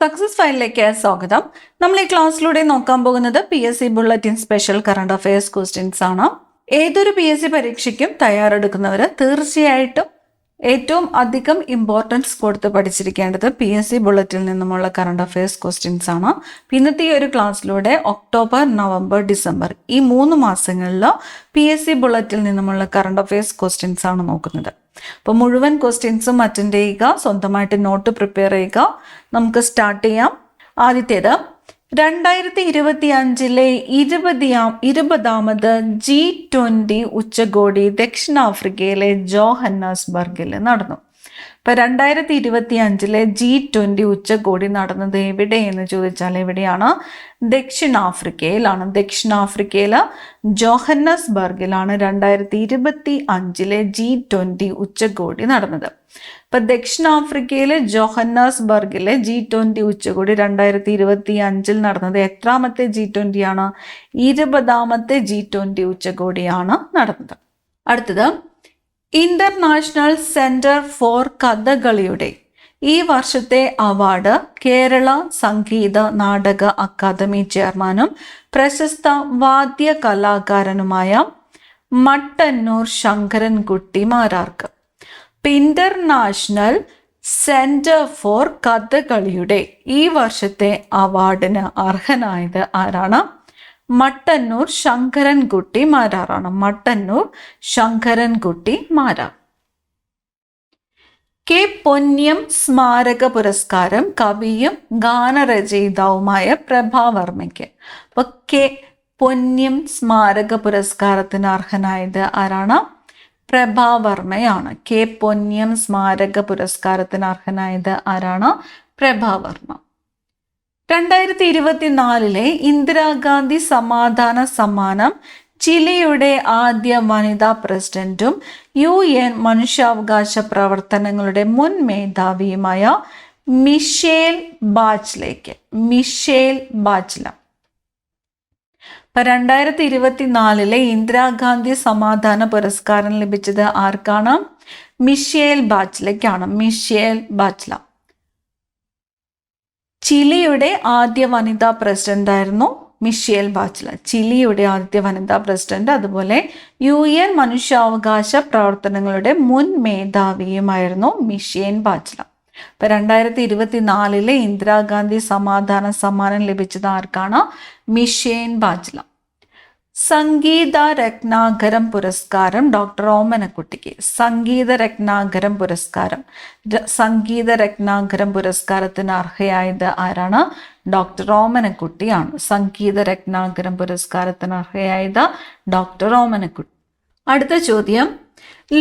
Success ഫയലിലേക്ക് സ്വാഗതം. നമ്മൾ ഈ ക്ലാസ്സിലൂടെ നോക്കാൻ പോകുന്നത് PSC bulletin special current affairs questions ആണ്. ഏതൊരു PSC പരീക്ഷയ്ക്കും തയ്യാറെടുക്കുന്നവർ തീർച്ചയായിട്ടും ഏറ്റവും അധികം ഇമ്പോർട്ടൻസ് കൊടുത്ത് പഠിച്ചിരിക്കേണ്ടത് PSC ബുള്ളറ്റിൽ നിന്നുമുള്ള കറണ്ട് അഫയേഴ്സ് ക്വസ്റ്റ്യൻസ് ആണ്. ഇന്നത്തെ ഈ ഒരു ക്ലാസ്സിലൂടെ ഒക്ടോബർ, നവംബർ, ഡിസംബർ ഈ 3 മാസങ്ങളിൽ PSC ബുള്ളറ്റിൽ നിന്നുമുള്ള കറണ്ട് അഫയേഴ്സ് ക്വസ്റ്റ്യൻസ് ആണ് നോക്കുന്നത്. അപ്പോൾ മുഴുവൻ ക്വസ്റ്റ്യൻസും അറ്റൻഡ് ചെയ്യുക, സ്വന്തമായിട്ട് നോട്ട് പ്രിപ്പയർ ചെയ്യുക. നമുക്ക് സ്റ്റാർട്ട് ചെയ്യാം. ആദ്യത്തേത് 2025 20ാമത് G20 ഉച്ചകോടി ദക്ഷിണാഫ്രിക്കയിലെ ജോഹന്നാസ്ബർഗിൽ നടന്നു. ഇപ്പം 2025 G20 ഉച്ചകോടി നടന്നത് എവിടെയെന്ന് ചോദിച്ചാൽ എവിടെയാണ്? ദക്ഷിണാഫ്രിക്കയിലാണ്. ദക്ഷിണാഫ്രിക്കയിൽ ജോഹന്നസ്ബർഗിലാണ് 2025 G20 ഉച്ചകോടി നടന്നത്. ഇപ്പം ദക്ഷിണാഫ്രിക്കയിലെ ജോഹന്നാസ്ബർഗിലെ G20 ഉച്ചകോടി 2025 നടന്നത് എത്രാമത്തെ G20 ആണ്? 20ാമത്തെ G20 ഉച്ചകോടിയാണ് നടന്നത്. അടുത്തത് ഇന്റർനാഷണൽ സെന്റർ ഫോർ കഥകളിയുടെ ഈ വർഷത്തെ അവാർഡ് കേരള സംഗീത നാടക അക്കാദമി ചെയർമാനും പ്രശസ്ത വാദ്യ കലാകാരനുമായ മട്ടന്നൂർ ശങ്കരൻകുട്ടി മാരാർക്ക്. ഇന്റർനാഷണൽ സെന്റർ ഫോർ കഥകളിയുടെ ഈ വർഷത്തെ അവാർഡിന് അർഹനായത് ആരാണ്? മട്ടന്നൂർ ശങ്കരൻകുട്ടി മാരാറാണ്. മട്ടന്നൂർ ശങ്കരൻകുട്ടി മാരാർ. കെ പൊന്ന്യം സ്മാരക പുരസ്കാരം കവിയും ഗാനരചയിതാവുമായ പ്രഭാവർമ്മയ്ക്ക്. അപ്പൊ കെ പൊന്ന്യം സ്മാരക പുരസ്കാരത്തിന് അർഹനായത് ആരാണ്? പ്രഭാവർമ്മയാണ്. കെ പൊന്ന്യം സ്മാരക പുരസ്കാരത്തിന് അർഹനായത് ആരാണ്? പ്രഭാവർമ്മ. 2024 ഇന്ദിരാഗാന്ധി സമാധാന സമ്മാനം ചിലിയുടെ ആദ്യ വനിതാ പ്രസിഡന്റും UN മനുഷ്യാവകാശ പ്രവർത്തനങ്ങളുടെ മുൻ മേധാവിയുമായ മിഷേൽ ബാച്ലെയ്ക്ക്. മിഷേൽ ബാച്ല. ഇപ്പം 2024 ഇന്ദിരാഗാന്ധി സമാധാന പുരസ്കാരം ലഭിച്ചത് ആർക്കാണ്? മിഷേൽ ബാച്ലെയ്ക്കാണ്. മിഷേൽ ബാച്ല ചിലിയുടെ ആദ്യ വനിതാ പ്രസിഡന്റ് ആയിരുന്നു മിഷേൽ ബാച്ല. ചിലിയുടെ ആദ്യ വനിതാ പ്രസിഡന്റ്, അതുപോലെ UN മനുഷ്യാവകാശ പ്രവർത്തനങ്ങളുടെ മുൻ മേധാവിയുമായിരുന്നു മിഷേൽ ബാച്ല. ഇപ്പം 2024 ഇന്ദിരാഗാന്ധി സമാധാന സമ്മാനം ലഭിച്ചത് ആർക്കാണ്? മിഷേൽ ബാച്ല. സംഗീത രത്നാകരം പുരസ്കാരം ഡോക്ടർ ഓമനക്കുട്ടിക്ക്. സംഗീത രത്നാകരം പുരസ്കാരം. സംഗീത രത്നാകരം പുരസ്കാരത്തിന് അർഹയായത് ആരാണ്? ഡോക്ടർ ഓമനക്കുട്ടിയാണ്. സംഗീത രത്നാകരം പുരസ്കാരത്തിന് അർഹയായത് ഡോക്ടർ ഓമനക്കുട്ടി. അടുത്ത ചോദ്യം,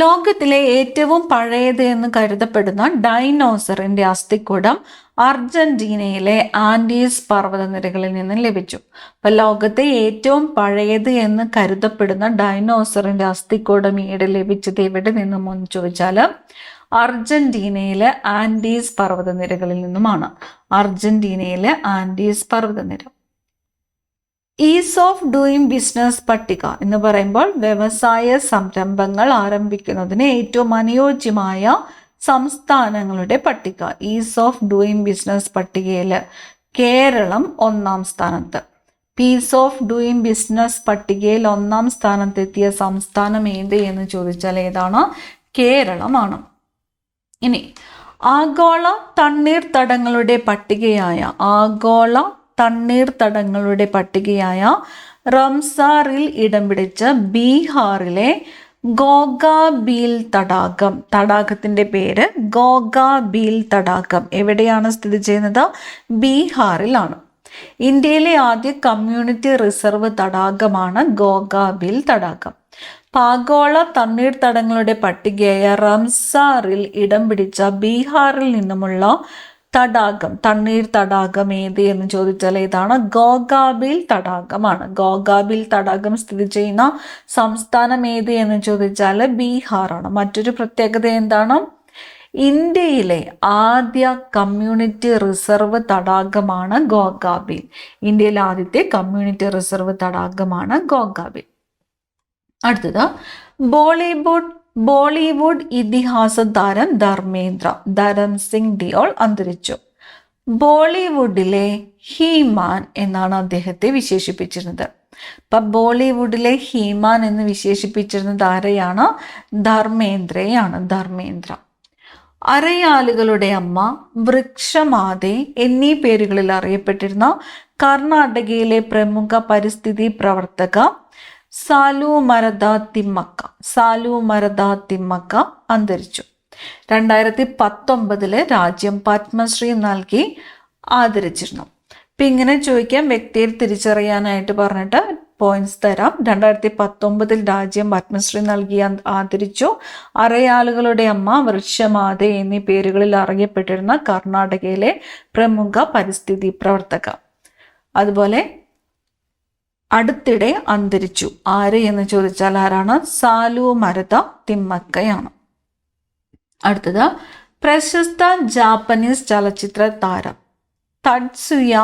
ലോകത്തിലെ ഏറ്റവും പഴയത് എന്ന് കരുതപ്പെടുന്ന ഡൈനോസറിന്റെ അസ്ഥികൂടം അർജന്റീനയിലെ ആൻഡീസ് പർവ്വതനിരകളിൽ നിന്നും ലഭിച്ചു. അപ്പൊ ലോകത്തെ ഏറ്റവും പഴയത് എന്ന് കരുതപ്പെടുന്ന ഡൈനോസറിന്റെ അസ്ഥികൂടം ഈയിടെ ലഭിച്ചത് എവിടെ നിന്നും എന്ന് ചോദിച്ചാൽ അർജന്റീനയിലെ ആൻഡീസ് പർവ്വതനിരകളിൽ നിന്നുമാണ്. അർജന്റീനയിലെ ആൻഡീസ് പർവ്വതനിര. ഈസ് ഓഫ് ഡൂയിങ് ബിസിനസ് പട്ടിക എന്ന് പറയുമ്പോൾ വ്യവസായ സംരംഭങ്ങൾ ആരംഭിക്കുന്നതിന് ഏറ്റവും അനുയോജ്യമായ സംസ്ഥാനങ്ങളുടെ പട്ടിക. ഈസ് ഓഫ് ഡൂയിങ് ബിസിനസ് പട്ടികയിൽ കേരളം 1ാം സ്ഥാനത്ത്. പീസ് ഓഫ് ഡൂയിങ് ബിസിനസ് പട്ടികയിൽ 1ാം സ്ഥാനത്തെത്തിയ സംസ്ഥാനം ഏത് എന്ന് ചോദിച്ചാൽ ഏതാണ്? കേരളമാണ്. ഇനി ആഗോള തണ്ണീർത്തടങ്ങളുടെ പട്ടികയായ റംസാറിൽ ഇടം പിടിച്ച ബീഹാറിലെ ഗോഗാബീൽ തടാകം. തടാകത്തിന്റെ പേര് ഗോഗാബീൽ തടാകം. എവിടെയാണ് സ്ഥിതി ചെയ്യുന്നത്? ബീഹാറിലാണ്. ഇന്ത്യയിലെ ആദ്യ കമ്മ്യൂണിറ്റി റിസർവ് തടാകമാണ് ഗോഗാബീൽ തടാകം. ആഗോള തണ്ണീർത്തടങ്ങളുടെ പട്ടികയായ റംസാറിൽ ഇടം പിടിച്ച ബീഹാറിൽ നിന്നുമുള്ള തണ്ണീർ തടാകം ഏത് എന്ന് ചോദിച്ചാൽ ഏതാണ്? ഗോഗാബീൽ തടാകമാണ്. ഗോഗാബീൽ തടാകം സ്ഥിതി ചെയ്യുന്ന സംസ്ഥാനം ഏത് എന്ന് ചോദിച്ചാൽ ബീഹാറാണ്. മറ്റൊരു പ്രത്യേകത എന്താണ്? ഇന്ത്യയിലെ ആദ്യ കമ്മ്യൂണിറ്റി റിസർവ് തടാകമാണ് ഗോഗാബീൽ. ഇന്ത്യയിലെ ആദ്യത്തെ കമ്മ്യൂണിറ്റി റിസർവ് തടാകമാണ് ഗോഗാബീൽ. അടുത്തത് ബോളിവുഡ് ഇതിഹാസ താരം ധർമ്മേന്ദ്ര ധരം സിംഗ് ഡിയോൾ അന്തരിച്ചു. ബോളിവുഡിലെ ഹീമാൻ എന്നാണ് അദ്ദേഹത്തെ വിശേഷിപ്പിച്ചിരുന്നത്. അപ്പൊ ബോളിവുഡിലെ ഹീമാൻ എന്ന് വിശേഷിപ്പിച്ചിരുന്നത് ആരെയാണ്? ധർമ്മേന്ദ്രയാണ്. ധർമ്മേന്ദ്ര. അരയാലുകളുടെ അമ്മ, വൃക്ഷമാതേ എന്നീ പേരുകളിൽ അറിയപ്പെട്ടിരുന്ന കർണാടകയിലെ പ്രമുഖ പരിസ്ഥിതി പ്രവർത്തക സാലുമരദ തിമ്മക്ക അന്തരിച്ചു. 2019 രാജ്യം പത്മശ്രീ നൽകി ആദരിച്ചിരുന്നു. ഇപ്പം ഇങ്ങനെ ചോദിക്കാം, വ്യക്തിയെ തിരിച്ചറിയാനായിട്ട് പറഞ്ഞിട്ട് പോയിന്റ്സ് തരാം. 2019 രാജ്യം പത്മശ്രീ നൽകി ആദരിച്ചു. അരയാലുകളുടെ അമ്മ, വൃക്ഷമാത എന്നീ പേരുകളിൽ അറിയപ്പെട്ടിരുന്ന കർണാടകയിലെ പ്രമുഖ പരിസ്ഥിതി പ്രവർത്തക. അതുപോലെ അടുത്തിടെ അന്തരിച്ചു. ആര് എന്ന് ചോദിച്ചാൽ ആരാണ്? സാലുമരദ തിമ്മക്കയാണ്. അടുത്തത് പ്രശസ്ത ജാപ്പനീസ് ചലച്ചിത്ര താരം തത്സുയ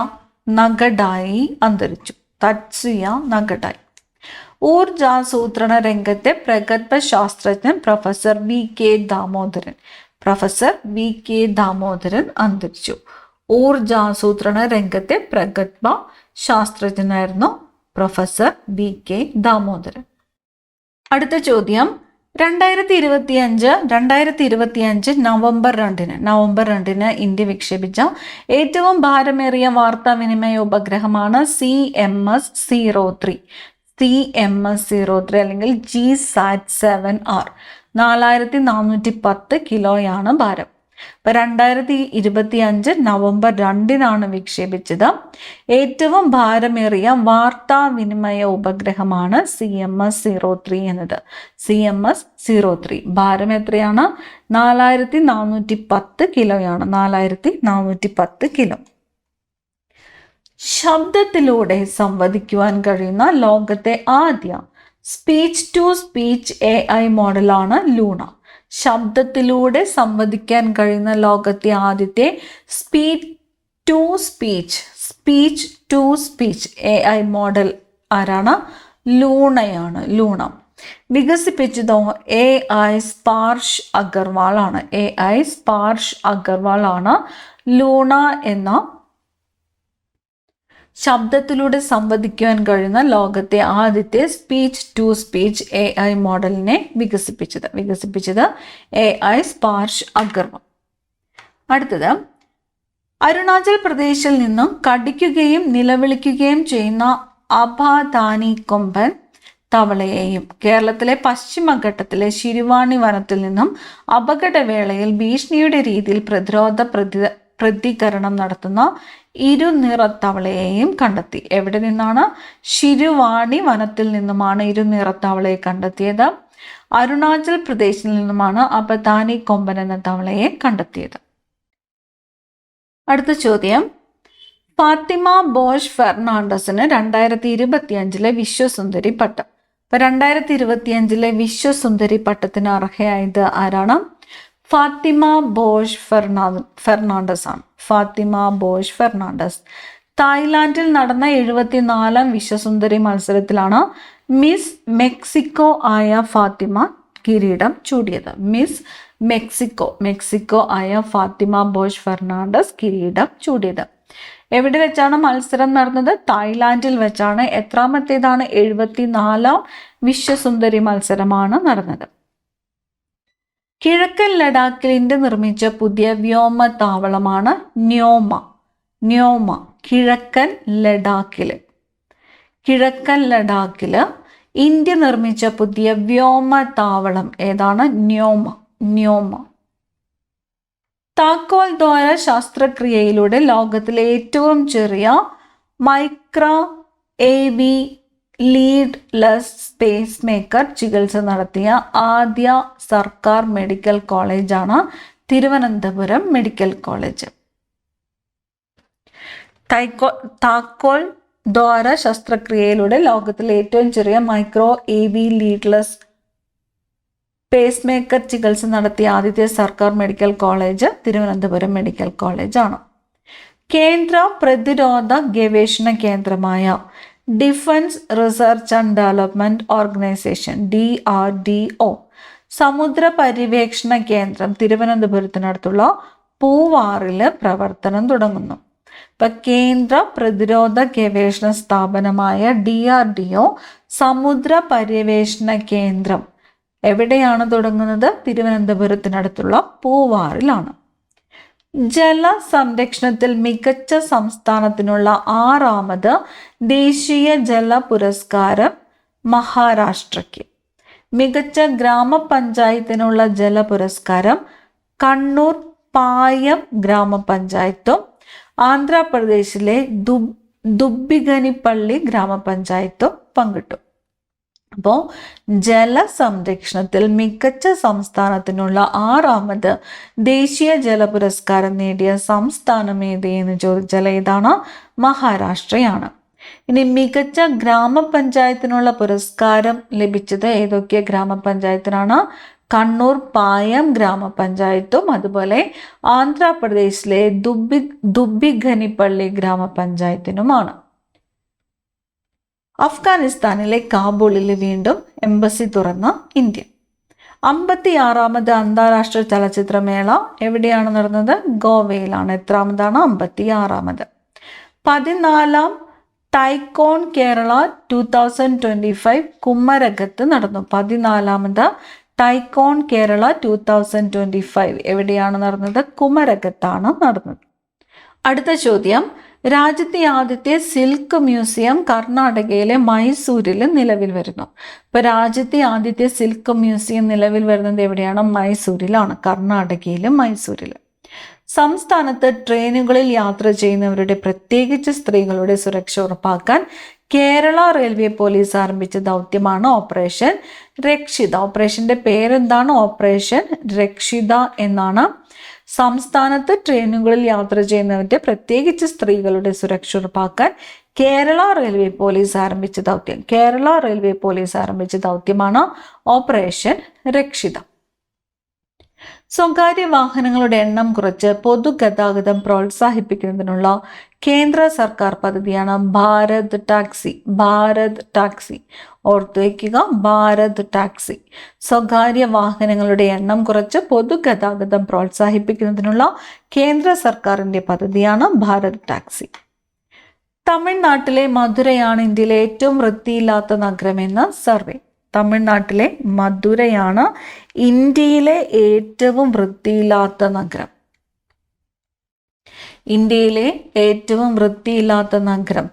നഗഡായി അന്തരിച്ചു. തത്സുയ നഗഡായി. ഊർജാസൂത്രണ രംഗത്തെ പ്രഗത്ഭ ശാസ്ത്രജ്ഞൻ പ്രൊഫസർ വി കെ ദാമോദരൻ അന്തരിച്ചു. ഊർജാസൂത്രണ രംഗത്തെ പ്രഗത്ഭ ശാസ്ത്രജ്ഞനായിരുന്നു പ്രൊഫസർ വി കെ ദാമോദരൻ. അടുത്ത ചോദ്യം, 2025 നവംബർ 2 ഇന്ത്യ വിക്ഷേപിച്ച ഏറ്റവും ഭാരമേറിയ വാർത്താവിനിമയ ഉപഗ്രഹമാണ് CMS-03 അല്ലെങ്കിൽ GSAT-7R. 4410 കിലോയാണ് ഭാരം. ഇപ്പം 2025 നവംബർ 2 വിക്ഷേപിച്ചത്. ഏറ്റവും ഭാരമേറിയ വാർത്താവിനിമയ ഉപഗ്രഹമാണ് CMS-03 എന്നത്. CMS-03 ഭാരം എത്രയാണ്? 4410 കിലോയാണ്. 4410 കിലോ. ശബ്ദത്തിലൂടെ സംവദിക്കുവാൻ കഴിയുന്ന ലോകത്തെ ആദ്യ സ്പീച്ച് ടു സ്പീച്ച് AI മോഡലാണ് ലൂണ. ശബ്ദത്തിലൂടെ സംവദിക്കാൻ കഴിയുന്ന ലോകത്തെ ആദ്യത്തെ speech to speech AI model ആരാണ്? ലൂണയാണ്. ലൂണ. വികസിപ്പിച്ചതോ AI സ്പാർഷ് അഗർവാൾ ആണ്. ലൂണ എന്ന ശബ്ദത്തിലൂടെ സംവദിക്കുവാൻ കഴിയുന്ന ലോകത്തെ ആദ്യത്തെ സ്പീച്ച് ടു സ്പീച്ച് AI മോഡലിനെ വികസിപ്പിച്ചത് AI സ്പാർഷ് അഗർവാൾ. അടുത്തത്, അരുണാചൽ പ്രദേശിൽ നിന്നും കടിക്കുകയും നിലവിളിക്കുകയും ചെയ്യുന്ന അബാധാനി കൊമ്പൻ തവളയെയും കേരളത്തിലെ പശ്ചിമഘട്ടത്തിലെ ശിരുവാണി വനത്തിൽ നിന്നും അപകടവേളയിൽ ഭീഷണിയുടെ രീതിയിൽ പ്രതികരണം നടത്തുന്ന ഇരുനിറത്തവളയെയും കണ്ടെത്തി. എവിടെ നിന്നാണ്? ശിരുവാണി വനത്തിൽ നിന്നുമാണ് ഇരുനിറത്തവളയെ കണ്ടെത്തിയത്. അരുണാചൽ പ്രദേശിൽ നിന്നുമാണ് അബദാനി കൊമ്പൻ എന്ന തവളയെ കണ്ടെത്തിയത്. അടുത്ത ചോദ്യം, ഫാത്തിമ ബോഷ് ഫെർണാണ്ടസിന് 2025 വിശ്വസുന്ദരി പട്ടം. ഇപ്പൊ 2025 വിശ്വസുന്ദരി പട്ടത്തിന് അർഹയായത് ആരാണ്? ഫാത്തിമ ബോഷ് ഫെർണാണ്ടസ് ആണ്. Fathima Bosch Fernandez. തായ്ലാൻഡിൽ നടന്ന 74ാം വിശ്വസുന്ദരി മത്സരത്തിലാണ് മിസ് മെക്സിക്കോ ആയ ഫാത്തിമ കിരീടം ചൂടിയത്. മിസ് മെക്സിക്കോ ആയ ഫാത്തിമ ബോഷ് ഫെർണാണ്ടസ് കിരീടം ചൂടിയത്. എവിടെ വെച്ചാണ് മത്സരം നടന്നത്? തായ്ലാൻഡിൽ വെച്ചാണ്. എത്രാമത്തേതാണ്? 74ാം വിശ്വസുന്ദരി മത്സരമാണ് നടന്നത്. കിഴക്കൻ ലഡാക്കിൽ ഇന്ത്യ നിർമ്മിച്ച പുതിയ വ്യോമതാവളമാണ് ന്യോമ. കിഴക്കൻ ലഡാക്കില് ഇന്ത്യ നിർമ്മിച്ച പുതിയ വ്യോമതാവളം ഏതാണ്? ന്യോമ. താക്കോൽ ദ്വാര ശസ്ത്രക്രിയയിലൂടെ ലോകത്തിലെ ഏറ്റവും ചെറിയ micro AV leadless space maker ചികിത്സ നടത്തിയ ആദ്യ സർക്കാർ മെഡിക്കൽ കോളേജാണ് തിരുവനന്തപുരം മെഡിക്കൽ കോളേജ്. താക്കോൽ ദ്വാര ശസ്ത്രക്രിയയിലൂടെ ലോകത്തിലെ ഏറ്റവും ചെറിയ micro AV leadless pace maker ചികിത്സ നടത്തിയ ആദ്യത്തെ സർക്കാർ മെഡിക്കൽ കോളേജ് തിരുവനന്തപുരം മെഡിക്കൽ കോളേജാണ്. കേന്ദ്ര പ്രതിരോധ ഗവേഷണ കേന്ദ്രമായ defence research and development organisation DRDO സമുദ്ര പര്യവേക്ഷണ കേന്ദ്രം തിരുവനന്തപുരത്തിനടുത്തുള്ള പൂവാറിൽ പ്രവർത്തനം തുടങ്ങുന്നു. ഇപ്പൊ കേന്ദ്ര പ്രതിരോധ ഗവേഷണ സ്ഥാപനമായ DRDO സമുദ്ര പര്യവേഷണ കേന്ദ്രം എവിടെയാണ് തുടങ്ങുന്നത്? തിരുവനന്തപുരത്തിനടുത്തുള്ള പൂവാറിലാണ്. ജല സംരക്ഷണത്തിൽ മികച്ച സംസ്ഥാനത്തിനുള്ള 6ാമത് ദേശീയ ജല പുരസ്കാരം മഹാരാഷ്ട്രയ്ക്ക്. മികച്ച ഗ്രാമപഞ്ചായത്തിനുള്ള ജല പുരസ്കാരം കണ്ണൂർ പായം ഗ്രാമപഞ്ചായത്തും ആന്ധ്രാപ്രദേശിലെ ദുബ്ബിഗനിപ്പള്ളി ഗ്രാമപഞ്ചായത്തും പങ്കിട്ടു. അപ്പോൾ ജലസംരക്ഷണത്തിൽ മികച്ച സംസ്ഥാനത്തിനുള്ള 6ാമത് ദേശീയ ജല പുരസ്കാരം നേടിയ സംസ്ഥാനം ഏത് എന്ന് ചോദിച്ചാൽ ഏതാണ്? മഹാരാഷ്ട്രയാണ്. ഇനി മികച്ച ഗ്രാമപഞ്ചായത്തിനുള്ള പുരസ്കാരം ലഭിച്ചത് ഏതൊക്കെ ഗ്രാമപഞ്ചായത്തിനാണ്? കണ്ണൂർ പായം ഗ്രാമപഞ്ചായത്തും അതുപോലെ ആന്ധ്രാപ്രദേശിലെ ദുബ്ബിഗനിപ്പള്ളി ഗ്രാമപഞ്ചായത്തിനുമാണ്. അഫ്ഗാനിസ്ഥാനിലെ കാബൂളിൽ വീണ്ടും എംബസി തുറന്ന ഇന്ത്യ. 56ാമത് അന്താരാഷ്ട്ര ചലച്ചിത്രമേള എവിടെയാണ് നടന്നത്? ഗോവയിലാണ്. എത്രാമതാണ്? 56ാമത്. 14ാം ടൈക്കോൺ കേരള 2025 കുമരകത്ത് നടന്നു. 14ാമത് ടൈക്കോൺ കേരള 2025 എവിടെയാണ് നടന്നത്? കുമരകത്താണ് നടന്നത്. അടുത്ത ചോദ്യം, രാജ്യത്തെ ആദ്യത്തെ സിൽക്ക് മ്യൂസിയം കർണാടകയിലെ മൈസൂരിൽ നിലവിൽ വരുന്നു. ഇപ്പൊ രാജ്യത്തെ ആദ്യത്തെ സിൽക്ക് മ്യൂസിയം നിലവിൽ വരുന്നത് എവിടെയാണ്? മൈസൂരിലാണ്. കർണാടകയിലും മൈസൂരിൽ. സംസ്ഥാനത്ത് ട്രെയിനുകളിൽ യാത്ര ചെയ്യുന്നവരുടെ പ്രത്യേകിച്ച് സ്ത്രീകളുടെ സുരക്ഷ ഉറപ്പാക്കാൻ കേരള റെയിൽവേ പോലീസ് ആരംഭിച്ച ദൗത്യമാണ് ഓപ്പറേഷൻ രക്ഷിത. ഓപ്പറേഷന്റെ പേരെന്താണ്? ഓപ്പറേഷൻ രക്ഷിത എന്നാണ്. സംസ്ഥാനത്ത് ട്രെയിനുകളിൽ യാത്ര ചെയ്യുന്നവരുടെ പ്രത്യേകിച്ച് സ്ത്രീകളുടെ സുരക്ഷ ഉറപ്പാക്കാൻ കേരള റെയിൽവേ പോലീസ് ആരംഭിച്ച ദൗത്യമാണ് ഓപ്പറേഷൻ രക്ഷിത. സ്വകാര്യ വാഹനങ്ങളുടെ എണ്ണം കുറച്ച് പൊതുഗതാഗതം പ്രോത്സാഹിപ്പിക്കുന്നതിനുള്ള കേന്ദ്ര സർക്കാർ പദ്ധതിയാണ് ഭാരത് ടാക്സി. ഓർത്തു വയ്ക്കുക, ഭാരത് ടാക്സി. സ്വകാര്യ വാഹനങ്ങളുടെ എണ്ണം കുറച്ച് പൊതുഗതാഗതം പ്രോത്സാഹിപ്പിക്കുന്നതിനുള്ള കേന്ദ്ര സർക്കാരിന്റെ പദ്ധതിയാണ് ഭാരത് ടാക്സി. തമിഴ്നാട്ടിലെ മധുരയാണ് ഇന്ത്യയിലെ ഏറ്റവും വൃത്തിയില്ലാത്ത നഗരമെന്ന സർവേ. തമിഴ്നാട്ടിലെ മധുരയാണ് ഇന്ത്യയിലെ ഏറ്റവും വൃത്തിയില്ലാത്ത നഗരം.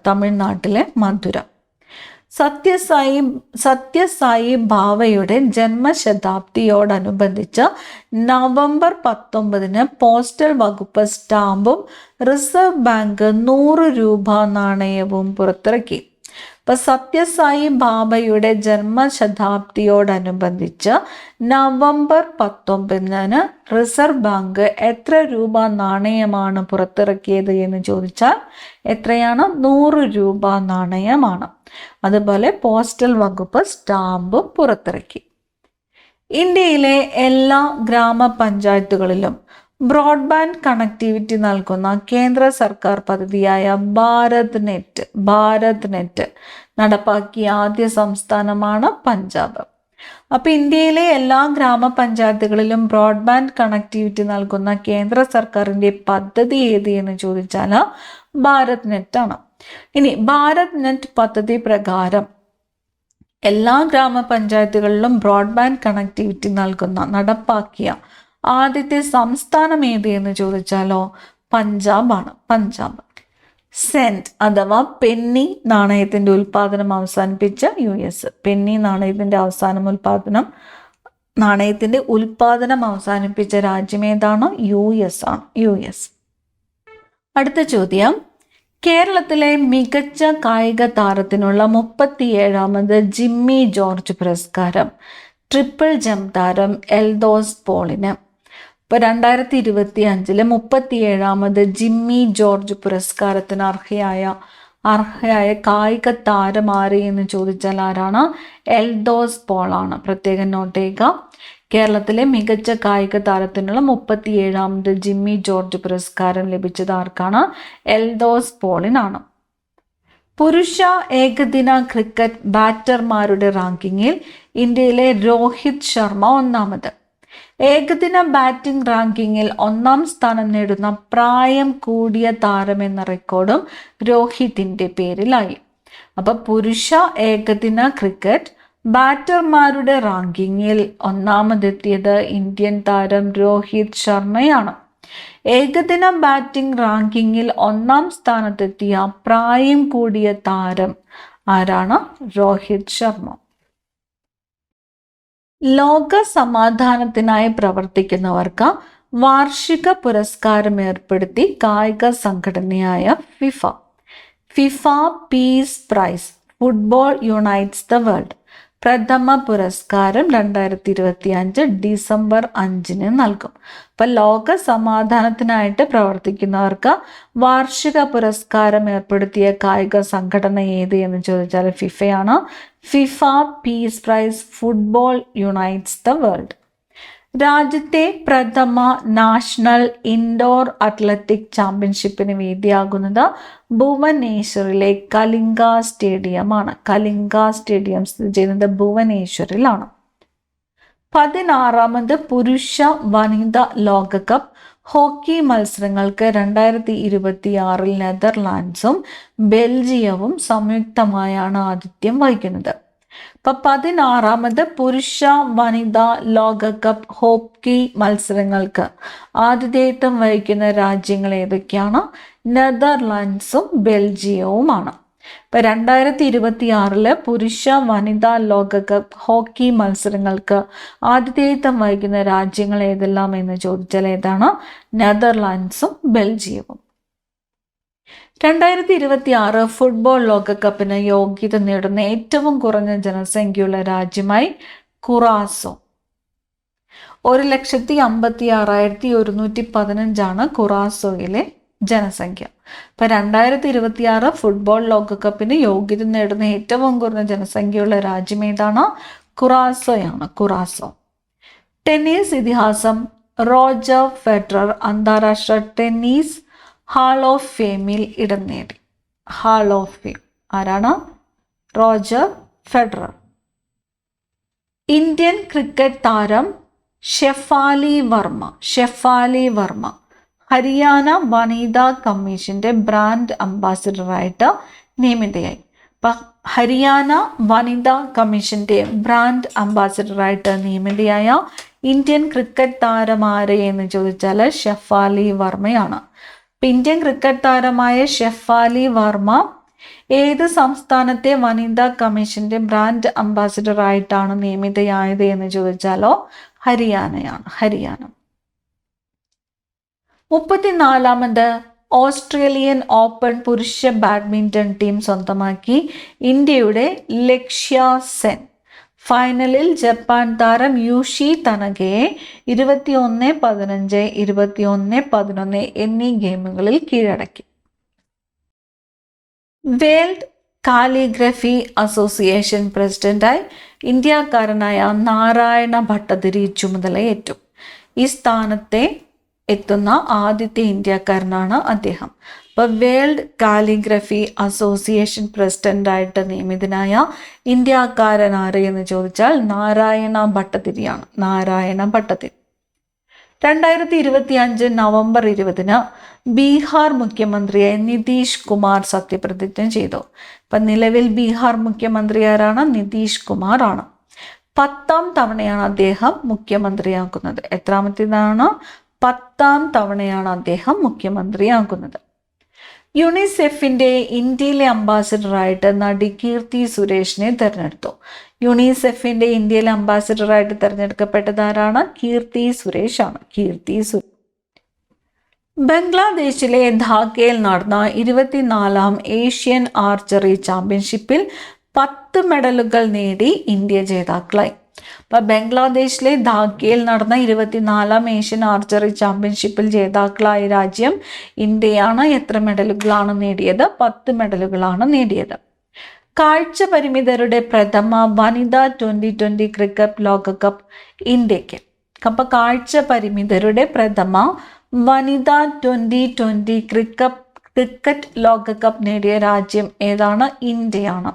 തമിഴ്നാട്ടിലെ മധുര. സത്യസായി ഭാവയുടെ ജന്മശതാബ്ദിയോടനുബന്ധിച്ച് നവംബർ 19 പോസ്റ്റൽ വകുപ്പ് സ്റ്റാമ്പും റിസർവ് ബാങ്ക് 100 രൂപ നാണയവും പുറത്തിറക്കി. ഇപ്പൊ സത്യസായി ബാബയുടെ ജന്മശതാബ്ദിയോടനുബന്ധിച്ച് നവംബർ 19 റിസർവ് ബാങ്ക് എത്ര രൂപ നാണയമാണ് പുറത്തിറക്കിയത് എന്ന് ചോദിച്ചാൽ എത്രയാണ്? 100 രൂപ നാണയമാണ്. അതുപോലെ പോസ്റ്റൽ വകുപ്പ് സ്റ്റാമ്പും പുറത്തിറക്കി. ഇന്ത്യയിലെ എല്ലാ ഗ്രാമപഞ്ചായത്തുകളിലും ബ്രോഡ്ബാൻഡ് കണക്ടിവിറ്റി നൽകുന്ന കേന്ദ്ര സർക്കാർ പദ്ധതിയായ ഭാരത് നെറ്റ് നടപ്പാക്കിയ ആദ്യ സംസ്ഥാനമാണ് പഞ്ചാബ്. അപ്പൊ ഇന്ത്യയിലെ എല്ലാ ഗ്രാമപഞ്ചായത്തുകളിലും ബ്രോഡ്ബാൻഡ് കണക്ടിവിറ്റി നൽകുന്ന കേന്ദ്ര സർക്കാരിന്റെ പദ്ധതി ഏത് എന്ന് ചോദിച്ചാൽ ഭാരത് നെറ്റ് ആണ്. ഇനി ഭാരത് നെറ്റ് പദ്ധതി പ്രകാരം എല്ലാ ഗ്രാമപഞ്ചായത്തുകളിലും ബ്രോഡ്ബാൻഡ് കണക്ടിവിറ്റി നടപ്പാക്കിയ ആദ്യത്തെ സംസ്ഥാനം ഏത് എന്ന് ചോദിച്ചാലോ പഞ്ചാബാണ്. പഞ്ചാബ്. സെന്റ് അഥവാ പെന്നി നാണയത്തിന്റെ ഉൽപാദനം അവസാനിപ്പിച്ച US. പെന്നി നാണയത്തിന്റെ ഉൽപാദനം അവസാനിപ്പിച്ച രാജ്യം ഏതാണ്? US ആണ്. US. അടുത്ത ചോദ്യം, കേരളത്തിലെ മികച്ച കായിക താരത്തിനുള്ള 37ാമത് ജിമ്മി ജോർജ് പുരസ്കാരം ട്രിപ്പിൾ ജംപ് താരം എൽദോസ് പോളിന്. ഇപ്പോൾ 2025 37ാമത് ജിമ്മി ജോർജ് പുരസ്കാരത്തിന് അർഹയായ കായിക താരം ആര് എന്ന് ചോദിച്ചാൽ ആരാണ്? എൽദോസ് പോളാണ്. പ്രത്യേകം നോട്ട് ചെയ്യുക. കേരളത്തിലെ മികച്ച കായിക താരത്തിനുള്ള 37ാമത് ജിമ്മി ജോർജ് പുരസ്കാരം ലഭിച്ചത് ആർക്കാണ്? എൽദോസ് പോളിനാണ്. പുരുഷ ഏകദിന ക്രിക്കറ്റ് ബാറ്റർമാരുടെ റാങ്കിങ്ങിൽ ഇന്ത്യയിലെ രോഹിത് ശർമ്മ 1ാമത്. ഏകദിന ബാറ്റിംഗ് റാങ്കിങ്ങിൽ 1-ാം സ്ഥാനം നേടുന്ന പ്രായം കൂടിയ താരം എന്ന റെക്കോർഡും രോഹിതിന്റെ പേരിലായി. അപ്പൊ പുരുഷ ഏകദിന ക്രിക്കറ്റ് ബാറ്റർമാരുടെ റാങ്കിങ്ങിൽ 1-ാമതെത്തിയത് ഇന്ത്യൻ താരം രോഹിത് ശർമ്മയാണ്. ഏകദിന ബാറ്റിംഗ് റാങ്കിങ്ങിൽ 1-ാം സ്ഥാനത്തെത്തിയ പ്രായം കൂടിയ താരം ആരാണ്? രോഹിത് ശർമ്മ. ലോക സമാധാനത്തിനായി പ്രവർത്തിക്കുന്നവർക്ക് വാർഷിക പുരസ്കാരം ഏർപ്പെടുത്തി കായിക സംഘടനയായ FIFA peace prize football unites the world പ്രഥമ പുരസ്കാരം 2025 ഡിസംബർ 5 നൽകും. അപ്പൊ ലോക സമാധാനത്തിനായിട്ട് പ്രവർത്തിക്കുന്നവർക്ക് വാർഷിക പുരസ്കാരം ഏർപ്പെടുത്തിയ കായിക സംഘടന ഏത് എന്ന് ചോദിച്ചാൽ ഫിഫയാണ്. FIFA peace prize football unites the world. രാജ്യത്തെ പ്രഥമ നാഷണൽ ഇൻഡോർ അത്ലറ്റിക് ചാമ്പ്യൻഷിപ്പിന് വേദിയാകുന്നത് ഭുവനേശ്വറിലെ കലിംഗ സ്റ്റേഡിയമാണ്. കലിംഗ സ്റ്റേഡിയം സ്ഥിതി ചെയ്യുന്നത് ഭുവനേശ്വറിലാണ്. 16ാമത് പുരുഷ വനിതാ ലോകകപ്പ് ഹോക്കി മത്സരങ്ങൾക്ക് 2026 നെതർലാൻഡ്സും ബെൽജിയവും സംയുക്തമായാണ് ആതിഥ്യം വഹിക്കുന്നത്. ഇപ്പൊ 16ാമത് പുരുഷ വനിതാ ലോകകപ്പ് ഹോക്കി മത്സരങ്ങൾക്ക് ആതിഥേയത്വം വഹിക്കുന്ന രാജ്യങ്ങൾ ഏതൊക്കെയാണ്? നെതർലാൻഡ്സും ബെൽജിയവുമാണ്. ഇപ്പൊ 2026 പുരുഷ വനിതാ ലോകകപ്പ് ഹോക്കി മത്സരങ്ങൾക്ക് ആതിഥേയത്വം വഹിക്കുന്ന രാജ്യങ്ങൾ ഏതെല്ലാം എന്ന് ചോദിച്ചാൽ ഏതാണ്? നെതർലാൻഡ്സും ബെൽജിയവും. 2026 ഫുട്ബോൾ ലോകകപ്പിന് യോഗ്യത നേടുന്ന ഏറ്റവും കുറഞ്ഞ ജനസംഖ്യയുള്ള രാജ്യമായി കുറാസോ. 1,56,115 കുറാസോയിലെ ജനസംഖ്യ. ഇപ്പൊ 2026 ഫുട്ബോൾ ലോകകപ്പിന് യോഗ്യത നേടുന്ന ഏറ്റവും കുറഞ്ഞ ജനസംഖ്യയുള്ള രാജ്യം ഏതാണ്? കുറാസോയാണ്. കുറാസോ. ടെന്നീസ് ഇതിഹാസം റോജർ ഫെഡറർ അന്താരാഷ്ട്ര ടെന്നീസ് ഹാൾ ഓഫ് ഫെയിമിൽ ഇടം നേടി. ഹാൾ ഓഫ് ഫെയിം ആരാണ്? Roger Federer. ഇന്ത്യൻ ക്രിക്കറ്റ് താരം ഷെഫാലി വർമ്മ ഹരിയാന വനിതാ കമ്മീഷന്റെ ബ്രാൻഡ് അംബാസിഡറായിട്ട് നിയമിതയായി. ഹരിയാന വനിതാ കമ്മീഷന്റെ ബ്രാൻഡ് അംബാസിഡറായിട്ട് നിയമിതയായ ഇന്ത്യൻ ക്രിക്കറ്റ് താരം ആര് എന്ന് ചോദിച്ചാൽ ഷെഫാലി വർമ്മയാണ്. ഇന്ത്യൻ ക്രിക്കറ്റ് താരമായ ഷെഫാലി വർമ്മ ഏത് സംസ്ഥാനത്തെ വനിതാ കമ്മീഷന്റെ ബ്രാൻഡ് അംബാസിഡർ ആയിട്ടാണ് നിയമിതയായത് എന്ന് ചോദിച്ചാലോ ഹരിയാനയാണ്. ഹരിയാന. 34ാമത് ഓസ്ട്രേലിയൻ ഓപ്പൺ പുരുഷ ബാഡ്മിന്റൺ ടീം സ്വന്തമാക്കി ഇന്ത്യയുടെ ലക്ഷ്യ സെൻ. ഫൈനലിൽ ജപ്പാൻ താരം യൂഷി തനകയെ 21-15, 21-11 എന്നീ ഗെയിമുകളിൽ കീഴടക്കി. വേൾഡ് കാലിഗ്രഫി അസോസിയേഷൻ പ്രസിഡന്റായി ഇന്ത്യക്കാരനായ നാരായണ ഭട്ടതിരി ചുമതലയേറ്റു. ഈ സ്ഥാനത്തെ എത്തുന്ന ആദ്യത്തെ ഇന്ത്യക്കാരനാണ് അദ്ദേഹം. അപ്പോൾ വേൾഡ് കാലിഗ്രഫി അസോസിയേഷൻ പ്രസിഡന്റായിട്ട് നിയമിതനായ ഇന്ത്യക്കാരൻ ആര് എന്ന് ചോദിച്ചാൽ നാരായണ ഭട്ടതിരിയാണ്. നാരായണ ഭട്ടതിരി. 2025 നവംബർ 20 ബീഹാർ മുഖ്യമന്ത്രിയായി നിതീഷ് കുമാർ സത്യപ്രതിജ്ഞ ചെയ്തു. ഇപ്പം നിലവിൽ ബീഹാർ മുഖ്യമന്ത്രി ആരാണ്? നിതീഷ് കുമാർ ആണ്. 10ാം തവണയാണ് അദ്ദേഹം മുഖ്യമന്ത്രിയാക്കുന്നത്. എത്രാമത്തേതാണ്? 10ാം തവണയാണ് അദ്ദേഹം മുഖ്യമന്ത്രിയാകുന്നത്. യുണിസെഫിന്റെ ഇന്ത്യയിലെ അംബാസിഡറായിട്ട് നടി കീർത്തി സുരേഷിനെ തെരഞ്ഞെടുത്തു. യുണിസെഫിന്റെ ഇന്ത്യയിലെ അംബാസിഡറായിട്ട് തെരഞ്ഞെടുക്കപ്പെട്ടത് ആരാണ്? കീർത്തി സുരേഷ് ആണ്. കീർത്തി സുരേഷ്. ബംഗ്ലാദേശിലെ ധാക്കയിൽ നടന്ന 24ാം ഏഷ്യൻ ആർച്ചറി ചാമ്പ്യൻഷിപ്പിൽ 10 മെഡലുകൾ നേടി ഇന്ത്യ ജേതാക്കളായി. അപ്പൊ ബംഗ്ലാദേശിലെ ധാക്കയിൽ നടന്ന 24ാം ഏഷ്യൻ ആർച്ചറി ചാമ്പ്യൻഷിപ്പിൽ ജേതാക്കളായ രാജ്യം ഇന്ത്യയാണ്. എത്ര മെഡലുകളാണ് നേടിയത്? 10 മെഡലുകളാണ് നേടിയത്. കാഴ്ച പരിമിതരുടെ പ്രഥമ വനിതാ 2020 ക്രിക്കറ്റ് ലോകകപ്പ് ഇന്ത്യക്ക്. അപ്പൊ കാഴ്ച പരിമിതരുടെ പ്രഥമ വനിതാ 2020 ക്രിക്കറ്റ് ലോകകപ്പ് നേടിയ രാജ്യം ഏതാണ്? ഇന്ത്യയാണ്.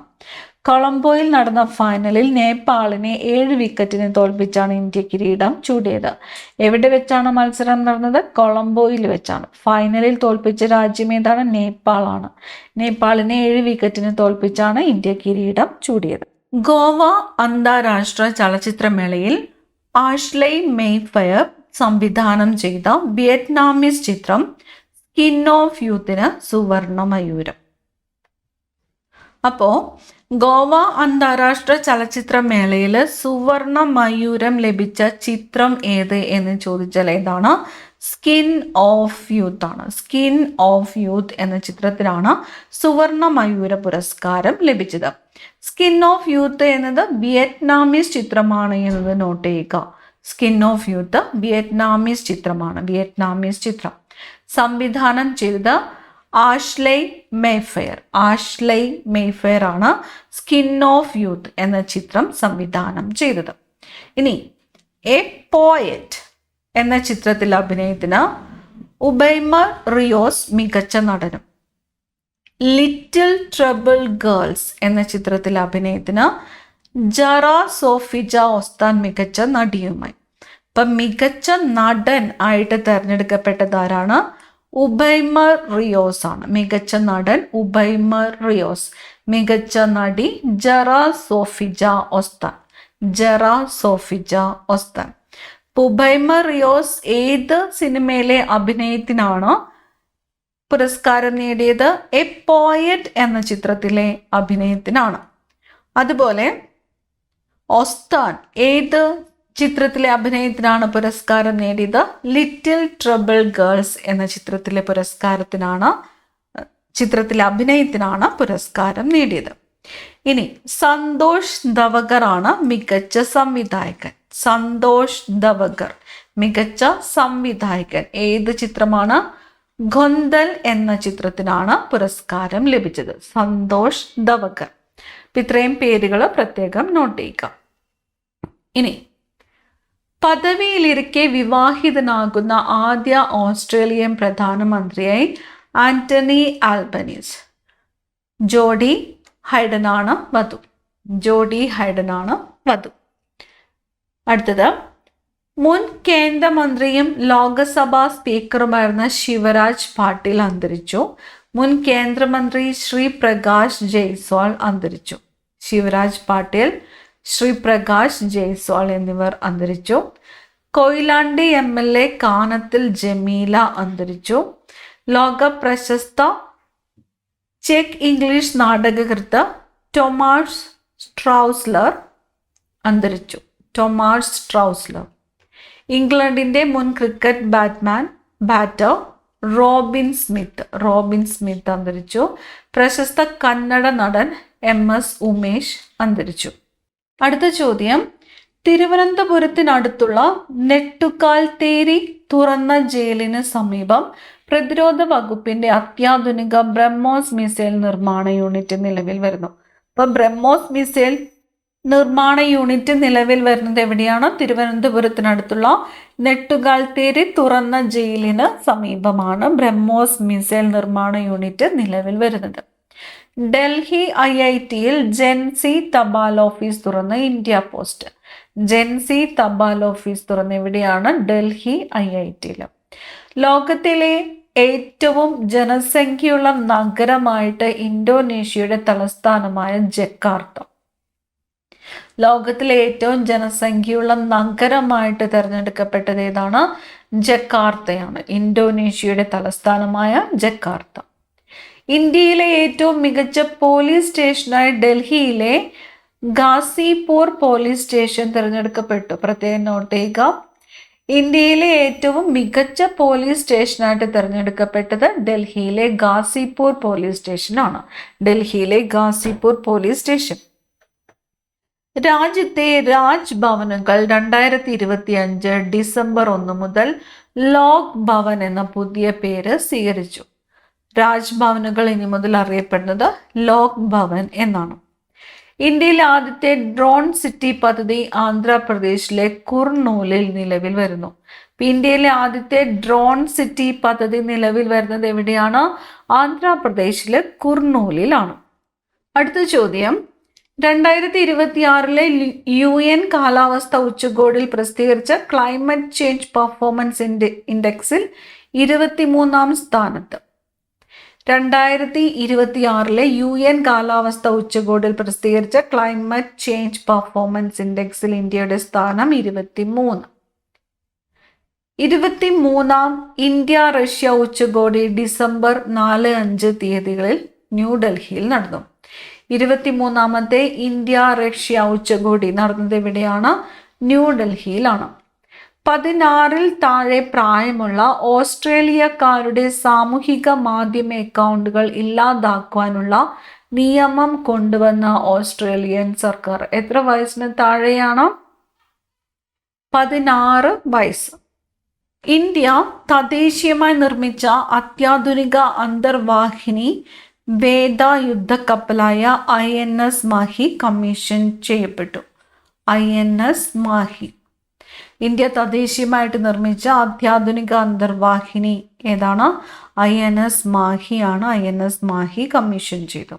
കൊളംബോയിൽ നടന്ന ഫൈനലിൽ നേപ്പാളിനെ 7 വിക്കറ്റിന് തോൽപ്പിച്ചാണ് ഇന്ത്യ കിരീടം ചൂടിയത്. എവിടെ വെച്ചാണ് മത്സരം നടന്നത്? കൊളംബോയിൽ വെച്ചാണ്. ഫൈനലിൽ തോൽപ്പിച്ച രാജ്യം ഏതാണ്? നേപ്പാളാണ്. നേപ്പാളിനെ 7 വിക്കറ്റിന് തോൽപ്പിച്ചാണ് ഇന്ത്യ കിരീടം ചൂടിയത്. ഗോവ അന്താരാഷ്ട്ര ചലച്ചിത്രമേളയിൽ ആഷ്ലെയ് മെയ്ഫെയർ സംവിധാനം ചെയ്ത വിയറ്റ്നാമീസ് ചിത്രം സ്കിൻ ഓഫ് യൂത്തിന് സുവർണ മയൂരം. അപ്പോൾ ഗോവ അന്താരാഷ്ട്ര ചലച്ചിത്രമേളയിൽ സുവർണ മയൂരം ലഭിച്ച ചിത്രം ഏത് എന്ന് ചോദിച്ചാൽ ഏതാണ്? സ്കിൻ ഓഫ് യൂത്ത് ആണ്. സ്കിൻ ഓഫ് യൂത്ത് എന്ന ചിത്രത്തിനാണ് സുവർണ മയൂര പുരസ്കാരം ലഭിച്ചത്. സ്കിൻ ഓഫ് യൂത്ത് എന്നത് വിയറ്റ്നാമീസ് ചിത്രമാണ് എന്നത് നോട്ട് ചെയ്യുക. സ്കിൻ ഓഫ് യൂത്ത് വിയറ്റ്നാമീസ് ചിത്രമാണ്. വിയറ്റ്നാമീസ് ചിത്രം സംവിധാനം ചെയ്തത് ആഷ്ലെയ് മെയ്ഫെയർ. ആഷ്ലെയ് മെയ്ഫെയർ ആണ് സ്കിൻ ഓഫ് യൂത്ത് എന്ന ചിത്രം സംവിധാനം ചെയ്തത്. ഇനി എ പോയറ്റ് എന്ന ചിത്രത്തിൽ അഭിനയത്തിന് ഉബൈമർ റിയോസ് മികച്ച നടനും, ലിറ്റിൽ ട്രബിൾ ഗേൾസ് എന്ന ചിത്രത്തിൽ അഭിനയത്തിന് ജറ സോഫിജ ഒസ്താൻ മികച്ച നടിയുമായി. ഇപ്പം മികച്ച നടൻ ആയിട്ട് തിരഞ്ഞെടുക്കപ്പെട്ടത് ആരാണ്? ഉബൈമർ റിയോസ് ആണ്. മികച്ച നടൻ ഉബൈമർ റിയോസ്. മികച്ച നടി ജറ സോഫിജ ഒസ്താൻ. ജറ സോഫിജ ഒസ്താൻ. ഉബൈമർ റിയോസ് ഏത് സിനിമയിലെ അഭിനയത്തിനാണ് പുരസ്കാരം നേടിയത്? എ പോയറ്റ് എന്ന ചിത്രത്തിലെ അഭിനയത്തിനാണ്. അതുപോലെ ഒസ്താൻ ഏത് ചിത്രത്തിലെ അഭിനയത്തിനാണ് പുരസ്കാരം നേടിയത്? ലിറ്റിൽ ട്രബിൾ ഗേൾസ് എന്ന ചിത്രത്തിലെ ചിത്രത്തിലെ അഭിനയത്തിനാണ് പുരസ്കാരം നേടിയത്. ഇനി സന്തോഷ് ധവഗർ ആണ് മികച്ച സംവിധായകൻ. സന്തോഷ് ധവഗർ മികച്ച സംവിധായകൻ. ഏത് ചിത്രമാണ്? ഘൊന്തൽ എന്ന ചിത്രത്തിനാണ് പുരസ്കാരം ലഭിച്ചത്. സന്തോഷ് ധവഗർ. ഇത്രയും പേരുകൾ പ്രത്യേകം നോട്ട് ചെയ്യുക. ഇനി പദവിയിലിരിക്കെ വിവാഹിതനാകുന്ന ആദ്യ ഓസ്ട്രേലിയൻ പ്രധാനമന്ത്രിയായി ആന്റണി ആൽബനീസ്. ജോഡി ഹൈഡനാണ് വധു. ജോഡി ഹൈഡനാണ് വധു. അടുത്തത് മുൻ കേന്ദ്രമന്ത്രിയും ലോക്സഭാ സ്പീക്കറുമായിരുന്ന ശിവരാജ് പാട്ടീൽ അന്തരിച്ചു. മുൻ കേന്ദ്രമന്ത്രി ശ്രീ പ്രകാശ് ജയ്സ്വാൾ അന്തരിച്ചു. ശിവരാജ് പാട്ടീൽ, ശ്രീ പ്രകാശ് ജയ്സ്വാൾ എന്നിവർ അന്തരിച്ചു. കൊയിലാണ്ടി MLA കാനത്തിൽ ജമീല അന്തരിച്ചു. ലോക പ്രശസ്ത ചെക്ക് ഇംഗ്ലീഷ് നാടകകൃത്ത് ടൊമാസ് സ്ട്രൗസ്ലർ അന്തരിച്ചു. ടൊമാസ് സ്ട്രൗസ്ലർ. ഇംഗ്ലണ്ടിന്റെ മുൻ ക്രിക്കറ്റ് ബാറ്റർ റോബിൻ സ്മിത്ത് അന്തരിച്ചു. പ്രശസ്ത കന്നഡ നടൻ MS ഉമേഷ് അന്തരിച്ചു. അടുത്ത ചോദ്യം, തിരുവനന്തപുരത്തിനടുത്തുള്ള നെട്ടുകാൽത്തേരി തുറന്ന ജയിലിന് സമീപം പ്രതിരോധ വകുപ്പിന്റെ അത്യാധുനിക ബ്രഹ്മോസ് മിസൈൽ നിർമ്മാണ യൂണിറ്റ് നിലവിൽ വരുന്നു. അപ്പൊ ബ്രഹ്മോസ് മിസൈൽ നിർമ്മാണ യൂണിറ്റ് നിലവിൽ വരുന്നത് എവിടെയാണ്? തിരുവനന്തപുരത്തിനടുത്തുള്ള നെട്ടുകാൽത്തേരി തുറന്ന ജയിലിന് സമീപമാണ് ബ്രഹ്മോസ് മിസൈൽ നിർമ്മാണ യൂണിറ്റ് നിലവിൽ വരുന്നത്. ഡൽഹി IITയിൽ ജെൻസി തപാൽ ഓഫീസ് തുറന്ന് ഇന്ത്യ പോസ്റ്റ്. ജെൻസി തപാൽ ഓഫീസ് തുറന്ന് എവിടെയാണ്? ഡൽഹി IITയിൽ. ലോകത്തിലെ ഏറ്റവും ജനസംഖ്യയുള്ള നഗരമായിട്ട് ഇന്തോനേഷ്യയുടെ തലസ്ഥാനമായ ജക്കാർത്ത. ലോകത്തിലെ ഏറ്റവും ജനസംഖ്യയുള്ള നഗരമായിട്ട് തിരഞ്ഞെടുക്കപ്പെട്ടത് ഏതാണ്? ജക്കാർത്തയാണ്. ഇന്തോനേഷ്യയുടെ തലസ്ഥാനമായ ജക്കാർത്ത. ഇന്ത്യയിലെ ഏറ്റവും മികച്ച പോലീസ് സ്റ്റേഷനായി ഡൽഹിയിലെ ഗാസിപൂർ പോലീസ് സ്റ്റേഷൻ തിരഞ്ഞെടുക്കപ്പെട്ടു. പ്രത്യേകം നോട്ട് ചെയ്യുക. ഇന്ത്യയിലെ ഏറ്റവും മികച്ച പോലീസ് സ്റ്റേഷനായിട്ട് തിരഞ്ഞെടുക്കപ്പെട്ടത് ഡൽഹിയിലെ ഗാസിപൂർ പോലീസ് സ്റ്റേഷനാണ്. ഡൽഹിയിലെ ഗാസിപൂർ പോലീസ് സ്റ്റേഷൻ. രാജ്യത്തെ രാജ്ഭവനുകൾ 2025 ഡിസംബർ 1 മുതൽ ലോക് ഭവൻ എന്ന പുതിയ പേര് സ്വീകരിച്ചു. രാജ്ഭവനുകൾ ഇനി മുതൽ അറിയപ്പെടുന്നത് ലോക് ഭവൻ എന്നാണ്. ഇന്ത്യയിലെ ആദ്യത്തെ ഡ്രോൺ സിറ്റി പദ്ധതി ആന്ധ്രാപ്രദേശിലെ കുർണൂലിൽ നിലവിൽ വരുന്നു. ഇന്ത്യയിലെ ആദ്യത്തെ ഡ്രോൺ സിറ്റി പദ്ധതി നിലവിൽ വരുന്നത് എവിടെയാണ്? ആന്ധ്രാപ്രദേശിലെ കുർണൂലിലാണ്. അടുത്ത ചോദ്യം, 2026 UN കാലാവസ്ഥ ഉച്ചകോടിയിൽ പ്രസിദ്ധീകരിച്ച ക്ലൈമറ്റ് ചേഞ്ച് പെർഫോമൻസ് ഇൻഡെക്സിൽ 23-ാം സ്ഥാനത്ത്. 2026 UN കാലാവസ്ഥ ഉച്ചകോടിയിൽ പ്രസിദ്ധീകരിച്ച ക്ലൈമറ്റ് ചേഞ്ച് പെർഫോമൻസ് ഇൻഡെക്സിൽ ഇന്ത്യയുടെ സ്ഥാനം 23. 23-ാം ഇന്ത്യ റഷ്യ ഉച്ചകോടി ഡിസംബർ 4-5 തീയതികളിൽ ന്യൂഡൽഹിയിൽ നടന്നു. 23-ാമത്തെ ഇന്ത്യ റഷ്യ ഉച്ചകോടി നടന്നത് എവിടെയാണ്? ന്യൂഡൽഹിയിലാണ്. 16-ൽ താഴെ പ്രായമുള്ള ഓസ്ട്രേലിയക്കാരുടെ സാമൂഹിക മാധ്യമ അക്കൗണ്ടുകൾ ഇല്ലാതാക്കുവാനുള്ള നിയമം കൊണ്ടുവന്ന ഓസ്ട്രേലിയൻ സർക്കാർ. എത്ര വയസ്സിന് താഴെയാണ്? 16 വയസ്സ്. ഇന്ത്യ തദ്ദേശീയമായി നിർമ്മിച്ച അത്യാധുനിക അന്തർവാഹിനി വേദ യുദ്ധക്കപ്പലായ INS മാഹി കമ്മീഷൻ ചെയ്യപ്പെട്ടു. INS മാഹി ഇന്ത്യ തദ്ദേശീയമായിട്ട് നിർമ്മിച്ച അത്യാധുനിക അന്തർവാഹിനി ഏതാണ്? INS മാഹിയാണ്. INS മാഹി കമ്മീഷൻ ചെയ്തു.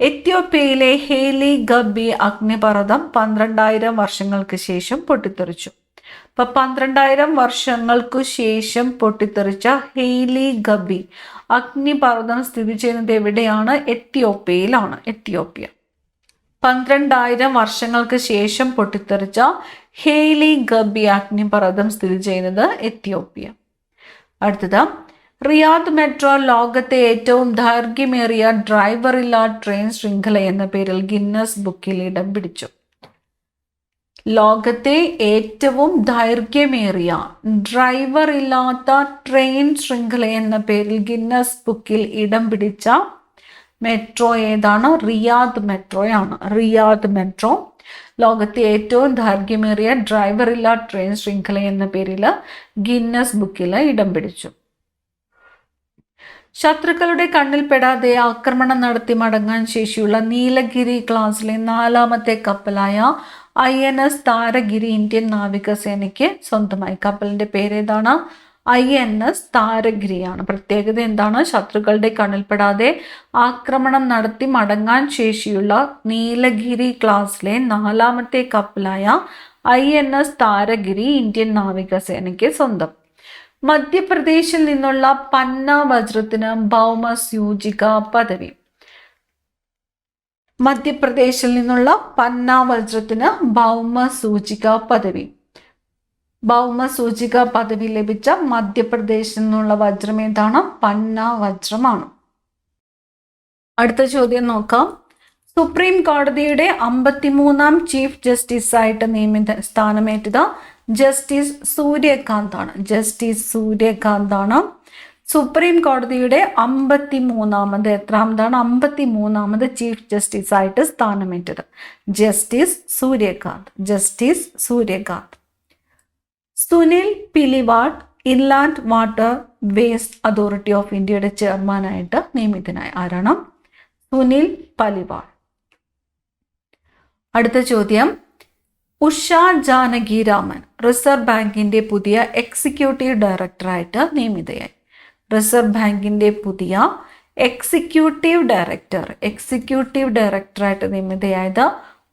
എത്യോപ്യയിലെ ഹേലി ഗബി അഗ്നിപർവ്വതം 12,000 വർഷങ്ങൾക്ക് ശേഷം പൊട്ടിത്തെറിച്ചു. അപ്പൊ 12,000 വർഷങ്ങൾക്കു ശേഷം പൊട്ടിത്തെറിച്ച ഹെയ്ലി ഗബി അഗ്നിപർവ്വതം സ്ഥിതി ചെയ്യുന്നത് എവിടെയാണ്? എത്യോപ്യയിലാണ്. എത്യോപ്യ. 12,000 വർഷങ്ങൾക്ക് ശേഷം പൊട്ടിത്തെറിച്ച ഹെയ്ലി ഗബി അഗ്നിപർവ്വതം സ്ഥിതി ചെയ്യുന്നത് എത്യോപ്യ. അടുത്തത്, റിയാദ് മെട്രോ ലോകത്തെ ഏറ്റവും ദൈർഘ്യമേറിയ ഡ്രൈവറില്ലാ ട്രെയിൻ ശൃംഖല എന്ന പേരിൽ ഗിന്നസ് ബുക്കിൽ ഇടം പിടിച്ചു. ലോകത്തെ ഏറ്റവും ദൈർഘ്യമേറിയ ഡ്രൈവർ ഇല്ലാത്ത ട്രെയിൻ ശൃംഖല എന്ന പേരിൽ ഗിന്നസ് ബുക്കിൽ ഇടം പിടിച്ച മെട്രോ ഏതാണ്? റിയാദ് മെട്രോയാണ്. റിയാദ് മെട്രോ ലോകത്തെ ഏറ്റവും ദൈർഘ്യമേറിയ ഡ്രൈവർ ഇല്ലാ ട്രെയിൻ ശൃംഖല എന്ന പേരിൽ ഗിന്നസ് ബുക്കിൽ ഇടം പിടിച്ചു. ശത്രുക്കളുടെ കണ്ണിൽപ്പെടാതെ ആക്രമണം നടത്തി മടങ്ങാൻ ശേഷിയുള്ള നീലഗിരി ക്ലാസ്സിലെ 4-ാമത്തെ കപ്പലായ INS താരഗിരി ഇന്ത്യൻ നാവികസേനയ്ക്ക് സ്വന്തമായി. കപ്പലിന്റെ പേരേതാണ്? INS താരഗിരിയാണ്. പ്രത്യേകത എന്താണ്? ശത്രുക്കളുടെ കണ്ണിൽപ്പെടാതെ ആക്രമണം നടത്തി മടങ്ങാൻ ശേഷിയുള്ള നീലഗിരി ക്ലാസ്സിലെ 4-ാമത്തെ കപ്പലായ INS താരഗിരി ഇന്ത്യൻ നാവികസേനയ്ക്ക് സ്വന്തം. മധ്യപ്രദേശിൽ നിന്നുള്ള പന്ന വജ്രത്തിന് ഭൗമസൂചിക പദവി. മധ്യപ്രദേശിൽ നിന്നുള്ള പന്ന വജ്രത്തിന് ഭൗമസൂചിക പദവി. ഭൗമസൂചിക പദവി ലഭിച്ച മധ്യപ്രദേശിൽ നിന്നുള്ള വജ്രം ഏതാണ്? പന്ന വജ്രമാണ്. അടുത്ത ചോദ്യം നോക്കാം. സുപ്രീം കോടതിയുടെ 53-ാം ചീഫ് ജസ്റ്റിസായിട്ട് സ്ഥാനമേറ്റത് ജസ്റ്റിസ് സൂര്യകാന്ത് ആണ്. ജസ്റ്റിസ് സൂര്യകാന്ത് ആണ് സുപ്രീം കോടതിയുടെ 53-ാമത് എത്രാമതാണ്? 53-ാമത് ചീഫ് ജസ്റ്റിസായിട്ട് സ്ഥാനമേറ്റത് justice Suryakant. Justice Suryakant. Sunil Pilivad inland waterways authority of ഇന്ത്യയുടെ ചെയർമാനായിട്ട് നിയമിതനായി. ആരാണ്? സുനിൽ പലിവാഡ്. അടുത്ത ചോദ്യം, ഉഷ ജാനകിരാമൻ റിസർവ് ബാങ്കിന്റെ പുതിയ എക്സിക്യൂട്ടീവ് ഡയറക്ടറായിട്ട് നിയമിതയായി. റിസർവ് ബാങ്കിന്റെ പുതിയ എക്സിക്യൂട്ടീവ് ഡയറക്ടറായിട്ട് നിയമിതയായത്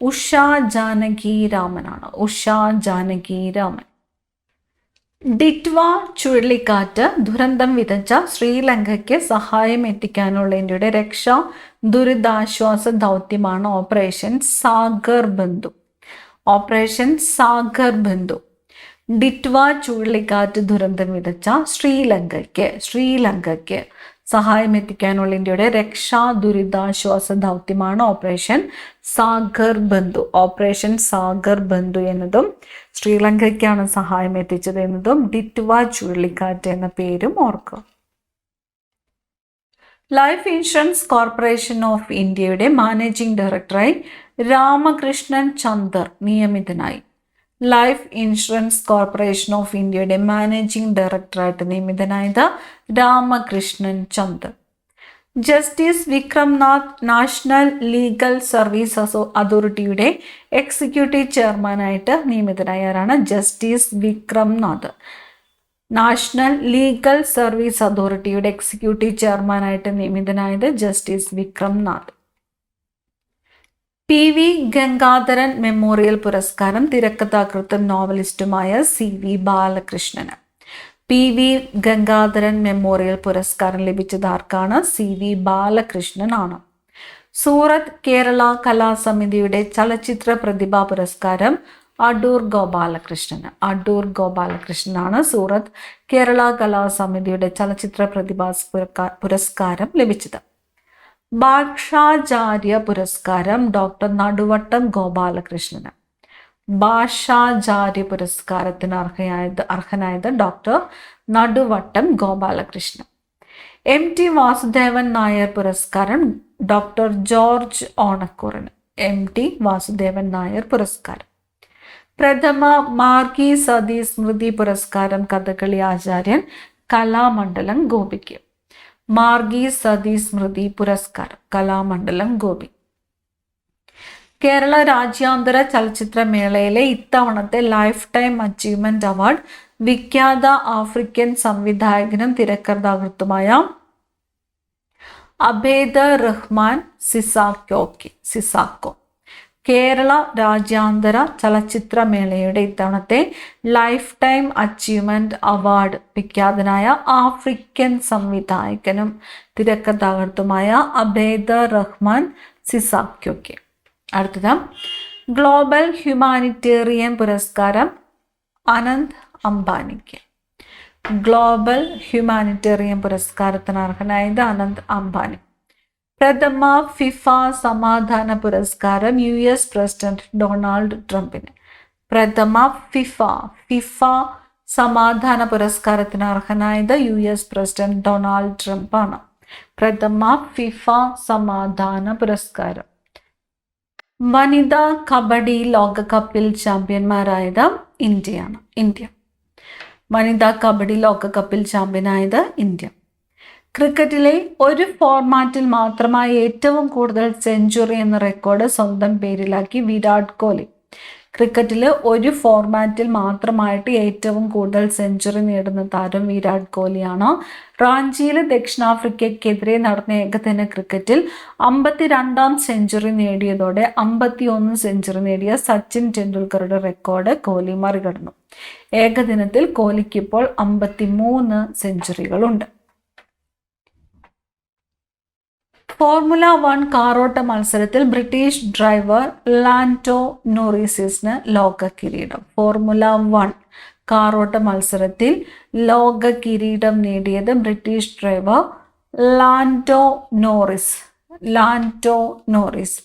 ഉഷ ജാനകിരാമനാണ്. ഉഷ ജാനകിരാമൻ. ഡിറ്റ്വ ചുഴലിക്കാറ്റ് ദുരന്തം വിതച്ച ശ്രീലങ്കയ്ക്ക് സഹായം എത്തിക്കാനുള്ള ഇന്ത്യയുടെ രക്ഷാ ദുരിതാശ്വാസ ദൗത്യമാണ് ഓപ്പറേഷൻ സാഗർ ബന്ധു. ഓപ്പറേഷൻ സാഗർ ബന്ധു. ഡിറ്റ്വ ചുഴലിക്കാറ്റ് ദുരന്തം വിതച്ച ശ്രീലങ്കയ്ക്ക് സഹായം എത്തിക്കാനുള്ള ഇന്ത്യയുടെ രക്ഷാ ദുരിതാശ്വാസ ദൗത്യമാണ് ഓപ്പറേഷൻ സാഗർ ബന്ധു. ഓപ്പറേഷൻ സാഗർ ബന്ധു എന്നതും ശ്രീലങ്കയ്ക്കാണ് സഹായം എത്തിച്ചത് എന്നതും ഡിറ്റ്വ ചുഴലിക്കാറ്റ് എന്ന പേരും ഓർക്കുക. ലൈഫ് ഇൻഷുറൻസ് കോർപ്പറേഷൻ ഓഫ് ഇന്ത്യയുടെ മാനേജിംഗ് ഡയറക്ടറായി രാമകൃഷ്ണൻ ചന്ദർ നിയമിതനായി. ലൈഫ് ഇൻഷുറൻസ് കോർപ്പറേഷൻ ഓഫ് ഇന്ത്യയുടെ മാനേജിംഗ് ഡയറക്ടറായിട്ട് നിയമിതനായത് Ramakrishnan Chander. Justice Vikram Nath national legal service അതോറിറ്റിയുടെ എക്സിക്യൂട്ടീവ് ചെയർമാനായിട്ട് നിയമിതനായ ആരാണ്? Justice Vikram Nath. National legal service അതോറിറ്റിയുടെ എക്സിക്യൂട്ടീവ് ചെയർമാനായിട്ട് നിയമിതനായത് justice Vikram Nath. PV Gangadharan memorial പുരസ്കാരം തിരക്കഥാകൃത്തും നോവലിസ്റ്റുമായ CV ബാലകൃഷ്ണന്. PV ഗംഗാധരൻ മെമ്മോറിയൽ പുരസ്കാരം ലഭിച്ചത് ആർക്കാണ്? CV ബാലകൃഷ്ണനാണ്. സൂറത്ത് കേരള കലാസമിതിയുടെ ചലച്ചിത്ര പ്രതിഭാ പുരസ്കാരം അടൂർ ഗോപാലകൃഷ്ണനാണ് സൂറത്ത് കേരള കലാസമിതിയുടെ ചലച്ചിത്ര പ്രതിഭാ പുരസ്കാരം ലഭിച്ചത്. ഭാഷാചാര്യ പുരസ്കാരം ഡോക്ടർ നടുവട്ടം ഗോപാലകൃഷ്ണന്. ഭാഷാചാര്യ പുരസ്കാരത്തിന് അർഹനായത് ഡോക്ടർ നടുവട്ടം ഗോപാലകൃഷ്ണൻ. MT വാസുദേവൻ നായർ പുരസ്കാരം ഡോക്ടർ ജോർജ് ഓണക്കൂറിന്. MT വാസുദേവൻ നായർ പുരസ്കാരം. പ്രഥമ മാർഗി സതി സ്മൃതി പുരസ്കാരം കഥകളി ആചാര്യൻ കലാമണ്ഡലം ഗോപിക്ക്. മാർഗി സതി സ്മൃതി പുരസ്കാരം കലാമണ്ഡലം ഗോപി. കേരള രാജ്യാന്തര ചലച്ചിത്രമേളയിലെ ഇത്തവണത്തെ ലൈഫ് ടൈം അച്ചീവ്മെന്റ് അവാർഡ് വിഖ്യാത ആഫ്രിക്കൻ സംവിധായകനും തിരക്കഥാകൃത്തുമായ അബേദ് റഹ്മാൻ സിസാക്കോ. കേരള രാജ്യാന്തര ചലച്ചിത്രമേളയുടെ ഇത്തവണത്തെ ലൈഫ് ടൈം അച്ചീവ്മെന്റ് അവാർഡ് വിഖ്യാതനായ ആഫ്രിക്കൻ സംവിധായകനും തിരക്കഥാകൃത്തുമായ അബേദ് റഹ്മാൻ സിസാക്കോയ്ക്ക്. അടുത്തത് ഗ്ലോബൽ ഹ്യൂമാനിറ്റേറിയൻ പുരസ്കാരം അനന്ത് അംബാനിക്ക്. ഗ്ലോബൽ ഹ്യൂമാനിറ്റേറിയൻ പുരസ്കാരത്തിന് അർഹനായത് അനന്ത് അംബാനി. പ്രഥമ ഫിഫ സമാധാന പുരസ്കാരം US പ്രസിഡന്റ് ഡൊണാൾഡ് ട്രംപിന്. പ്രഥമ ഫിഫ സമാധാന പുരസ്കാരത്തിന് അർഹനായത് US പ്രസിഡന്റ് ഡൊണാൾഡ് ട്രംപ് ആണ്. പ്രഥമ ഫിഫ സമാധാന പുരസ്കാരം. വനിതാ കബഡി ലോകകപ്പിൽ ചാമ്പ്യന്മാരായത് ഇന്ത്യ. വനിതാ കബഡി ലോകകപ്പിൽ ചാമ്പ്യനായത് ഇന്ത്യ. ക്രിക്കറ്റിലെ ഒരു ഫോർമാറ്റിൽ മാത്രമായി ഏറ്റവും കൂടുതൽ സെഞ്ചുറി എന്ന റെക്കോർഡ് സ്വന്തം പേരിലാക്കി വിരാട് കോഹ്ലി. ക്രിക്കറ്റിൽ ഒരു ഫോർമാറ്റിൽ മാത്രമായിട്ട് ഏറ്റവും കൂടുതൽ സെഞ്ചുറി നേടുന്ന താരം വിരാട് കോഹ്ലിയാണ്. റാഞ്ചിയിൽ ദക്ഷിണാഫ്രിക്കയ്ക്കെതിരെ നടന്ന ഏകദിന ക്രിക്കറ്റിൽ 52ാം സെഞ്ചുറി നേടിയതോടെ 51 സെഞ്ചുറി നേടിയ സച്ചിൻ ടെണ്ടുൽക്കറുടെ റെക്കോർഡ് കോഹ്ലി മറികടന്നു. ഏകദിനത്തിൽ കോഹ്ലിക്കിപ്പോൾ 53 സെഞ്ചുറികളുണ്ട്. ഫോർമുല 1 കാറോട്ട മത്സരത്തിൽ ബ്രിട്ടീഷ് ഡ്രൈവർ ലാൻഡോ നോറിസിന് ലോക കിരീടം. ഫോർമുല 1 കാറോട്ട മത്സരത്തിൽ ലോക കിരീടം നേടിയത് ബ്രിട്ടീഷ് ഡ്രൈവർ ലാൻഡോ നോറിസ്.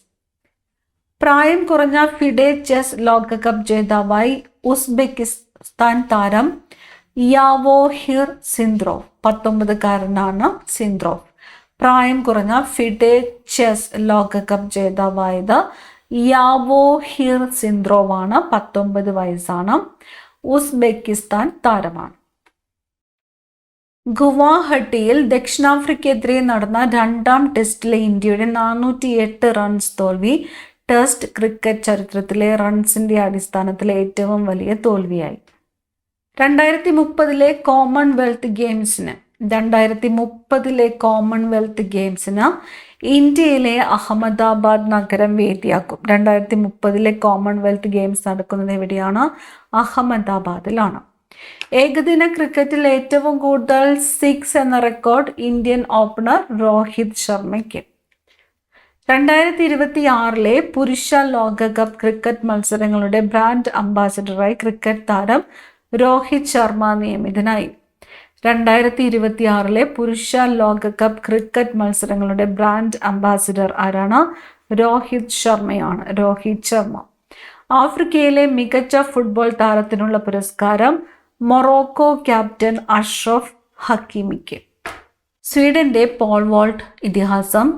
പ്രായം കുറഞ്ഞ ഫിഡെ ചെസ് ലോകകപ്പ് ജേതാവായി ഉസ്ബെക്കിസ്ഥാൻ താരം യാവോഹിർ സിന്ദ്രോവ്. 19കാരനാണ് സിന്ദ്രോവ്. പ്രായം കുറഞ്ഞ ഫിഡെ ചെസ് ലോകകപ്പ് ജേതാവായത് യാവോഹിർ സിന്ദ്രോവ് ആണ്. 19 വയസ്സാണ്. ഉസ്ബെക്കിസ്ഥാൻ താരമാണ്. ഗുവാഹട്ടിയിൽ ദക്ഷിണാഫ്രിക്കയ്ക്കെതിരെ നടന്ന 2ാം ടെസ്റ്റിലെ ഇന്ത്യയുടെ 408 റൺസ് തോൽവി ടെസ്റ്റ് ക്രിക്കറ്റ് ചരിത്രത്തിലെ റൺസിന്റെ അടിസ്ഥാനത്തിൽ ഏറ്റവും വലിയ തോൽവിയായി. 2030 കോമൺവെൽത്ത് ഗെയിംസിന് ഇന്ത്യയിലെ അഹമ്മദാബാദ് നഗരം വേദിയാക്കും. 2030 കോമൺവെൽത്ത് ഗെയിംസ് നടക്കുന്നത് എവിടെയാണ്? അഹമ്മദാബാദിലാണ്. ഏകദിന ക്രിക്കറ്റിൽ ഏറ്റവും കൂടുതൽ 6 എന്ന റെക്കോർഡ് ഇന്ത്യൻ ഓപ്പണർ രോഹിത് ശർമ്മയ്ക്ക്. 2026 പുരുഷ ലോകകപ്പ് ക്രിക്കറ്റ് മത്സരങ്ങളുടെ ബ്രാൻഡ് അംബാസിഡറായി ക്രിക്കറ്റ് താരം രോഹിത് ശർമ്മ നിയമിതനായി. 2026 പുരുഷ ലോകകപ്പ് ക്രിക്കറ്റ് മത്സരങ്ങളുടെ ബ്രാൻഡ് അംബാസിഡർ ആരാണ്? രോഹിത് ശർമ്മ. ആഫ്രിക്കയിലെ മികച്ച ഫുട്ബോൾ താരത്തിനുള്ള പുരസ്കാരം മൊറോക്കോ ക്യാപ്റ്റൻ അഷ്റഫ് ഹക്കീമിക്ക്. സ്വീഡന്റെ പോൾ വോൾട്ട് ഇതിഹാസം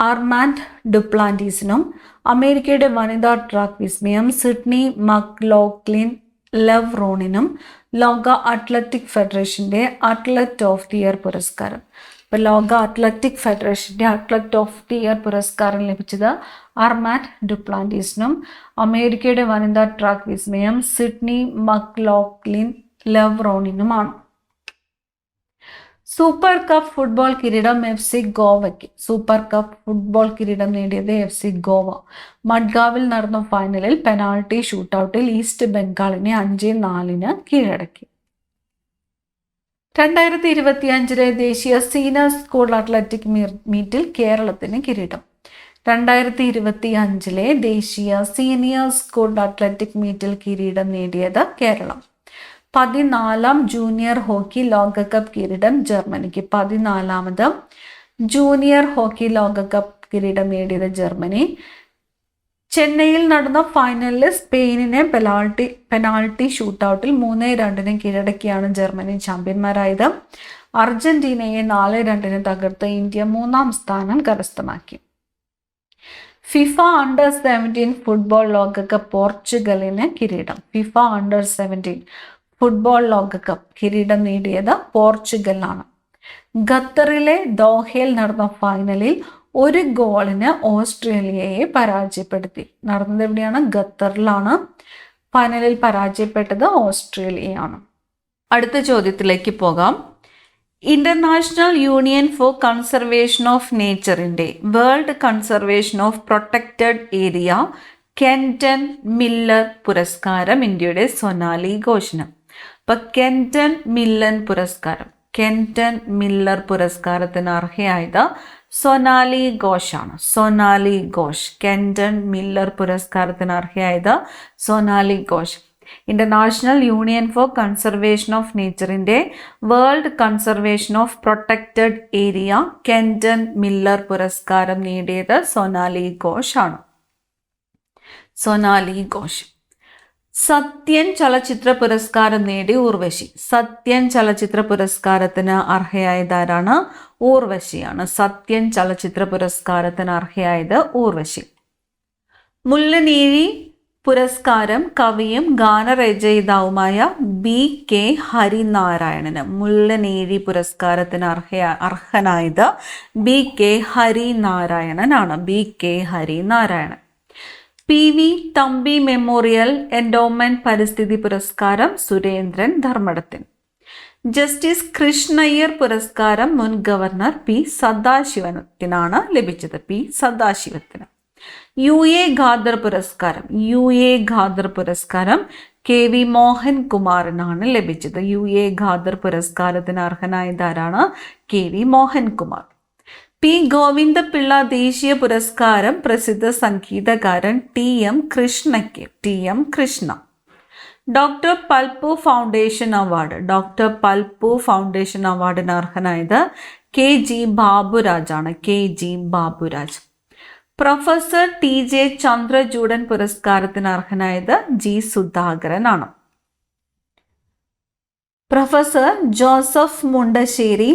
ആർമാൻഡ് ഡുപ്ലാന്റീസിനും അമേരിക്കയുടെ വനിതാ ട്രാക്ക് വിസ്മയം സിഡ്നി മക്ലോക്ലിൻ ലെവ്റോണിനും ലോക അത്ലറ്റിക് ഫെഡറേഷന്റെ അത്ലറ്റ് ഓഫ് ദി ഇയർ പുരസ്കാരം. ഇപ്പോൾ ലോക അത്ലറ്റിക് ഫെഡറേഷന്റെ അത്ലറ്റ് ഓഫ് ദി ഇയർ പുരസ്കാരം ലഭിച്ചത് ആർമാൻഡ് ഡുപ്ലാന്റീസിനും അമേരിക്കയുടെ വനിതാ ട്രാക്ക് വിസ്മയം സിഡ്നി മക്ലോക്ലിൻ ലെവ്റോണിനുമാണ്. സൂപ്പർ കപ്പ് ഫുട്ബോൾ കിരീടം FC ഗോവയ്ക്ക്. സൂപ്പർ കപ്പ് ഫുട്ബോൾ കിരീടം നേടിയത് FC ഗോവ. മഡ്ഗാവിൽ നടന്ന ഫൈനലിൽ പെനാൾട്ടി ഷൂട്ടൌട്ടിൽ ഈസ്റ്റ് ബംഗാളിനെ 5-4 കീഴടക്കി. 2025 ദേശീയ സീനിയർ സ്കൂൾ അത്ലറ്റിക് മീറ്റിൽ കേരളത്തിന് കിരീടം. 2025 ദേശീയ സീനിയർ സ്കൂൾ അത്ലറ്റിക് മീറ്റിൽ കിരീടം നേടിയത് കേരളം. 14ാം ജൂനിയർ ഹോക്കി ലോകകപ്പ് കിരീടം ജർമ്മനിക്ക്. 14ാമത് ജൂനിയർ ഹോക്കി ലോകകപ്പ് കിരീടം നേടിയത് ജർമ്മനി. ചെന്നൈയിൽ നടന്ന ഫൈനലിൽ സ്പെയിനിനെ പെനാൾട്ടി ഷൂട്ടൌട്ടിൽ 3-2 കീഴടക്കിയാണ് ജർമ്മനി ചാമ്പ്യന്മാരായത്. അർജന്റീനയെ 4-2 തകർത്ത് ഇന്ത്യ 3ാം സ്ഥാനം കരസ്ഥമാക്കി. ഫിഫ അണ്ടർ-17 ഫുട്ബോൾ ലോകകപ്പ് പോർച്ചുഗലിന് കിരീടം. ഫിഫ അണ്ടർ-17 ഫുട്ബോൾ ലോകകപ്പ് കിരീടം നേടിയത് പോർച്ചുഗലാണ്. ഖത്തറിലെ ദോഹയിൽ നടന്ന ഫൈനലിൽ 1 ഗോളിന് ഓസ്ട്രേലിയയെ പരാജയപ്പെടുത്തി. നടന്നത് എവിടെയാണ്? ഖത്തറിലാണ്. ഫൈനലിൽ പരാജയപ്പെട്ടത് ഓസ്ട്രേലിയയാണ്. അടുത്ത ചോദ്യത്തിലേക്ക് പോകാം. International union for conservation of നേച്ചറിന്റെ world conservation of protected area Kenton Miller പുരസ്കാരം ഇന്ത്യയുടെ സൊനാലി ഘോഷിന്. അപ്പൊ കെന്റൺ മില്ലർ പുരസ്കാരത്തിന് അർഹയായത് സൊനാലി ഘോഷാണ്. സൊനാലി ഘോഷ്. കെന്റൺ മില്ലർ പുരസ്കാരത്തിന് അർഹയായത് Sonali Ghosh. International union for conservation of നേച്ചറിന്റെ world conservation of protected area Kenton Miller പുരസ്കാരം നേടിയത് സൊനാലി ഘോഷ് ആണ്. സൊനാലി ഘോഷ്. സത്യൻ ചലച്ചിത്ര പുരസ്കാരം നേടി ഊർവശി. സത്യൻ ചലച്ചിത്ര പുരസ്കാരത്തിന് അർഹയായതാരാണ്? ഊർവശിയാണ്. സത്യൻ ചലച്ചിത്ര പുരസ്കാരത്തിന് അർഹയായത് ഊർവശി. മുല്ലനേഴി പുരസ്കാരം കവിയും ഗാനരചയിതാവുമായ BK ഹരിനാരായണന്. മുല്ലനേഴി പുരസ്കാരത്തിന് അർഹനായത് BK ഹരിനാരായണനാണ്. BK Harinarayanan. PV Thampi memorial endowment പരിസ്ഥിതി പുരസ്കാരം സുരേന്ദ്രൻ ധർമ്മടത്തിന്. ജസ്റ്റിസ് കൃഷ്ണയ്യർ പുരസ്കാരം മുൻ ഗവർണർ P സദാശിവത്തിനാണ് ലഭിച്ചത്. P സദാശിവത്തിന്. UA ഖാദർ പുരസ്കാരം KV മോഹൻകുമാറിനാണ് ലഭിച്ചത്. UA ഖാദർ പുരസ്കാരത്തിന് അർഹനായതാരാണ്? KV മോഹൻകുമാർ. P ഗോവിന്ദപിള്ള ദേശീയ പുരസ്കാരം പ്രസിദ്ധ സംഗീതകാരൻ TM കൃഷ്ണയ്ക്ക്. TM Krishna. Doctor Palpu foundation അവാർഡിന് അർഹനായത് KG ബാബുരാജാണ്. KG Baburaj. Professor TJ Chandrachoodan പുരസ്കാരത്തിന് അർഹനായത് G സുധാകരനാണ്. പ്രൊഫസർ ജോസഫ് മുണ്ടശ്ശേരി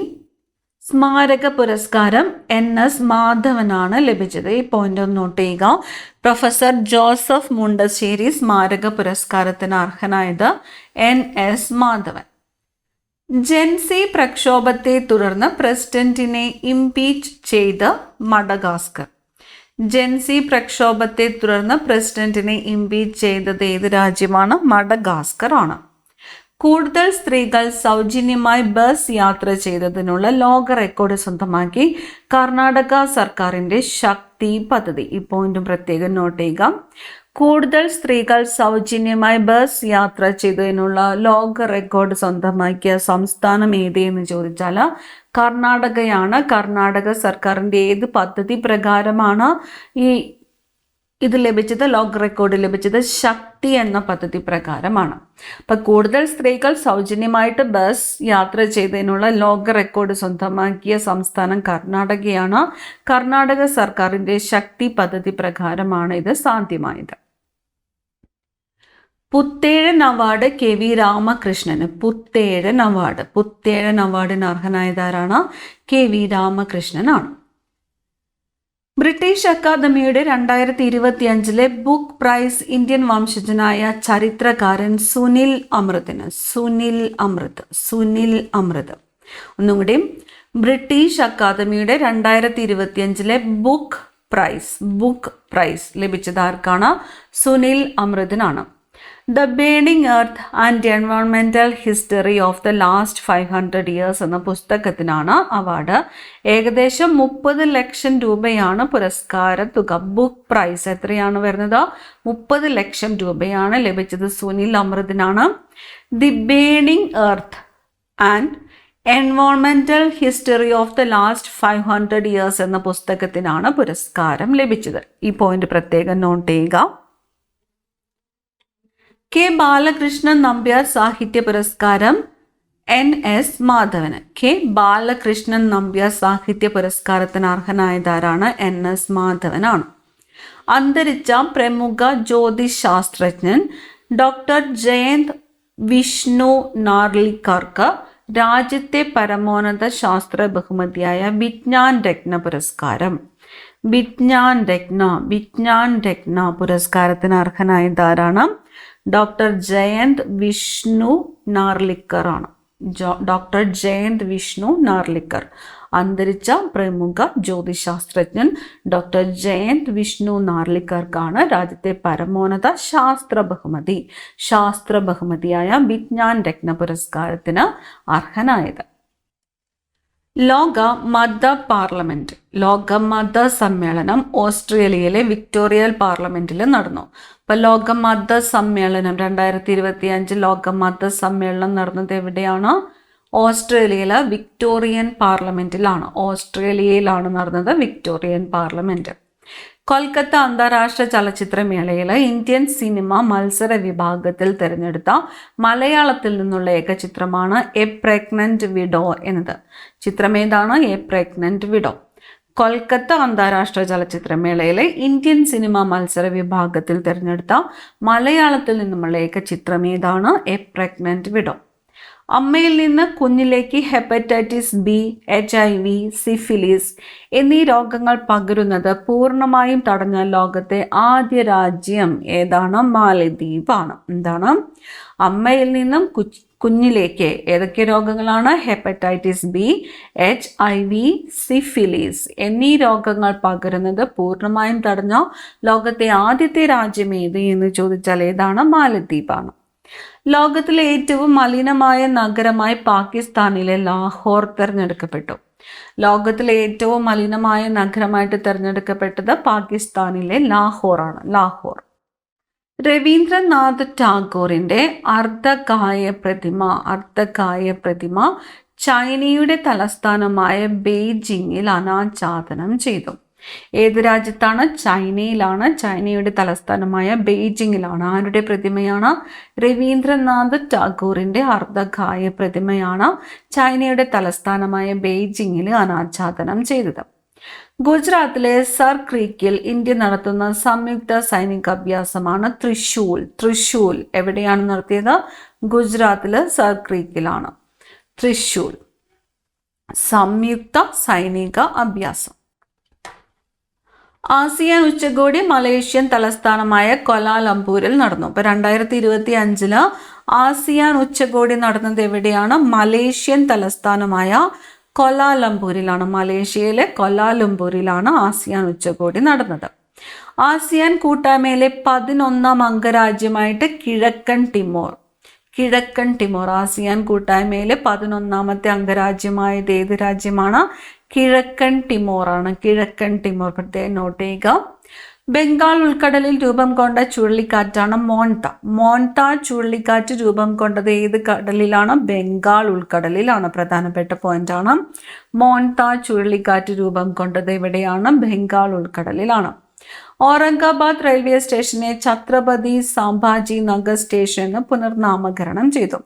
സ്മാരക പുരസ്കാരം NS മാധവനാണ് ലഭിച്ചത്. ഈ പോയിന്റ് ഒന്ന് നോട്ട് ചെയ്യുക. പ്രൊഫസർ ജോസഫ് മുണ്ടശ്ശേരി സ്മാരക പുരസ്കാരത്തിന് അർഹനായത് NS മാധവൻ. ജെൻസി പ്രക്ഷോഭത്തെ തുടർന്ന് പ്രസിഡന്റിനെ ഇംപീച്ച് ചെയ്ത് മഡഗാസ്കർ. ജെൻസി പ്രക്ഷോഭത്തെ തുടർന്ന് പ്രസിഡന്റിനെ ഇംപീച്ച് ചെയ്തത് ഏത് രാജ്യമാണ്? മഡഗാസ്കർ ആണ്. കൂടുതൽ സ്ത്രീകൾ സൗജന്യമായി ബസ് യാത്ര ചെയ്തതിനുള്ള ലോക റെക്കോർഡ് സ്വന്തമാക്കി കർണാടക സർക്കാരിന്റെ ശക്തി പദ്ധതി. ഈ പോയിന്റും പ്രത്യേകം നോട്ട് ചെയ്യുക. കൂടുതൽ സ്ത്രീകൾ സൗജന്യമായി ബസ് യാത്ര ചെയ്തതിനുള്ള ലോക റെക്കോർഡ് സ്വന്തമാക്കിയ സംസ്ഥാനം ഏത് എന്ന് ചോദിച്ചാൽ കർണാടകയാണ്. കർണാടക സർക്കാരിൻ്റെ ഏത് പദ്ധതി പ്രകാരമാണ് ഇത് ലഭിച്ചത്? ലോക റെക്കോർഡ് ലഭിച്ചത് ശക്തി എന്ന പദ്ധതി പ്രകാരമാണ്. അപ്പം കൂടുതൽ സ്ത്രീകൾ സൗജന്യമായിട്ട് ബസ് യാത്ര ചെയ്തതിനുള്ള ലോക റെക്കോർഡ് സ്വന്തമാക്കിയ സംസ്ഥാനം കർണാടകയാണ്. കർണാടക സർക്കാരിൻ്റെ ശക്തി പദ്ധതി പ്രകാരമാണ് ഇത് സാധ്യമായത്. പുത്തേഴൻ അവാർഡ് KV രാമകൃഷ്ണന്. പുത്തേഴൻ അവാർഡിന് അർഹനായതാരാണ്? KV രാമകൃഷ്ണനാണ്. ബ്രിട്ടീഷ് അക്കാദമിയുടെ 2025 ബുക്ക് പ്രൈസ് ഇന്ത്യൻ വംശജനായ ചരിത്രകാരൻ സുനിൽ അമൃത്. ഒന്നും കൂടി. ബ്രിട്ടീഷ് അക്കാദമിയുടെ 2025 ബുക്ക് പ്രൈസ് ലഭിച്ചത് ആർക്കാണ്? സുനിൽ അമൃതിനാണ്. The burning earth and environmental history of the last 500 years എന്ന പുസ്തകത്തിനാണ് അവാർഡ്. ഏകദേശം 30 ലക്ഷം രൂപയാണ് പുരസ്കാര തുക. ബുക്ക് പ്രൈസ് എത്രയാണ് വരുന്നത്? 30 ലക്ഷം രൂപയാണ് ലഭിച്ചത്. സുനിൽ അമൃതിനാണ്. The burning earth and environmental history of the last 500 years എന്ന പുസ്തകത്തിനാണ് പുരസ്കാരം ലഭിച്ചത്. ഈ പോയിന്റ് പ്രത്യേകം നോട്ട് ചെയ്യുക. കെ ബാലകൃഷ്ണൻ നമ്പ്യാർ സാഹിത്യ പുരസ്കാരം NS മാധവന്. കെ ബാലകൃഷ്ണൻ നമ്പ്യാർ സാഹിത്യ പുരസ്കാരത്തിന് അർഹനായതാരാണ്? NS മാധവനാണ്. അന്തരിച്ച പ്രമുഖ ജ്യോതിശാസ്ത്രജ്ഞൻ ഡോക്ടർ ജയന്ത് വിഷ്ണു നാർലിക്കർക്ക് രാജ്യത്തെ പരമോന്നത ശാസ്ത്ര ബഹുമതിയായ വിജ്ഞാൻ രത്ന പുരസ്കാരം. വിജ്ഞാൻ രത്ന പുരസ്കാരത്തിന് അർഹനായതാരാണ്? ഡോക്ടർ ജയന്ത് വിഷ്ണു നാർലിക്കർ ആണ്. ഡോക്ടർ ജയന്ത് വിഷ്ണു നാർലിക്കർ. അന്തരിച്ച പ്രമുഖ ജ്യോതിശാസ്ത്രജ്ഞൻ ഡോക്ടർ ജയന്ത് വിഷ്ണു നാർലിക്കർക്കാണ് രാജ്യത്തെ പരമോന്നത ശാസ്ത്ര ബഹുമതിയായ വിജ്ഞാൻ രത്ന പുരസ്കാരത്തിന് അർഹനായത്. ലോക മത സമ്മേളനം ഓസ്ട്രേലിയയിലെ വിക്ടോറിയൽ പാർലമെന്റിൽ നടന്നു. അപ്പോൾ ലോക മത സമ്മേളനം 2025 ലോക മത സമ്മേളനം നടന്നത് എവിടെയാണ്? ഓസ്ട്രേലിയയിലെ വിക്ടോറിയൻ ഓസ്ട്രേലിയയിലാണ് നടന്നത് വിക്ടോറിയൻ പാർലമെന്റ്. കൊൽക്കത്ത അന്താരാഷ്ട്ര ചലച്ചിത്രമേളയിൽ ഇന്ത്യൻ സിനിമ മത്സര വിഭാഗത്തിൽ തിരഞ്ഞെടുത്ത മലയാളത്തിൽ നിന്നുള്ള ഏകചിത്രമാണ് എ പ്രഗ്നന്റ് വിഡോ എന്നത്. ചിത്രമേതാണ്? A pregnant widow. കൊൽക്കത്ത അന്താരാഷ്ട്ര ചലച്ചിത്രമേളയിലെ ഇന്ത്യൻ സിനിമ മത്സര വിഭാഗത്തിൽ തിരഞ്ഞെടുത്ത മലയാളത്തിൽ നിന്നുമുള്ള ഏകചിത്രമേതാണ്? A pregnant widow. അമ്മയിൽ നിന്ന് കുഞ്ഞിലേക്ക് ഹെപ്പറ്റൈറ്റിസ് ബി, HIV, സിഫിലിസ് എന്നീ രോഗങ്ങൾ പകരുന്നത് പൂർണ്ണമായും തടഞ്ഞ ലോകത്തെ ആദ്യ രാജ്യം ഏതാണ്? മാലദ്വീപാണ്. എന്താണ്? അമ്മയിൽ നിന്നും കുഞ്ഞിലേക്ക് ഏതൊക്കെ രോഗങ്ങളാണ്? ഹെപ്പറ്റൈറ്റിസ് ബി, HIV, സിഫിലിസ് എന്നീ രോഗങ്ങൾ പകരുന്നത് പൂർണ്ണമായും തടഞ്ഞ ലോകത്തെ ആദ്യത്തെ രാജ്യം ഏത് എന്ന് ചോദിച്ചാൽ ഏതാണ്? മാലദ്വീപാണ്. ലോകത്തിലെ ഏറ്റവും മലിനമായ നഗരമായി പാകിസ്ഥാനിലെ ലാഹോർ തിരഞ്ഞെടുക്കപ്പെട്ടു. ലോകത്തിലെ ഏറ്റവും മലിനമായ നഗരമായിട്ട് തിരഞ്ഞെടുക്കപ്പെട്ടത് പാകിസ്ഥാനിലെ ലാഹോറാണ്. ലാഹോർ. രവീന്ദ്രനാഥ് ടാഗോറിന്റെ അർദ്ധകായ പ്രതിമ ചൈനയുടെ തലസ്ഥാനമായ ബെയ്ജിങ്ങിൽ അനാച്ഛാദനം ചെയ്തു. ഏത് രാജ്യത്താണ്? ചൈനയിലാണ്. ചൈനയുടെ തലസ്ഥാനമായ ബെയ്ജിങ്ങിലാണ്. ആരുടെ പ്രതിമയാണ്? രവീന്ദ്രനാഥ് ടാഗോറിന്റെ അർദ്ധകായ പ്രതിമയാണ് ചൈനയുടെ തലസ്ഥാനമായ ബെയ്ജിങ്ങിൽ അനാച്ഛാദനം ചെയ്തത്. ഗുജറാത്തിലെ സർ ക്രീക്കിൽ ഇന്ത്യ നടത്തുന്ന സംയുക്ത സൈനിക അഭ്യാസമാണ് തൃശൂൽ. എവിടെയാണ് നടത്തിയത്? ഗുജറാത്തിലെ സർ ക്രീക്കിലാണ്. തൃശൂൽ സംയുക്ത സൈനിക അഭ്യാസം. ആസിയാൻ ഉച്ചകോടി മലേഷ്യൻ തലസ്ഥാനമായ ക്വാലാലംപൂരിൽ നടന്നു. ഇപ്പോൾ 2025 ആസിയാൻ ഉച്ചകോടി നടന്നത് എവിടെയാണ്? മലേഷ്യൻ തലസ്ഥാനമായ ക്വാലാലംപൂരിലാണ്. മലേഷ്യയിലെ ക്വാലാലംപൂരിലാണ് ആസിയാൻ ഉച്ചകോടി നടന്നത്. ആസിയാൻ കൂട്ടായ്മയിലെ 11ാം അംഗരാജ്യമായിട്ട് കിഴക്കൻ ടിമോർ ആസിയാൻ കൂട്ടായ്മയിലെ 11ാമത്തെ അംഗരാജ്യമായത് ഏത് രാജ്യമാണ്? കിഴക്കൻ ടിമോറാണ്. കിഴക്കൻ ടിമോർ പ്രത്യേകം നോട്ട് ചെയ്യുക. ബംഗാൾ ഉൾക്കടലിൽ രൂപം കൊണ്ട ചുഴലിക്കാറ്റാണ് മോൺത ചുഴലിക്കാറ്റ് രൂപം കൊണ്ടത് ഏത് കടലിലാണ്? ബംഗാൾ ഉൾക്കടലിലാണ്. പ്രധാനപ്പെട്ട പോയിന്റാണ്. മോൺത ചുഴലിക്കാറ്റ് രൂപം കൊണ്ടത് എവിടെയാണ്? ബംഗാൾ ഉൾക്കടലിലാണ്. ഔറംഗാബാദ് റെയിൽവേ സ്റ്റേഷനെ ഛത്രപതി സംഭാജി നഗർ സ്റ്റേഷൻ എന്ന് പുനർനാമകരണം ചെയ്തു.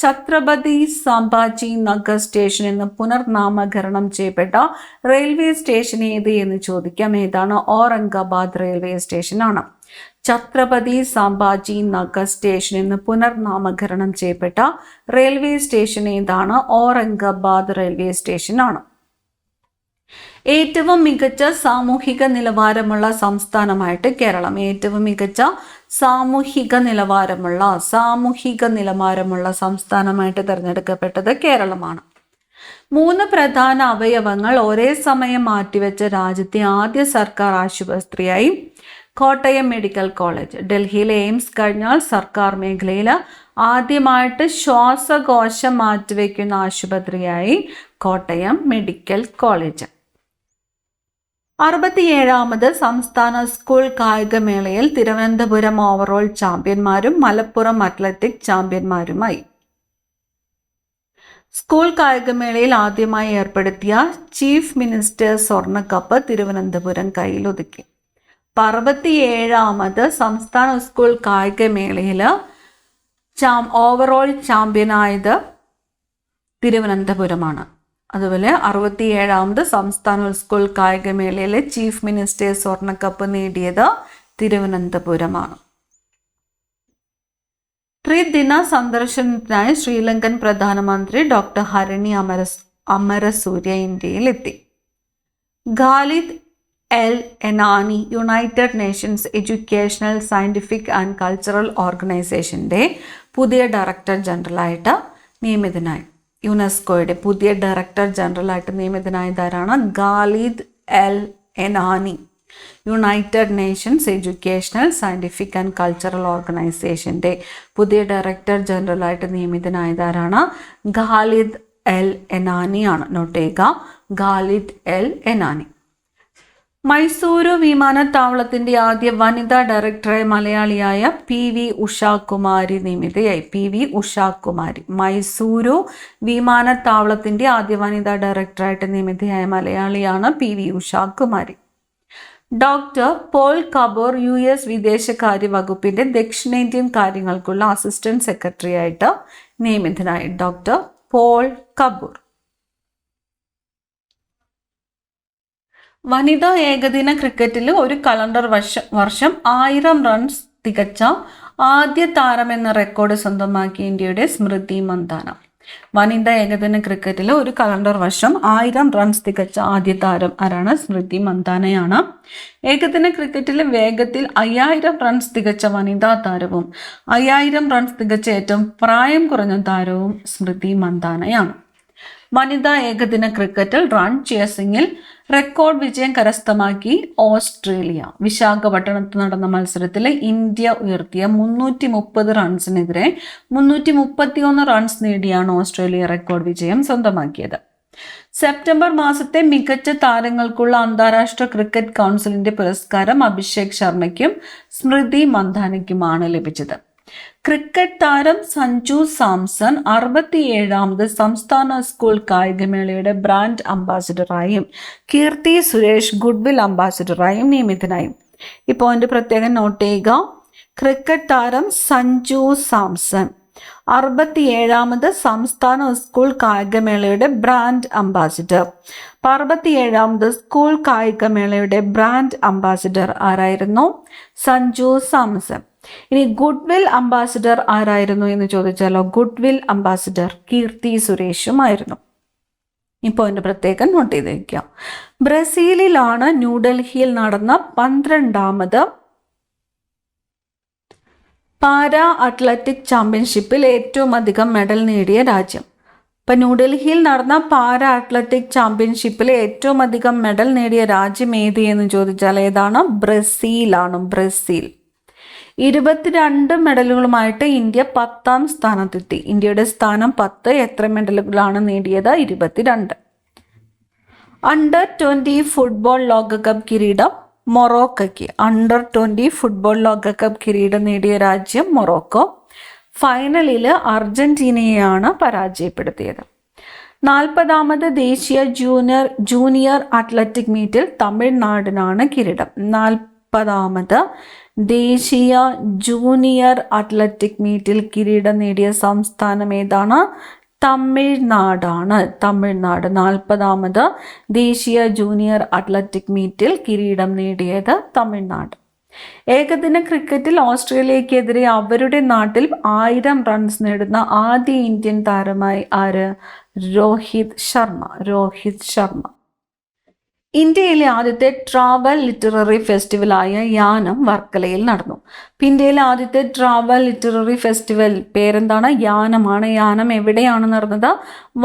ഛത്രപതി സംഭാജി നഗർ സ്റ്റേഷൻ എന്ന് പുനർനാമകരണം ചെയ്യപ്പെട്ട റെയിൽവേ സ്റ്റേഷൻ ഏത് എന്ന് ചോദിക്കാം. ഏതാണ്? ഔറംഗാബാദ് റെയിൽവേ സ്റ്റേഷനാണ്. ഛത്രപതി സംഭാജി നഗർ സ്റ്റേഷൻ എന്ന് പുനർനാമകരണം ചെയ്യപ്പെട്ട റെയിൽവേ സ്റ്റേഷൻ ഏതാണ്? ഔറംഗാബാദ് റെയിൽവേ സ്റ്റേഷനാണ്. ഏറ്റവും മികച്ച സാമൂഹിക നിലവാരമുള്ള സംസ്ഥാനമായിട്ട് കേരളം. ഏറ്റവും മികച്ച സാമൂഹിക നിലവാരമുള്ള സംസ്ഥാനമായിട്ട് തിരഞ്ഞെടുക്കപ്പെട്ടത് കേരളമാണ്. 3 പ്രധാന അവയവങ്ങൾ ഒരേ സമയം മാറ്റിവെച്ച രാജ്യത്തെ ആദ്യ സർക്കാർ ആശുപത്രിയായി കോട്ടയം മെഡിക്കൽ കോളേജ്. ഡൽഹിയിലെ എയിംസ് കഴിഞ്ഞാൽ സർക്കാർ മേഖലയിൽ ആദ്യമായിട്ട് ശ്വാസകോശം മാറ്റിവെക്കുന്ന ആശുപത്രിയായി കോട്ടയം മെഡിക്കൽ കോളേജ്. 67ാമത് സംസ്ഥാന സ്കൂൾ കായികമേളയിൽ തിരുവനന്തപുരം ഓവറോൾ ചാമ്പ്യന്മാരും മലപ്പുറം അത്ലറ്റിക് ചാമ്പ്യന്മാരുമായി. സ്കൂൾ കായികമേളയിൽ ആദ്യമായി ഏർപ്പെടുത്തിയ ചീഫ് മിനിസ്റ്റർ സ്വർണ്ണക്കപ്പ് തിരുവനന്തപുരം കയ്യിലൊതുക്കി. 67ാമത് സംസ്ഥാന സ്കൂൾ കായികമേളയിൽ ഓവറോൾ ചാമ്പ്യനായത് തിരുവനന്തപുരമാണ്. അതുപോലെ 67ാമത് സംസ്ഥാന സ്കൂൾ കായികമേളയിലെ ചീഫ് മിനിസ്റ്റർ സ്വർണ്ണക്കപ്പ് നേടിയത് തിരുവനന്തപുരമാണ്. ത്രിദിന സന്ദർശനത്തിനായി ശ്രീലങ്കൻ പ്രധാനമന്ത്രി ഡോക്ടർ ഹരണി അമരസൂര്യ ഇന്ത്യയിലെത്തി. Khalid El Enany united nations educational scientific and cultural ഓർഗനൈസേഷൻ്റെ പുതിയ ഡയറക്ടർ ജനറലായിട്ട് നിയമിതനായി. യുനെസ്കോയുടെ പുതിയ ഡയറക്ടർ ജനറലായിട്ട് നിയമിതനായതാരാണ്? Khalid El Enany. United nations educational scientific and cultural ഓർഗനൈസേഷൻ്റെ പുതിയ ഡയറക്ടർ ജനറലായിട്ട് നിയമിതനായതാരാണ്? ഖാലിദ് എൽ എനാനിയാണ്. നോട്ട് ചെയ്യുക, ഖാലിദ് എൽ എനാനി. മൈസൂരു വിമാനത്താവളത്തിൻ്റെ ആദ്യ വനിതാ ഡയറക്ടറായി മലയാളിയായ PV ഉഷാകുമാരി നിയമിതയായി. PV ഉഷാകുമാരി. മൈസൂരു വിമാനത്താവളത്തിൻ്റെ ആദ്യ വനിതാ ഡയറക്ടറായിട്ട് നിയമിതയായ മലയാളിയാണ് PV Ushakumari. Doctor Paul Kapur US വിദേശകാര്യ വകുപ്പിൻ്റെ ദക്ഷിണേന്ത്യൻ കാര്യങ്ങൾക്കുള്ള അസിസ്റ്റന്റ് സെക്രട്ടറിയായിട്ട് നിയമിതനായി. Doctor Paul Kapur. വനിതാ ഏകദിന ക്രിക്കറ്റിൽ ഒരു കലണ്ടർ വർഷം 1000 റൺസ് തികച്ച ആദ്യ താരമെന്ന റെക്കോർഡ് സ്വന്തമാക്കിയ ഇന്ത്യയുടെ സ്മൃതി മന്ദാന. വനിതാ ഏകദിന ക്രിക്കറ്റിൽ ഒരു കലണ്ടർ വർഷം 1000 റൺസ് തികച്ച ആദ്യ താരം ആരാണ്? സ്മൃതി മന്ദാനയാണ്. ഏകദിന ക്രിക്കറ്റിലെ വേഗത്തിൽ 5000 റൺസ് തികച്ച വനിതാ താരവും 5000 റൺസ് തികച്ച ഏറ്റവും പ്രായം കുറഞ്ഞ താരവും സ്മൃതി മന്ദാനയാണ്. വനിതാ ഏകദിന ക്രിക്കറ്റിൽ റൺ ചേസിംഗിൽ റെക്കോർഡ് വിജയം കരസ്ഥമാക്കി ഓസ്ട്രേലിയ. വിശാഖപട്ടണത്ത് നടന്ന മത്സരത്തിൽ ഇന്ത്യ ഉയർത്തിയ 330 റൺസിനെതിരെ 331 റൺസ് നേടിയാണ് ഓസ്ട്രേലിയ റെക്കോർഡ് വിജയം സ്വന്തമാക്കിയത്. സെപ്റ്റംബർ മാസത്തെ മികച്ച താരങ്ങൾക്കുള്ള അന്താരാഷ്ട്ര ക്രിക്കറ്റ് കൗൺസിലിന്റെ പുരസ്കാരം അഭിഷേക് ശർമ്മയ്ക്കും സ്മൃതി മന്ദാനയ്ക്കുമാണ് ലഭിച്ചത്. ക്രിക്കറ്റ് താരം സഞ്ജു സാംസൺ 67ാമത് സംസ്ഥാന സ്കൂൾ കായികമേളയുടെ ബ്രാൻഡ് അംബാസിഡറായും കീർത്തി സുരേഷ് ഗുഡ്വിൽ അംബാസിഡറായും നിയമിതനായി. ഈ പോയിന്റ് പ്രത്യേകം നോട്ട് ചെയ്യുക. ക്രിക്കറ്റ് താരം സഞ്ജു സാംസൺ 67ാമത് സംസ്ഥാന സ്കൂൾ കായികമേളയുടെ ബ്രാൻഡ് അംബാസിഡർ. 67ാമത് സ്കൂൾ കായികമേളയുടെ ബ്രാൻഡ് അംബാസിഡർ ആരായിരുന്നു? സഞ്ജു സാംസൺ. ഇനി ഗുഡ്വിൽ അംബാസിഡർ ആരായിരുന്നു എന്ന് ചോദിച്ചാലോ? ഗുഡ്വിൽ അംബാസിഡർ കീർത്തി സുരേഷുമായിരുന്നു. ഈ പോയിന്റ് പ്രത്യേകം നോട്ട് ചെയ്ത് വയ്ക്കുക. ബ്രസീലിലാണ് ന്യൂഡൽഹിയിൽ നടന്ന 12ാമത് പാരാ അത്ലറ്റിക് ചാമ്പ്യൻഷിപ്പിൽ ഏറ്റവും അധികം മെഡൽ നേടിയ രാജ്യം. ഇപ്പം ന്യൂഡൽഹിയിൽ നടന്ന പാരാ അത്ലറ്റിക് ചാമ്പ്യൻഷിപ്പിൽ ഏറ്റവും അധികം മെഡൽ നേടിയ രാജ്യം ഏത് എന്ന് ചോദിച്ചാൽ ഏതാണ്? ബ്രസീലാണ്. ബ്രസീൽ. 22 മെഡലുകളുമായിട്ട് ഇന്ത്യ 10ാം സ്ഥാനത്തെത്തി. ഇന്ത്യയുടെ സ്ഥാനം 10. എത്ര മെഡലുകളാണ് നേടിയത്? 22. Under-20 ഫുട്ബോൾ ലോകകപ്പ് കിരീടം മൊറോക്കോയ്ക്ക്. Under-20 ഫുട്ബോൾ ലോകകപ്പ് കിരീടം നേടിയ രാജ്യം മൊറോക്കോ. ഫൈനലിൽ അർജന്റീനയെയാണ് പരാജയപ്പെടുത്തിയത്. 40ാമത് ദേശീയ ജൂനിയർ അത്ലറ്റിക് മീറ്റിൽ തമിഴ്നാടിനാണ് കിരീടം. 40ാമത് ദേശീയ ജൂനിയർ അത്ലറ്റിക് മീറ്റിൽ കിരീടം നേടിയ സംസ്ഥാനം ഏതാണ്? തമിഴ്നാടാണ്. തമിഴ്നാട്. 40ാമത് ദേശീയ ജൂനിയർ അത്ലറ്റിക് മീറ്റിൽ കിരീടം നേടിയത് തമിഴ്നാട്. ഏകദിന ക്രിക്കറ്റിൽ ഓസ്ട്രേലിയക്കെതിരെ അവരുടെ നാട്ടിൽ 1000 റൺസ് നേടുന്ന ആദ്യ ഇന്ത്യൻ താരമായി ആര്? രോഹിത് ശർമ്മ. രോഹിത് ശർമ്മ. ഇന്ത്യയിലെ ആദ്യത്തെ ട്രാവൽ ലിറ്റററി ഫെസ്റ്റിവലായ യാനം വർക്കലയിൽ നടന്നു. ഇന്ത്യയിലെ ആദ്യത്തെ ട്രാവൽ ലിറ്റററി ഫെസ്റ്റിവൽ പേരെന്താണ്? യാനമാണ്. യാനം എവിടെയാണ് നടന്നത്?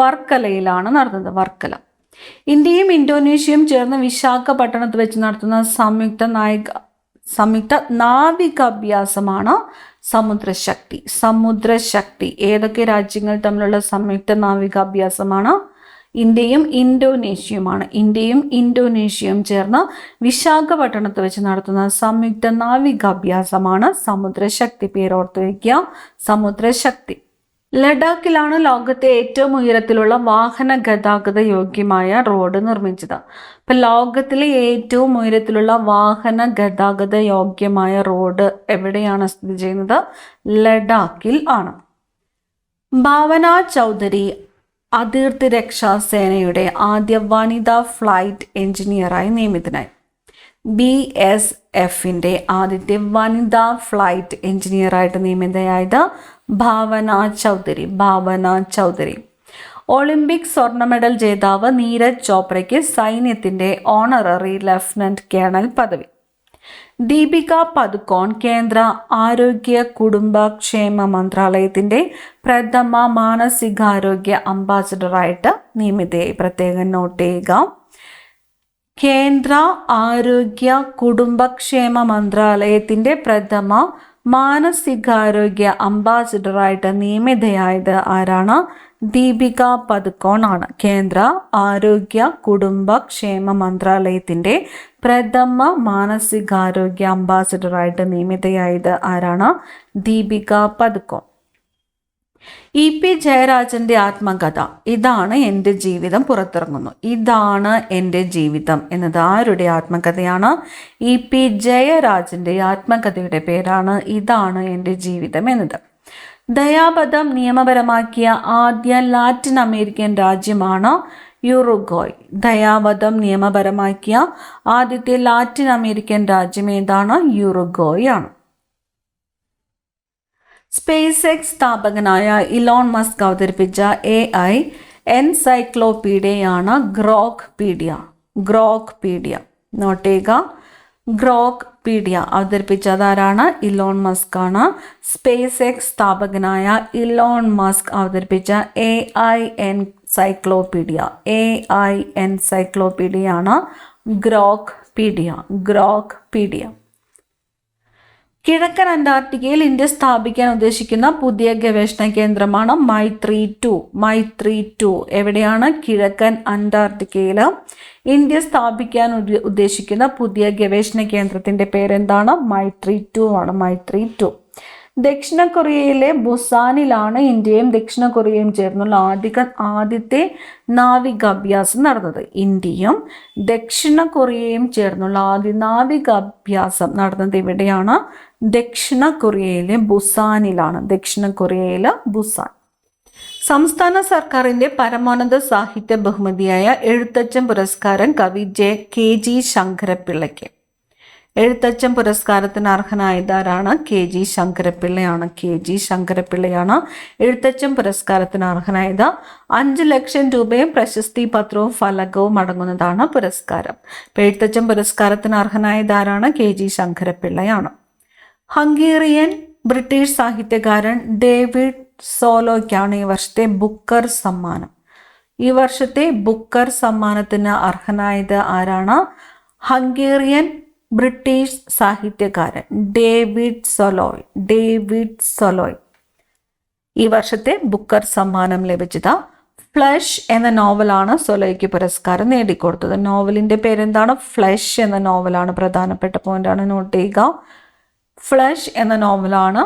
വർക്കലയിലാണ് നടന്നത്. വർക്കല. ഇന്ത്യയും ഇന്തോനേഷ്യയും ചേർന്ന് വിശാഖപട്ടണത്ത് വെച്ച് നടത്തുന്ന സംയുക്ത സംയുക്ത നാവികാഭ്യാസമാണ് സമുദ്രശക്തി. സമുദ്രശക്തി ഏതൊക്കെ രാജ്യങ്ങൾ തമ്മിലുള്ള സംയുക്ത നാവികാഭ്യാസമാണ്? ഇന്ത്യയും ഇന്തോനേഷ്യയുമാണ്. ഇന്ത്യയും ഇന്തോനേഷ്യയും ചേർന്ന് വിശാഖപട്ടണത്ത് വെച്ച് നടത്തുന്ന സംയുക്ത നാവികാഭ്യാസമാണ് സമുദ്രശക്തി. പേരോർത്ത് വയ്ക്കുക, സമുദ്രശക്തി. ലഡാക്കിലാണ് ലോകത്തെ ഏറ്റവും ഉയരത്തിലുള്ള വാഹന ഗതാഗത യോഗ്യമായ റോഡ് നിർമ്മിച്ചത്. അപ്പം ലോകത്തിലെ ഏറ്റവും ഉയരത്തിലുള്ള വാഹന ഗതാഗത യോഗ്യമായ റോഡ് എവിടെയാണ് സ്ഥിതി ചെയ്യുന്നത്? ലഡാക്കിൽ ആണ്. ഭാവന ചൗധരി അതിർത്തി രക്ഷാ സേനയുടെ ആദ്യ വനിതാ ഫ്ലൈറ്റ് എഞ്ചിനീയറായി നിയമിതനായി. BSFന്റെ ആദ്യത്തെ വനിതാ ഫ്ലൈറ്റ് എഞ്ചിനീയറായിട്ട് നിയമിതയായത് ഭാവന ചൗധരി. ഭാവന ചൗധരി. ഒളിമ്പിക് സ്വർണ്ണ മെഡൽ ജേതാവ് നീരജ് ചോപ്രയ്ക്ക് സൈന്യത്തിന്റെ ഓണററി ലഫ്റ്റനന്റ് കേണൽ പദവി. ദീപിക പദുക്കോൺ കേന്ദ്ര ആരോഗ്യ കുടുംബക്ഷേമ മന്ത്രാലയത്തിന്റെ പ്രഥമ മാനസികാരോഗ്യ അംബാസിഡറായിട്ട് നിയമിതയായി. പ്രത്യേകം നോട്ട് ചെയ്യുക. കേന്ദ്ര ആരോഗ്യ കുടുംബക്ഷേമ മന്ത്രാലയത്തിന്റെ പ്രഥമ മാനസികാരോഗ്യ അംബാസിഡറായിട്ട് നിയമിതയായത് ആരാണ്? ദീപിക പദുക്കോൺ ആണ്. കേന്ദ്ര ആരോഗ്യ കുടുംബക്ഷേമ മന്ത്രാലയത്തിന്റെ പ്രഥമ മാനസികാരോഗ്യ അംബാസിഡറായിട്ട് നിയമിതയായത് ആരാണ്? ദീപിക പദുക്കോൺ. EP ജയരാജന്റെ ആത്മകഥ ഇതാണ് എൻ്റെ ജീവിതം പുറത്തിറങ്ങുന്നു. ഇതാണ് എൻ്റെ ജീവിതം എന്നത് ആരുടെ ആത്മകഥയാണ്? EP ജയരാജന്റെ ആത്മകഥയുടെ പേരാണ് ഇതാണ് എൻ്റെ ജീവിതം എന്നത്. ദയാപദം നിയമപരമാക്കിയ ആദ്യ ലാറ്റിൻ അമേരിക്കൻ രാജ്യമാണ് യുറുഗ്വായ്. ദയാവധം നിയമപരമാക്കിയ ആദ്യത്തെ ലാറ്റിൻ അമേരിക്കൻ രാജ്യം ഏതാണ്? യുറുഗ്വായ് ആണ്. സ്പേസ് എക്സ് സ്ഥാപകനായ ഇലോൺ മസ്ക് അവതരിപ്പിച്ച AI എൻസൈക്ലോപീഡിയയാണ് Grokipedia. Grokipedia note ചെയ്യുക. ഗ്രോക്ക് പീഡിയ അവതരിപ്പിച്ചതാരാണ്? ഇലോൺ മസ്ക് ആണ്. സ്പേസ് എക്സ് സ്ഥാപകനായ ഇലോൺ മസ്ക് അവതരിപ്പിച്ച AI എൻസൈക്ലോപീഡിയ. AI എൻസൈക്ലോപീഡിയയാണ് ഗ്രോക്ക് പീഡിയ. Grokipedia. കിഴക്കൻ അന്റാർട്ടിക്കയിൽ ഇന്ത്യ സ്ഥാപിക്കാൻ ഉദ്ദേശിക്കുന്ന പുതിയ ഗവേഷണ കേന്ദ്രമാണ് മൈത്രി-2. മൈത്രി-2 എവിടെയാണ്? കിഴക്കൻ അന്റാർട്ടിക്കയിൽ ഇന്ത്യ സ്ഥാപിക്കാൻ ഉദ്ദേശിക്കുന്ന പുതിയ ഗവേഷണ കേന്ദ്രത്തിന്റെ പേരെന്താണ്? മൈത്രി-2 ആണ്. മൈത്രി-2. ദക്ഷിണ കൊറിയയിലെ ബുസാനിലാണ് ഇന്ത്യയും ദക്ഷിണ കൊറിയയും ചേർന്നുള്ള ആദ്യത്തെ നാവികാഭ്യാസം നടന്നത്. ഇന്ത്യയും ദക്ഷിണ കൊറിയയും ചേർന്നുള്ള ആദ്യ നാവികാഭ്യാസം നടന്നത് എവിടെയാണ്? ദക്ഷിണ കൊറിയയിലെ ബുസാനിലാണ്. ദക്ഷിണ കൊറിയയിലെ ബുസാൻ. സംസ്ഥാന സർക്കാരിന്റെ പരമോന്നത സാഹിത്യ ബഹുമതിയായ എഴുത്തച്ഛൻ പുരസ്കാരം കവി KG ശങ്കരപ്പിള്ളയ്ക്ക്. എഴുത്തച്ഛൻ പുരസ്കാരത്തിന് അർഹനായതാരാണ്? KG ശങ്കരപ്പിള്ളയാണ്. KG ശങ്കരപ്പിള്ളയാണ് എഴുത്തച്ഛൻ പുരസ്കാരത്തിന് അർഹനായത്. 5 ലക്ഷം രൂപയും പ്രശസ്തി പത്രവും ഫലകവും അടങ്ങുന്നതാണ് പുരസ്കാരം. എഴുത്തച്ഛൻ പുരസ്കാരത്തിന് അർഹനായതാരാണ്? KG ശങ്കരപ്പിള്ളയാണ്. ഹംഗേറിയൻ ബ്രിട്ടീഷ് സാഹിത്യകാരൻ ഡേവിഡ് സോലോയ്ക്കാണ് ഈ വർഷത്തെ ബുക്കർ സമ്മാനം. ഈ വർഷത്തെ ബുക്കർ സമ്മാനത്തിന് അർഹനായത് ആരാണ്? ഹംഗേറിയൻ ബ്രിട്ടീഷ് സാഹിത്യകാരൻ ഡേവിഡ് സൊലോയ്. ഡേവിഡ് സൊലോയ്. ഈ വർഷത്തെ ബുക്കർ സമ്മാനം ലഭിച്ചത്. ഫ്ലഷ് എന്ന നോവലാണ് സൊലോയ്ക്ക് പുരസ്കാരം നേടിക്കൊടുത്തത്. നോവലിന്റെ പേരെന്താണ്? ഫ്ലഷ് എന്ന നോവലാണ്. പ്രധാനപ്പെട്ട പോയിന്റാണ്, നോട്ട് ചെയ്യുക. ഫ്ലഷ് എന്ന നോവലാണ്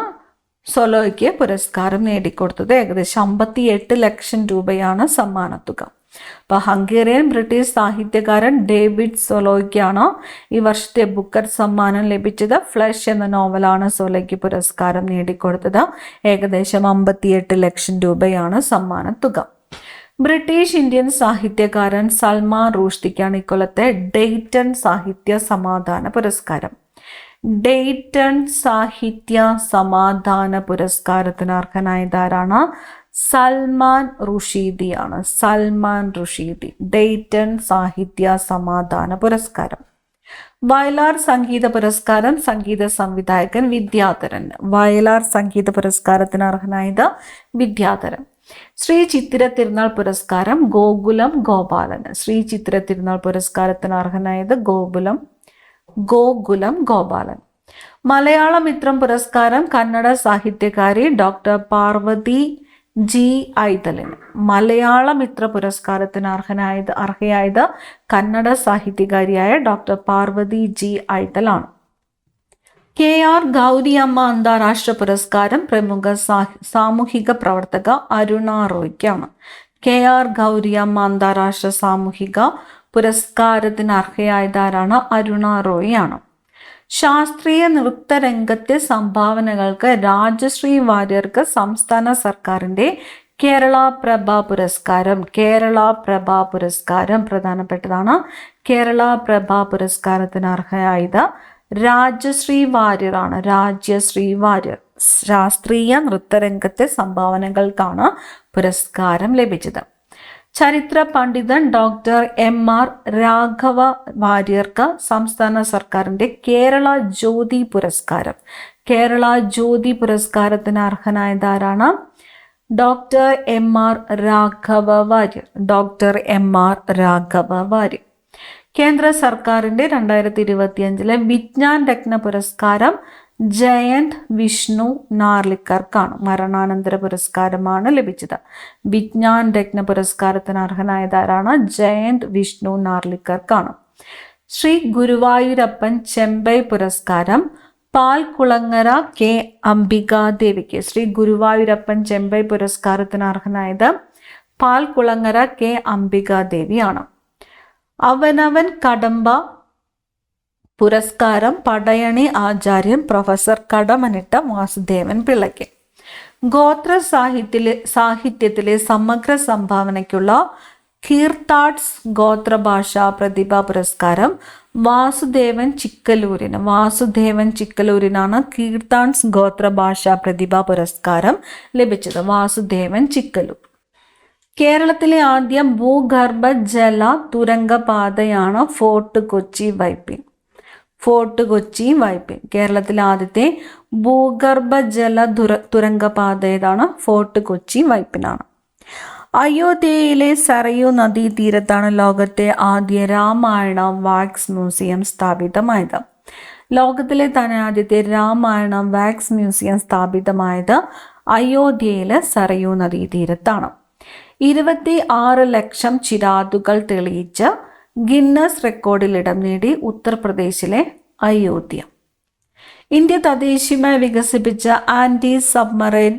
സൊലോയ്ക്ക് പുരസ്കാരം നേടിക്കൊടുത്തത്. ഏകദേശം 58 ലക്ഷം രൂപയാണ് സമ്മാനത്തുക. അപ്പോൾ ഹംഗേറിയൻ ബ്രിട്ടീഷ് സാഹിത്യകാരൻ ഡേവിഡ് സൊലോയ്ക്കാണ് ഈ വർഷത്തെ ബുക്കർ സമ്മാനം ലഭിച്ചത്. ഫ്ലഷ് എന്ന നോവലാണ് സൊലോയ്ക്ക് പുരസ്കാരം നേടിക്കൊടുത്തത്. ഏകദേശം 58 ലക്ഷം രൂപയാണ് സമ്മാനത്തുക. ബ്രിട്ടീഷ് ഇന്ത്യൻ സാഹിത്യകാരൻ സൽമാൻ റുഷ്ദിക്കാണ് ഇക്കൊല്ലത്തെ ഡെയ്റ്റൺ സാഹിത്യ സമാധാന പുരസ്കാരം. ഡെയ്റ്റൺ സാഹിത്യ സമാധാന പുരസ്കാരത്തിന് അർഹനായതാരാണ്? സൽമാൻ റുഷീദിയാണ്. സൽമാൻ റുഷീദി. ഡെയ്റ്റൺ സാഹിത്യ സമാധാന പുരസ്കാരം. വയലാർ സംഗീത പുരസ്കാരം സംഗീത സംവിധായകൻ വിദ്യാധരൻ. വയലാർ സംഗീത പുരസ്കാരത്തിന് അർഹനായത് വിദ്യാധരൻ. ശ്രീ ചിത്തിര തിരുനാൾ പുരസ്കാരം ഗോകുലം ഗോപാലന്. ശ്രീ ചിത്തിര തിരുനാൾ പുരസ്കാരത്തിന് അർഹനായത് ഗോകുലം ഗോപാലൻ. മലയാളമിത്രം പുരസ്കാരം കന്നഡ സാഹിത്യകാരി ഡോക്ടർ പാർവതി ജി ഐതലിന്. മലയാളമിത്ര പുരസ്കാരത്തിന് അർഹയായത് കന്നഡ സാഹിത്യകാരിയായ ഡോക്ടർ പാർവതി ജി ഐതലാണ്. KR ഗൗരിയമ്മ അന്താരാഷ്ട്ര പുരസ്കാരം പ്രമുഖ സാമൂഹിക പ്രവർത്തക അരുണ റോയ്ക്കാണ്. KR ഗൗരിയമ്മ അന്താരാഷ്ട്ര സാമൂഹിക പുരസ്കാരത്തിന് അർഹയായതാരാണ്? അരുണ റോയ് ആണ്. ശാസ്ത്രീയ നൃത്തരംഗത്തെ സംഭാവനകൾക്ക് രാജശ്രീ വാര്യർക്ക് സംസ്ഥാന സർക്കാരിൻ്റെ കേരള പ്രഭ പുരസ്കാരം. കേരള പ്രഭ പുരസ്കാരം പ്രധാനപ്പെട്ടതാണ്. കേരള പ്രഭ പുരസ്കാരത്തിന് അർഹയായത് രാജശ്രീ വാര്യരാണ്. രാജശ്രീ വാര്യർ. ശാസ്ത്രീയ നൃത്തരംഗത്തെ സംഭാവനകൾക്കാണ് പുരസ്കാരം ലഭിച്ചത്. ചരിത്ര പണ്ഡിതൻ ഡോക്ടർ MR രാഘവ വാര്യർക്ക് സംസ്ഥാന സർക്കാരിൻ്റെ കേരള ജ്യോതി പുരസ്കാരം. കേരള ജ്യോതി പുരസ്കാരത്തിന് അർഹനായതാരാണ്? Doctor MR Raghava Warrier. Doctor MR Raghava Warrier. കേന്ദ്ര സർക്കാരിൻ്റെ 2025 വിജ്ഞാൻ രത്ന പുരസ്കാരം ജയന്ത് വിഷ്ണു നാർലിക്കർക്കാണ്. മരണാനന്തര പുരസ്കാരമാണ് ലഭിച്ചത്. വിജ്ഞാൻ രത്ന പുരസ്കാരത്തിന് അർഹനായതാരാണ്? ജയന്ത് വിഷ്ണു നാർലിക്കർക്കാണ്. ശ്രീ ഗുരുവായൂരപ്പൻ ചെമ്പൈ പുരസ്കാരം പാൽക്കുളങ്ങര K അംബികാദേവിക്ക്. ശ്രീ ഗുരുവായൂരപ്പൻ ചെമ്പൈ പുരസ്കാരത്തിന് അർഹനായത് പാൽക്കുളങ്ങര K അംബികാദേവിയാണ്. അവനവൻ കടമ്പ പുരസ്കാരം പടയണി ആചാര്യൻ പ്രൊഫസർ കടമനിട്ട വാസുദേവൻ പിള്ളയ്ക്ക്. ഗോത്ര സാഹിത്യത്തിലെ സമഗ്ര സംഭാവനയ്ക്കുള്ള കീർത്താട്സ് ഗോത്രഭാഷാ പ്രതിഭാ പുരസ്കാരം വാസുദേവൻ ചിക്കലൂരിന്. വാസുദേവൻ ചിക്കലൂരിനാണ് കീർത്താൻസ് ഗോത്രഭാഷാ പ്രതിഭാ പുരസ്കാരം ലഭിച്ചത്. വാസുദേവൻ ചിക്കലൂർ. കേരളത്തിലെ ആദ്യ ഭൂഗർഭ ജല തുരങ്കപാതയാണ് ഫോർട്ട് കൊച്ചി വൈപ്പിൻ. ഫോർട്ട് കൊച്ചി വൈപ്പിൻ. കേരളത്തിലെ ആദ്യത്തെ ഭൂഗർഭ ജല തുരങ്കപാത ഏതാണ്? ഫോർട്ട് കൊച്ചി വൈപ്പിനാണ്. അയോധ്യയിലെ സരയൂ നദീതീരത്താണ് ലോകത്തെ ആദ്യ രാമായണ വാക്സ് മ്യൂസിയം സ്ഥാപിതമായത്. ലോകത്തിലെ തന്നെ ആദ്യത്തെ രാമായണ വാക്സ് മ്യൂസിയം സ്ഥാപിതമായത് അയോധ്യയിലെ സരയൂ നദീതീരത്താണ്. 26 ലക്ഷം ചിരാതുകൾ തെളിയിച്ച് ഗിന്നസ് റെക്കോർഡിൽ ഇടം നേടി ഉത്തർപ്രദേശിലെ അയോധ്യ. ഇന്ത്യ തദ്ദേശീയമായി വികസിപ്പിച്ച anti submarine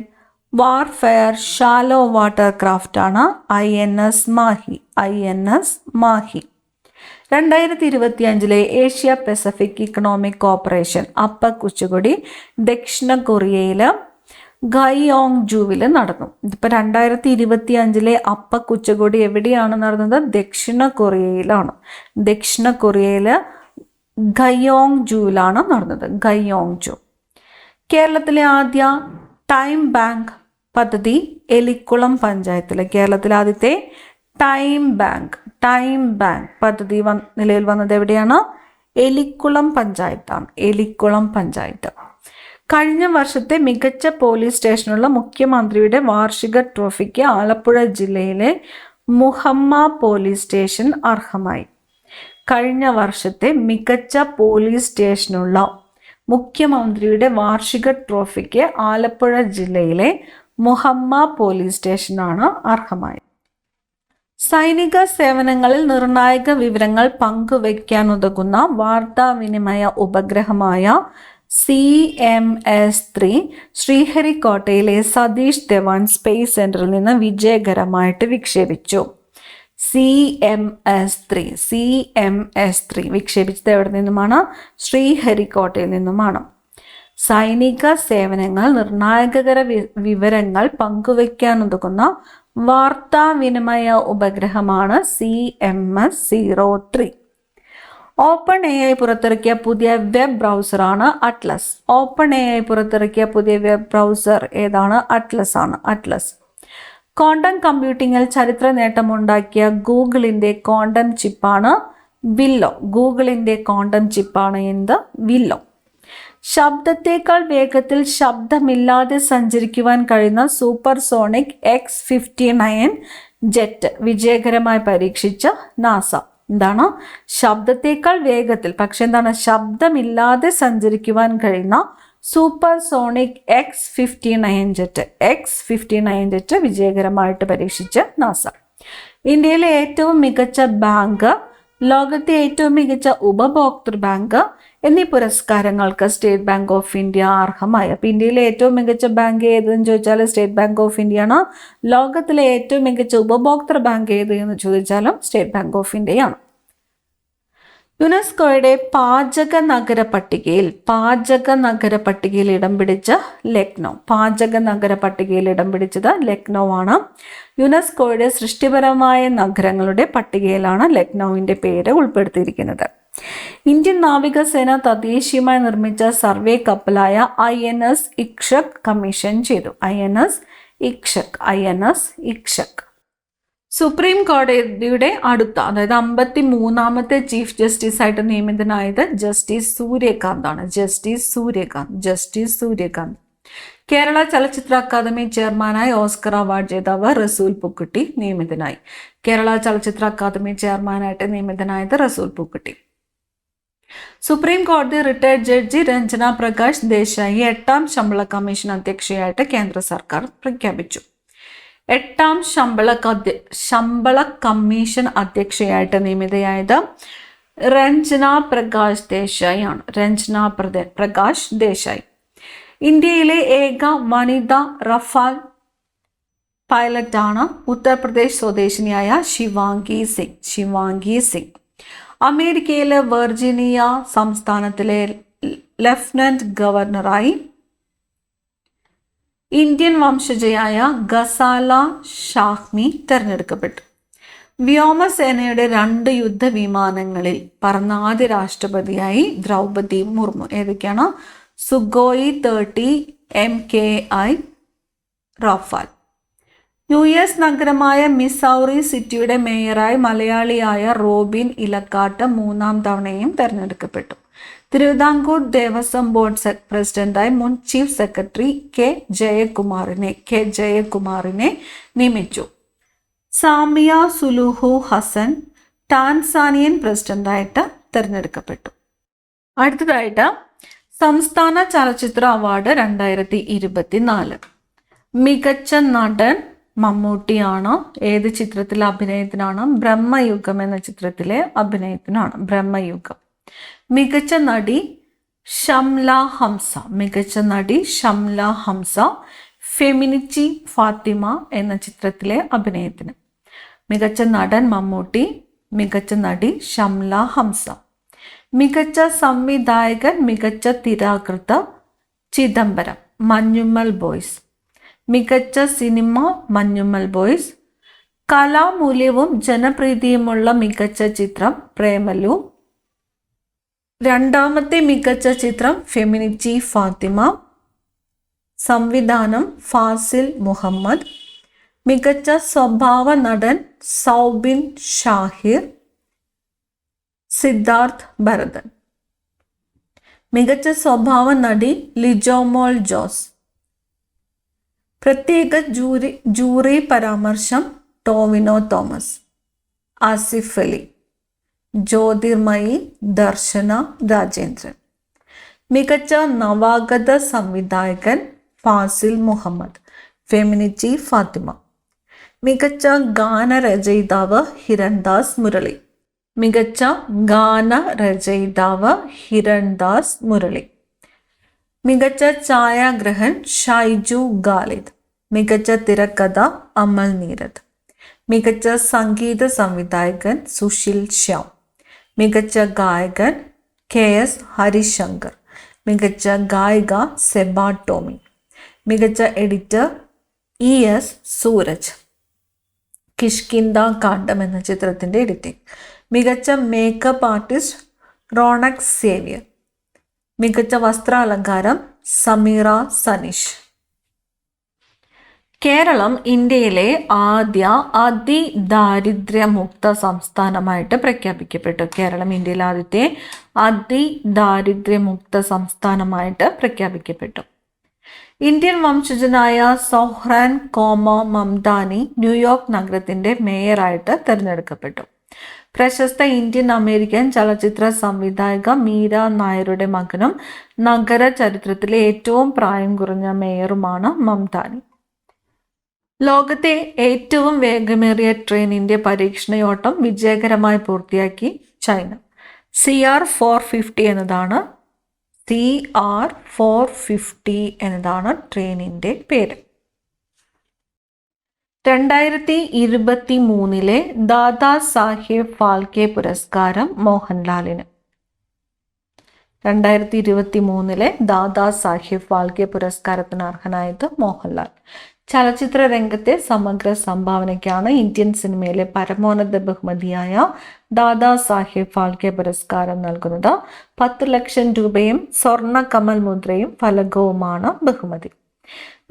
warfare shallow water ക്രാഫ്റ്റാണ് INS Mahe. INS Mahe. 2025 Asia Pacific economic corporation APEC ഉച്ചകോടി ദക്ഷിണ കൊറിയയിൽ ഗയോങ്ജുവിൽ നടന്നു. ഇതിപ്പോൾ 2025 അപ്പക് ഉച്ചകോടി എവിടെയാണ് നടന്നത്? ദക്ഷിണ കൊറിയയിലാണ്. ദക്ഷിണ കൊറിയയിൽ ഗയോങ്ജുവിലാണ് നടന്നത്. ഗയോങ്ജു. കേരളത്തിലെ ആദ്യ ടൈം ബാങ്ക് പദ്ധതി എലിക്കുളം പഞ്ചായത്തിൽ. കേരളത്തിലെ ആദ്യത്തെ ടൈം ബാങ്ക് പദ്ധതി നിലവിൽ വന്നത് എവിടെയാണ്? എലിക്കുളം പഞ്ചായത്താണ്. എലിക്കുളം പഞ്ചായത്ത്. കഴിഞ്ഞ വർഷത്തെ മികച്ച പോലീസ് സ്റ്റേഷനുള്ള മുഖ്യമന്ത്രിയുടെ വാർഷിക ട്രോഫിക്ക് ആലപ്പുഴ ജില്ലയിലെ മുഹമ്മ പോലീസ് സ്റ്റേഷൻ അർഹമായി. കഴിഞ്ഞ വർഷത്തെ മികച്ച പോലീസ് സ്റ്റേഷനുള്ള മുഖ്യമന്ത്രിയുടെ വാർഷിക ട്രോഫിക്ക് ആലപ്പുഴ ജില്ലയിലെ മുഹമ്മ പോലീസ് സ്റ്റേഷനാണ് അർഹമായത്. സൈനിക സേവനങ്ങളിൽ നിർണായക വിവരങ്ങൾ പങ്കുവയ്ക്കാനുതകുന്ന വാർത്താവിനിമയ ഉപഗ്രഹമായ CMS-3 ശ്രീഹരിക്കോട്ടയിലെ സതീഷ് ധവാൻ സ്പേസ് സെന്ററിൽ നിന്ന് വിജയകരമായിട്ട് വിക്ഷേപിച്ചു. CMS-3 വിക്ഷേപിച്ചത് എവിടെ നിന്നുമാണ്? ശ്രീഹരിക്കോട്ടയിൽ നിന്നുമാണ്. സൈനിക സേവനങ്ങൾ നിർണായകര വിവരങ്ങൾ പങ്കുവയ്ക്കാനുതകുന്ന വാർത്താവിനിമയ ഉപഗ്രഹമാണ് CMS-03. OpenAI പുറത്തിറക്കിയ പുതിയ വെബ് ബ്രൗസറാണ് അറ്റ്ലസ്. OpenAI പുറത്തിറക്കിയ പുതിയ വെബ് ബ്രൗസർ ഏതാണ്? അറ്റ്ലസ് ആണ്. അറ്റ്ലസ്. ക്വാണ്ടം കമ്പ്യൂട്ടിങ്ങിൽ ചരിത്ര നേട്ടമുണ്ടാക്കിയ ഗൂഗിളിൻ്റെ ക്വാണ്ടം ചിപ്പാണ് വില്ലോ. ഗൂഗിളിൻ്റെ ക്വാണ്ടം ചിപ്പാണ് എന്ത്? വില്ലോ. ശബ്ദത്തേക്കാൾ വേഗത്തിൽ ശബ്ദമില്ലാതെ സഞ്ചരിക്കുവാൻ കഴിയുന്ന സൂപ്പർസോണിക് X-59 ജെറ്റ് വിജയകരമായി പരീക്ഷിച്ച നാസ. എന്താണ്? ശബ്ദത്തേക്കാൾ വേഗത്തിൽ, പക്ഷെ എന്താണ്, ശബ്ദമില്ലാതെ സഞ്ചരിക്കുവാൻ കഴിയുന്ന സൂപ്പർസോണിക് X-59 ജെറ്റ് X-59 വിജയകരമായിട്ട് പരീക്ഷിച്ച് നാസ. ഇന്ത്യയിലെ ഏറ്റവും മികച്ച ബാങ്ക്, ലോകത്തെ ഏറ്റവും മികച്ച ഉപഭോക്തൃ ബാങ്ക് എന്നീ പുരസ്കാരങ്ങൾക്ക് സ്റ്റേറ്റ് ബാങ്ക് ഓഫ് ഇന്ത്യ അർഹമായി. അപ്പോൾ ഇന്ത്യയിലെ ഏറ്റവും മികച്ച ബാങ്ക് ഏതെന്ന് ചോദിച്ചാൽ സ്റ്റേറ്റ് ബാങ്ക് ഓഫ് ഇന്ത്യ ആണ്. ലോകത്തിലെ ഏറ്റവും മികച്ച ഉപഭോക്തൃ ബാങ്ക് ഏത് എന്ന് ചോദിച്ചാലും സ്റ്റേറ്റ് ബാങ്ക് ഓഫ് ഇന്ത്യയാണ്. യുനെസ്കോയുടെ പാചക നഗര പട്ടികയിൽ ഇടം പിടിച്ച ലക്നൗ. ഇടം പിടിച്ചത് ലക്നൗ ആണ്. യുനെസ്കോയുടെ സൃഷ്ടിപരമായ നഗരങ്ങളുടെ പട്ടികയിലാണ് ലക്നൌവിൻ്റെ പേര് ഉൾപ്പെടുത്തിയിരിക്കുന്നത്. ഇന്ത്യൻ നാവികസേന തദ്ദേശീയമായി നിർമ്മിച്ച സർവേ കപ്പലായ INS ഇക്ഷക് കമ്മീഷൻ ചെയ്തു. INS ഇക്ഷക്. സുപ്രീം കോടതിയുടെ അടുത്ത, അതായത് 53ാമത്തെ ചീഫ് ജസ്റ്റിസ് ആയിട്ട് നിയമിതനായത് ജസ്റ്റിസ് സൂര്യകാന്ത്. കേരള ചലച്ചിത്ര അക്കാദമി ചെയർമാനായി ഓസ്കർ അവാർഡ് ജേതാവ് റസൂൽ പൂക്കുട്ടി നിയമിതനായി. കേരള ചലച്ചിത്ര അക്കാദമി ചെയർമാനായിട്ട് നിയമിതനായത് റസൂൽ പൂക്കുട്ടി. സുപ്രീം കോടതി റിട്ടയർഡ് ജഡ്ജി രഞ്ജന പ്രകാശ് ദേശായി 8ാം ശമ്പള കമ്മീഷൻ അധ്യക്ഷയായിട്ട് കേന്ദ്ര സർക്കാർ പ്രഖ്യാപിച്ചു. 8ാം ശമ്പള കമ്മീഷൻ അധ്യക്ഷയായിട്ട് നിയമിതയായത് രഞ്ജന പ്രകാശ് ദേശായി ആണ്. ഇന്ത്യയിലെ ഏക വനിതാ റഫാൽ പൈലറ്റാണ് ഉത്തർപ്രദേശ് സ്വദേശിനിയായ ശിവാംഗി സിംഗ്. അമേരിക്കയിലെ വെർജീനിയ സംസ്ഥാനത്തിലെ ലഫ്റ്റനന്റ് ഗവർണറായി ഇന്ത്യൻ വംശജയായ ഗസാല ഷാഹ്മി തെരഞ്ഞെടുക്കപ്പെട്ടു. വ്യോമസേനയുടെ 2 യുദ്ധവിമാനങ്ങളിൽ പറന്ന ആദ്യ രാഷ്ട്രപതിയായി ദ്രൗപദി മുർമു. ഏതൊക്കെയാണ്? Sukhoi 30 MKI Rafale. US നഗരമായ മിസൗറി സിറ്റിയുടെ മേയറായി മലയാളിയായ റോബിൻ ഇലക്കാട്ട് 3ാം തവണയും തെരഞ്ഞെടുക്കപ്പെട്ടു. തിരുവിതാംകൂർ ദേവസ്വം ബോർഡ് പ്രസിഡന്റായി മുൻ ചീഫ് സെക്രട്ടറി കെ ജയകുമാറിനെ നിയമിച്ചു. സാമിയ സുലുഹു ഹസൻ ടാൻസാനിയൻ പ്രസിഡന്റായിട്ട് തെരഞ്ഞെടുക്കപ്പെട്ടു. അടുത്തതായിട്ട് സംസ്ഥാന ചലച്ചിത്ര അവാർഡ് 2024. മികച്ച നടൻ മമ്മൂട്ടിയാണ്. ഏത് ചിത്രത്തിലെ അഭിനയത്തിനാണ്? ബ്രഹ്മയുഗം എന്ന ചിത്രത്തിലെ അഭിനയത്തിനാണ്. മികച്ച നടി ഷംല ഹംസ ഫെമിനിച്ചി ഫാത്തിമ എന്ന ചിത്രത്തിലെ അഭിനയത്തിന്. മികച്ച നടൻ മമ്മൂട്ടി, മികച്ച നടി ഷംല ഹംസ. മികച്ച സംവിധായകൻ, മികച്ച തിരക്കഥ ചിദംബരം മഞ്ഞുമ്മൽ ബോയ്സ്. മികച്ച സിനിമ മഞ്ഞുമ്മൽ ബോയ്സ്. കലാമൂല്യവും ജനപ്രീതിയുമുള്ള മികച്ച ചിത്രം പ്രേമലു. 2ാമത്തെ മികച്ച ചിത്രം ഫെമിനിച്ചി ഫാത്തിമ. സംവിധാനം ഫാസിൽ മുഹമ്മദ്. മികച്ച സ്വഭാവ നടൻ സൗബിൻ ഷാഹിർ, സിദ്ധാർത്ഥ് ഭരതൻ. മികച്ച സ്വഭാവ നടി ലിജോമോൾ ജോസ്. പ്രത്യേക ജൂറി പരാമർശം ടോവിനോ തോമസ്, ആസിഫ് അലി, ജ്യോതിർമയി, ദർശന രാജേന്ദ്രൻ. മികച്ച നവാഗത സംവിധായകൻ ഫാസിൽ മുഹമ്മദ്, ഫെമിനിച്ചി ഫാത്തിമ. മികച്ച ഗാനരചയിതാവ് ഹിരൺദാസ് മുരളി. മികച്ച ഗാനരചയിതാവ് ഹിരൺദാസ് മുരളി. മികച്ച ഛായാഗ്രഹൻ ഷൈജു ഖാലിദ്. മികച്ച തിരക്കഥ അമൽ നീരദ്. മികച്ച സംഗീത സംവിധായകൻ സുശീൽ ശ്യാം. മികച്ച ഗായകൻ KS ഹരിശങ്കർ. മികച്ച ഗായിക സെബ ടോമി. മികച്ച എഡിറ്റർ ES സൂരജ്, കിഷ്കിന്ദ കാണ്ഡം എന്ന ചിത്രത്തിൻ്റെ എഡിറ്റിംഗ്. മികച്ച മേക്കപ്പ് ആർട്ടിസ്റ്റ് റോണക് സേവ്യർ. മികച്ച വസ്ത്രാലങ്കാരം സമീറ സനീഷ്. കേരളം ഇന്ത്യയിലെ ആദ്യ അതിദാരിദ്ര്യമുക്ത സംസ്ഥാനമായിട്ട് പ്രഖ്യാപിക്കപ്പെട്ടു. കേരളം ഇന്ത്യയിലെ ആദ്യത്തെ അതിദാരിദ്ര്യമുക്ത സംസ്ഥാനമായിട്ട് പ്രഖ്യാപിക്കപ്പെട്ടു. ഇന്ത്യൻ വംശജനായ സൊഹ്റാൻ മംദാനി ന്യൂയോർക്ക് നഗരത്തിന്റെ മേയറായിട്ട് തിരഞ്ഞെടുക്കപ്പെട്ടു. പ്രശസ്ത ഇന്ത്യൻ അമേരിക്കൻ ചലച്ചിത്ര സംവിധായക മീര നായരുടെ മകനും നഗര ചരിത്രത്തിലെ ഏറ്റവും പ്രായം കുറഞ്ഞ മേയറുമാണ് മംതാനി. ലോകത്തെ ഏറ്റവും വേഗമേറിയ ട്രെയിനിന്റെ പരീക്ഷണയോട്ടം വിജയകരമായി പൂർത്തിയാക്കി ചൈന. CR450 എന്നതാണ് ട്രെയിനിന്റെ പേര്. 2023 ദാദാ സാഹേബ് ഫാൽക്കെ പുരസ്കാരം മോഹൻലാലിന്. 2023 ദാദാ സാഹേബ് ഫാൽക്കെ പുരസ്കാരത്തിന് അർഹനായത് മോഹൻലാൽ. ചലച്ചിത്ര രംഗത്തെ സമഗ്ര സംഭാവനയ്ക്കാണ് ഇന്ത്യൻ സിനിമയിലെ പരമോന്നത ബഹുമതിയായ ദാദാ സാഹേബ് ഫാൽക്കെ പുരസ്കാരം നൽകുന്നത്. 10 ലക്ഷം രൂപയും സ്വർണ്ണ കമൽ മുദ്രയും ഫലകവുമാണ് ബഹുമതി.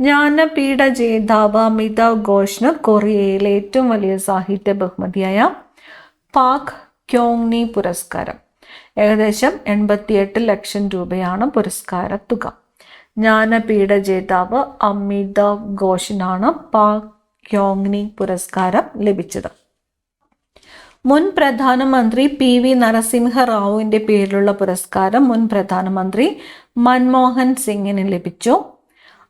ജ്ഞാനപീഠ ജേതാവ് അമിതാവ് ഘോഷിന് കൊറിയയിലെ ഏറ്റവും വലിയ സാഹിത്യ ബഹുമതിയായ പാക് ക്യോങ്നി പുരസ്കാരം. ഏകദേശം 88 ലക്ഷം രൂപയാണ് പുരസ്കാര തുക. ജ്ഞാനപീഠ ജേതാവ് അമിതാവ് ഘോഷിനാണ് പാക് ക്യോങ്നി പുരസ്കാരം ലഭിച്ചത്. മുൻ പ്രധാനമന്ത്രി PV നരസിംഹ റാവുവിന്റെ പേരിലുള്ള പുരസ്കാരം മുൻ പ്രധാനമന്ത്രി മൻമോഹൻ സിംഗിന് ലഭിച്ചു.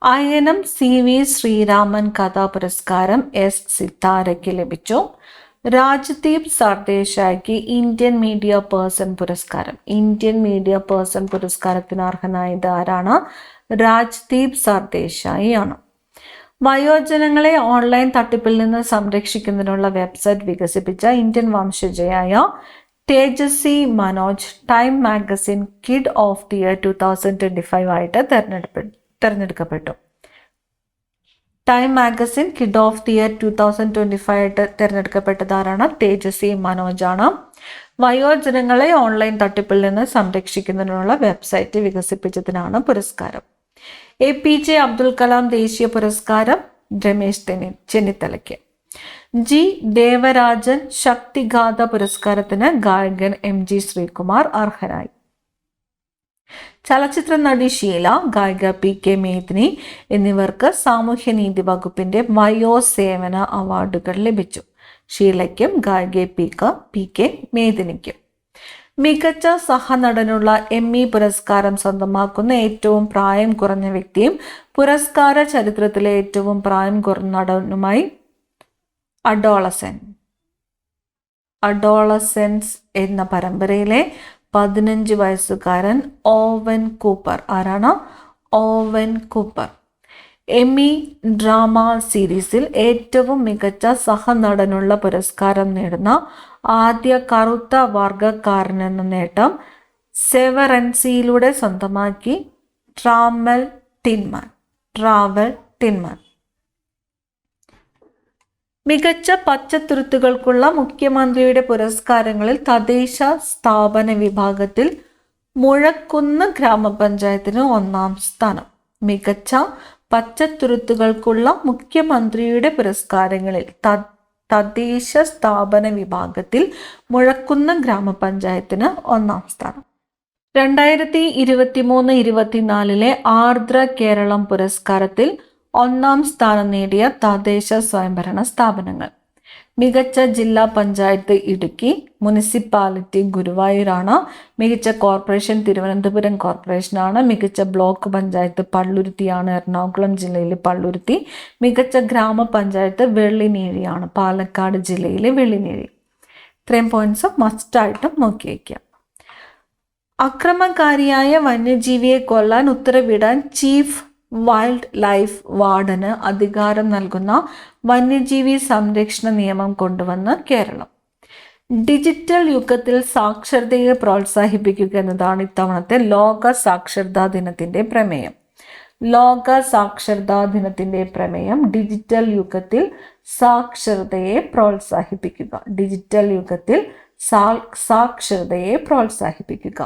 അയനം CV ശ്രീരാമൻ കഥാ പുരസ്കാരം S സിത്താരയ്ക്ക് ലഭിച്ചു. രാജ്ദീപ് സർദേശായിക്ക് ഇന്ത്യൻ മീഡിയ പേഴ്സൺ പുരസ്കാരം. ഇന്ത്യൻ മീഡിയ പേഴ്സൺ പുരസ്കാരത്തിന് അർഹനായത് ആരാണ്? രാജ്ദീപ് സർദേശായി ആണ്. വയോജനങ്ങളെ ഓൺലൈൻ തട്ടിപ്പിൽ നിന്ന് സംരക്ഷിക്കുന്നതിനുള്ള വെബ്സൈറ്റ് വികസിപ്പിച്ച ഇന്ത്യൻ വംശജയായ Tejaswi Manoj time magazine kid of the year 2025 ആയിട്ട് തെരഞ്ഞെടുക്കപ്പെട്ടു. Time magazine kid of the year 2025 ആയിട്ട് തിരഞ്ഞെടുക്കപ്പെട്ടതാരാണ്? തേജസ്വി മനോജ് ആണ്. വയോജനങ്ങളെ ഓൺലൈൻ തട്ടിപ്പിൽ നിന്ന് സംരക്ഷിക്കുന്നതിനുള്ള വെബ്സൈറ്റ് വികസിപ്പിച്ചതിനാണ് പുരസ്കാരം. APJ അബ്ദുൽ കലാം ദേശീയ പുരസ്കാരം രമേശ് ചെന്നിത്തലയ്ക്ക്. G ദേവരാജൻ ശക്തിഗാഥ പുരസ്കാരത്തിന് ഗായകൻ MG ശ്രീകുമാർ അർഹനായി. ചലച്ചിത്ര നടി ഷീല, ഗായിക PK മേദിനി എന്നിവർക്ക് സാമൂഹ്യനീതി വകുപ്പിന്റെ വയോസേവന അവാർഡുകൾ ലഭിച്ചു. ഷീലയ്ക്കും ഗായിക PK മേദിനിക്കും. മികച്ച സഹനടനുള്ള Emmy പുരസ്കാരം സ്വന്തമാക്കുന്ന ഏറ്റവും പ്രായം കുറഞ്ഞ വ്യക്തിയും പുരസ്കാര ചരിത്രത്തിലെ ഏറ്റവും പ്രായം കുറഞ്ഞ നടനുമായി അഡോളസെൻസ് എന്ന പരമ്പരയിലെ 15 വയസ്സുകാരൻ ഓവൻ കൂപ്പർ. ആരാണ്? Owen Cooper. എമ്മി ഡ്രാമ സീരീസിൽ ഏറ്റവും മികച്ച സഹനടനുള്ള പുരസ്കാരം നേടുന്ന ആദ്യ കറുത്ത വർഗക്കാരനെന്ന നേട്ടം സെവറൻസിയിലൂടെ സ്വന്തമാക്കി ട്രാവൽ ടിൻമാൻ. മികച്ച പച്ചത്തുരുത്തുകൾക്കുള്ള മുഖ്യമന്ത്രിയുടെ പുരസ്കാരങ്ങളിൽ തദ്ദേശ സ്ഥാപന വിഭാഗത്തിൽ മുഴക്കുന്ന് ഗ്രാമപഞ്ചായത്തിന് 1ാം സ്ഥാനം. മികച്ച പച്ചത്തുരുത്തുകൾക്കുള്ള മുഖ്യമന്ത്രിയുടെ പുരസ്കാരങ്ങളിൽ തദ്ദേശ സ്ഥാപന വിഭാഗത്തിൽ മുഴക്കുന്ന് ഗ്രാമപഞ്ചായത്തിന് 1ാം സ്ഥാനം. 2023-24 ആർദ്ര കേരളം പുരസ്കാരത്തിൽ 1ാം സ്ഥാനം നേടിയ തദ്ദേശ സ്വയംഭരണ സ്ഥാപനങ്ങൾ. മികച്ച ജില്ലാ പഞ്ചായത്ത് ഇടുക്കി, മുനിസിപ്പാലിറ്റി ഗുരുവായൂരാണ്. മികച്ച കോർപ്പറേഷൻ തിരുവനന്തപുരം കോർപ്പറേഷനാണ്. മികച്ച ബ്ലോക്ക് പഞ്ചായത്ത് പള്ളുരുത്തിയാണ്, എറണാകുളം ജില്ലയിലെ പള്ളുരുത്തി. മികച്ച ഗ്രാമപഞ്ചായത്ത് വെള്ളിനേഴിയാണ്, പാലക്കാട് ജില്ലയിലെ വെള്ളിനേഴി. ഇത്രയും പോയിന്റ്സ് മസ്റ്റായിട്ടും നോക്കി വയ്ക്കുക. അക്രമകാരിയായ വന്യജീവിയെ കൊല്ലാൻ ഉത്തരവിടാൻ ചീഫ് വൈൽഡ് ലൈഫ് വാർഡന് അധികാരം നൽകുന്ന വന്യജീവി സംരക്ഷണ നിയമം കൊണ്ടുവന്ന് കേരളം. ഡിജിറ്റൽ യുഗത്തിൽ സാക്ഷരതയെ പ്രോത്സാഹിപ്പിക്കുക എന്നതാണ് ഇത്തവണത്തെ ലോക സാക്ഷരതാ ദിനത്തിന്റെ പ്രമേയം. ഡിജിറ്റൽ യുഗത്തിൽ സാക്ഷരതയെ പ്രോത്സാഹിപ്പിക്കുക.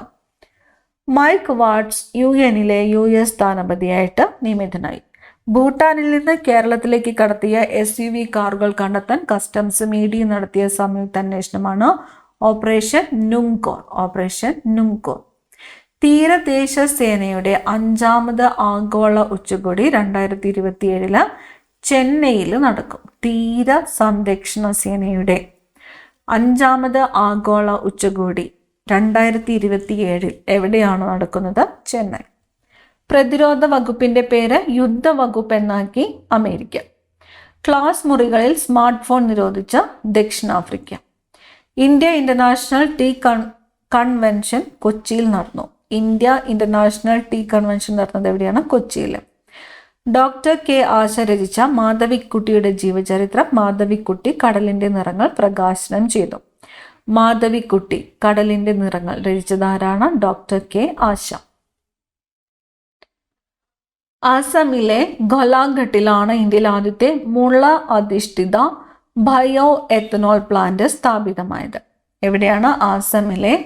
മൈക്ക് വാട്സ് UN-ലെ US സ്ഥാനപതിയായിട്ട് നിയമിതനായി. ഭൂട്ടാനിൽ നിന്ന് കേരളത്തിലേക്ക് കടത്തിയ SUV കാറുകൾ കണ്ടെത്താൻ കസ്റ്റംസും ED നടത്തിയ സംയുക്ത അന്വേഷണമാണ് ഓപ്പറേഷൻ നുംകോർ. തീരദേശ സേനയുടെ 5ാമത് ആഗോള ഉച്ചകോടി 2027 ചെന്നൈയിൽ നടക്കും. തീര സംരക്ഷണ സേനയുടെ 5ാമത് ആഗോള ഉച്ചകോടി 2027 എവിടെയാണ് നടക്കുന്നത്? ചെന്നൈ. പ്രതിരോധ വകുപ്പിന്റെ പേര് യുദ്ധവകുപ്പ് എന്നാക്കി അമേരിക്ക. ക്ലാസ് മുറികളിൽ സ്മാർട്ട് ഫോൺ നിരോധിച്ച ദക്ഷിണാഫ്രിക്ക. ഇന്ത്യ ഇന്റർനാഷണൽ ടീ കൺവെൻഷൻ കൊച്ചിയിൽ നടന്നു. ഇന്ത്യ ഇന്റർനാഷണൽ ടീ കൺവെൻഷൻ നടന്നത് എവിടെയാണ്? കൊച്ചിയിൽ. ഡോക്ടർ കെ ആശ രചിച്ച മാധവിക്കുട്ടിയുടെ ജീവചരിത്രം മാധവിക്കുട്ടി കടലിന്റെ നിറങ്ങൾ പ്രകാശനം ചെയ്തു. മാധവിക്കുട്ടി കടലിന്റെ നിറങ്ങൾ രചിച്ചതാരാണ്? ഡോക്ടർ കെ ആശ. ആസാമിലെ ഗോലാഘട്ടിലാണ് ഇന്ത്യയിൽ ആദ്യത്തെ മുള അധിഷ്ഠിത ബയോ എത്തനോൾ പ്ലാന്റ് സ്ഥാപിതമായത്. എവിടെയാണ്? ആസാമിലെ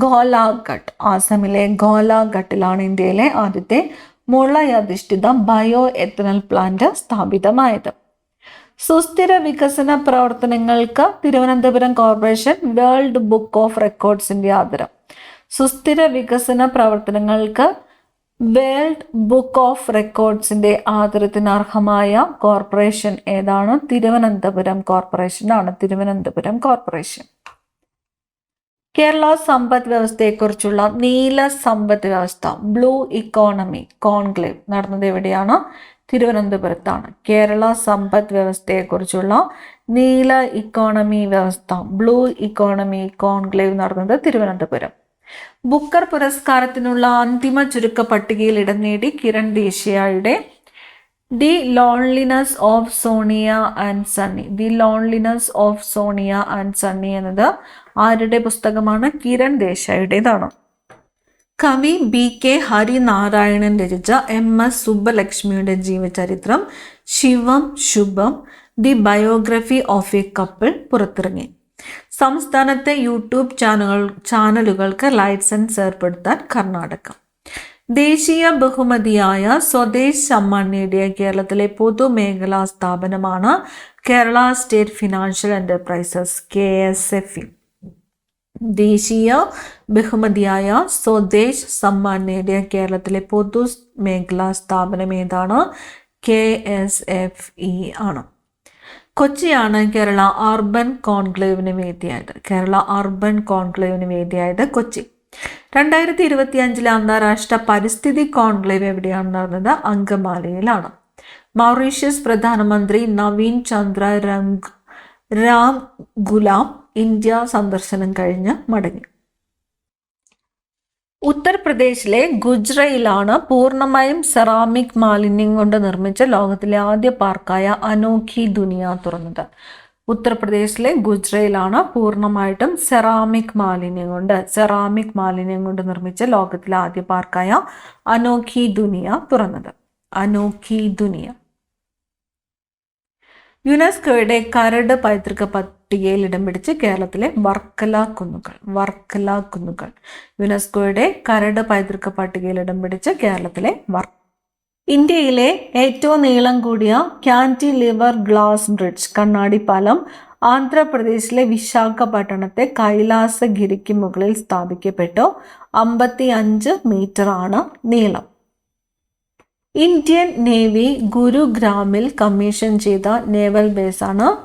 ഗോലാഘട്ട്. ആസാമിലെ ഗോലാഘട്ടിലാണ് ഇന്ത്യയിലെ ആദ്യത്തെ മുളയധിഷ്ഠിത ബയോ എത്തനോൾ പ്ലാന്റ് സ്ഥാപിതമായത്. സുസ്ഥിര വികസന പ്രവർത്തനങ്ങൾക്ക് Thiruvananthapuram corporation world book of റെക്കോർഡ്സിന്റെ ആദരം. സുസ്ഥിര വികസന പ്രവർത്തനങ്ങൾക്ക് വേൾഡ് ബുക്ക് ഓഫ് റെക്കോർഡ്സിന്റെ ആദരത്തിന് അർഹമായ കോർപ്പറേഷൻ ഏതാണ്? തിരുവനന്തപുരം കോർപ്പറേഷൻ ആണ്. തിരുവനന്തപുരം കോർപ്പറേഷൻ. കേരള സമ്പദ് വ്യവസ്ഥയെക്കുറിച്ചുള്ള നീല സമ്പദ് വ്യവസ്ഥ ബ്ലൂ ഇക്കോണമി കോൺക്ലേവ് നടന്നത് എവിടെയാണ്? തിരുവനന്തപുരത്താണ്. കേരള സമ്പദ് വ്യവസ്ഥയെക്കുറിച്ചുള്ള നീല ഇക്കോണമി വ്യവസ്ഥ ബ്ലൂ ഇക്കോണമി കോൺക്ലേവ് നടന്നത് തിരുവനന്തപുരം. ബുക്കർ പുരസ്കാരത്തിനുള്ള അന്തിമ ചുരുക്ക പട്ടികയിൽ ഇടം നേടി കിരൺ ദേശായിയുടെ the loneliness of Sonia and Sunny. The loneliness of Sonia and Sunny എന്നത് ആരുടെ പുസ്തകമാണ്? കിരൺ ദേശായിയുടേതാണ്. കവി ബി കെ ഹരിനാരായണൻ രചിച്ച MS സുബ്ബലക്ഷ്മിയുടെ ജീവചരിത്രം Shivam Shubham the biography of a couple പുറത്തിറങ്ങി. സംസ്ഥാനത്തെ യൂട്യൂബ് ചാനലുകൾക്ക് ലൈസൻസ് ഏർപ്പെടുത്താൻ കർണാടക. ദേശീയ ബഹുമതിയായ സ്വദേശ് സമ്മാൻ നേടിയ കേരളത്തിലെ പൊതുമേഖലാ സ്ഥാപനമാണ് Kerala state financial enterprises KSFE. ദേശീയ ബഹുമതിയായ സ്വദേശ് സമ്മാൻ നേടിയ കേരളത്തിലെ പൊതുമേഖലാ സ്ഥാപനം ഏതാണ്? KSFE ആണ്. കൊച്ചിയാണ് കേരള അർബൻ കോൺക്ലേവിന് വേദിയായത്. കേരള അർബൻ കോൺക്ലേവിന് വേദിയായത് കൊച്ചി. 2025 അന്താരാഷ്ട്ര പരിസ്ഥിതി കോൺക്ലേവ് എവിടെയാണ് നടന്നത്? അങ്കമാലിയിലാണ്. മൗറീഷ്യസ് പ്രധാനമന്ത്രി നവീൻ ചന്ദ്ര രാം ഗുലാം ഇന്ത്യ സന്ദർശനം കഴിഞ്ഞ് മടങ്ങി. ഉത്തർപ്രദേശിലെ ഗുജ്റയിലാണ് പൂർണ്ണമായും സെറാമിക് മാലിന്യം കൊണ്ട് നിർമ്മിച്ച ലോകത്തിലെ ആദ്യ പാർക്കായ അനോഖി ദുനിയ തുറന്നത്. ഉത്തർപ്രദേശിലെ ഗുജ്റയിലാണ് പൂർണ്ണമായിട്ടും സെറാമിക് മാലിന്യം കൊണ്ട് നിർമ്മിച്ച ലോകത്തിലെ ആദ്യ പാർക്കായ അനോഖി ദുനിയ തുറന്നത്. അനോഖി ദുനിയ. യുനെസ്കോയുടെ കരട് പൈതൃക പട്ടികയിൽ ഇടം പിടിച്ച് കേരളത്തിലെ വർക്കല കുന്നുകൾ. യുനെസ്കോയുടെ കരട് പൈതൃക പട്ടികയിൽ ഇടം പിടിച്ച് കേരളത്തിലെ ഇന്ത്യയിലെ ഏറ്റവും നീളം കൂടിയ കാന്റിലിവർ ഗ്ലാസ് ബ്രിഡ്ജ് കണ്ണാടി പാലം ആന്ധ്രാപ്രദേശിലെ വിശാഖപട്ടണത്തെ കൈലാസഗിരിക്ക് മുകളിൽ സ്ഥാപിക്കപ്പെട്ടു. 55 മീറ്റർ ആണ് നീളം. ഇന്ത്യൻ നേവി ഗുരുഗ്രാമിൽ കമ്മീഷൻ ചെയ്ത നേവൽ ബേസാണ്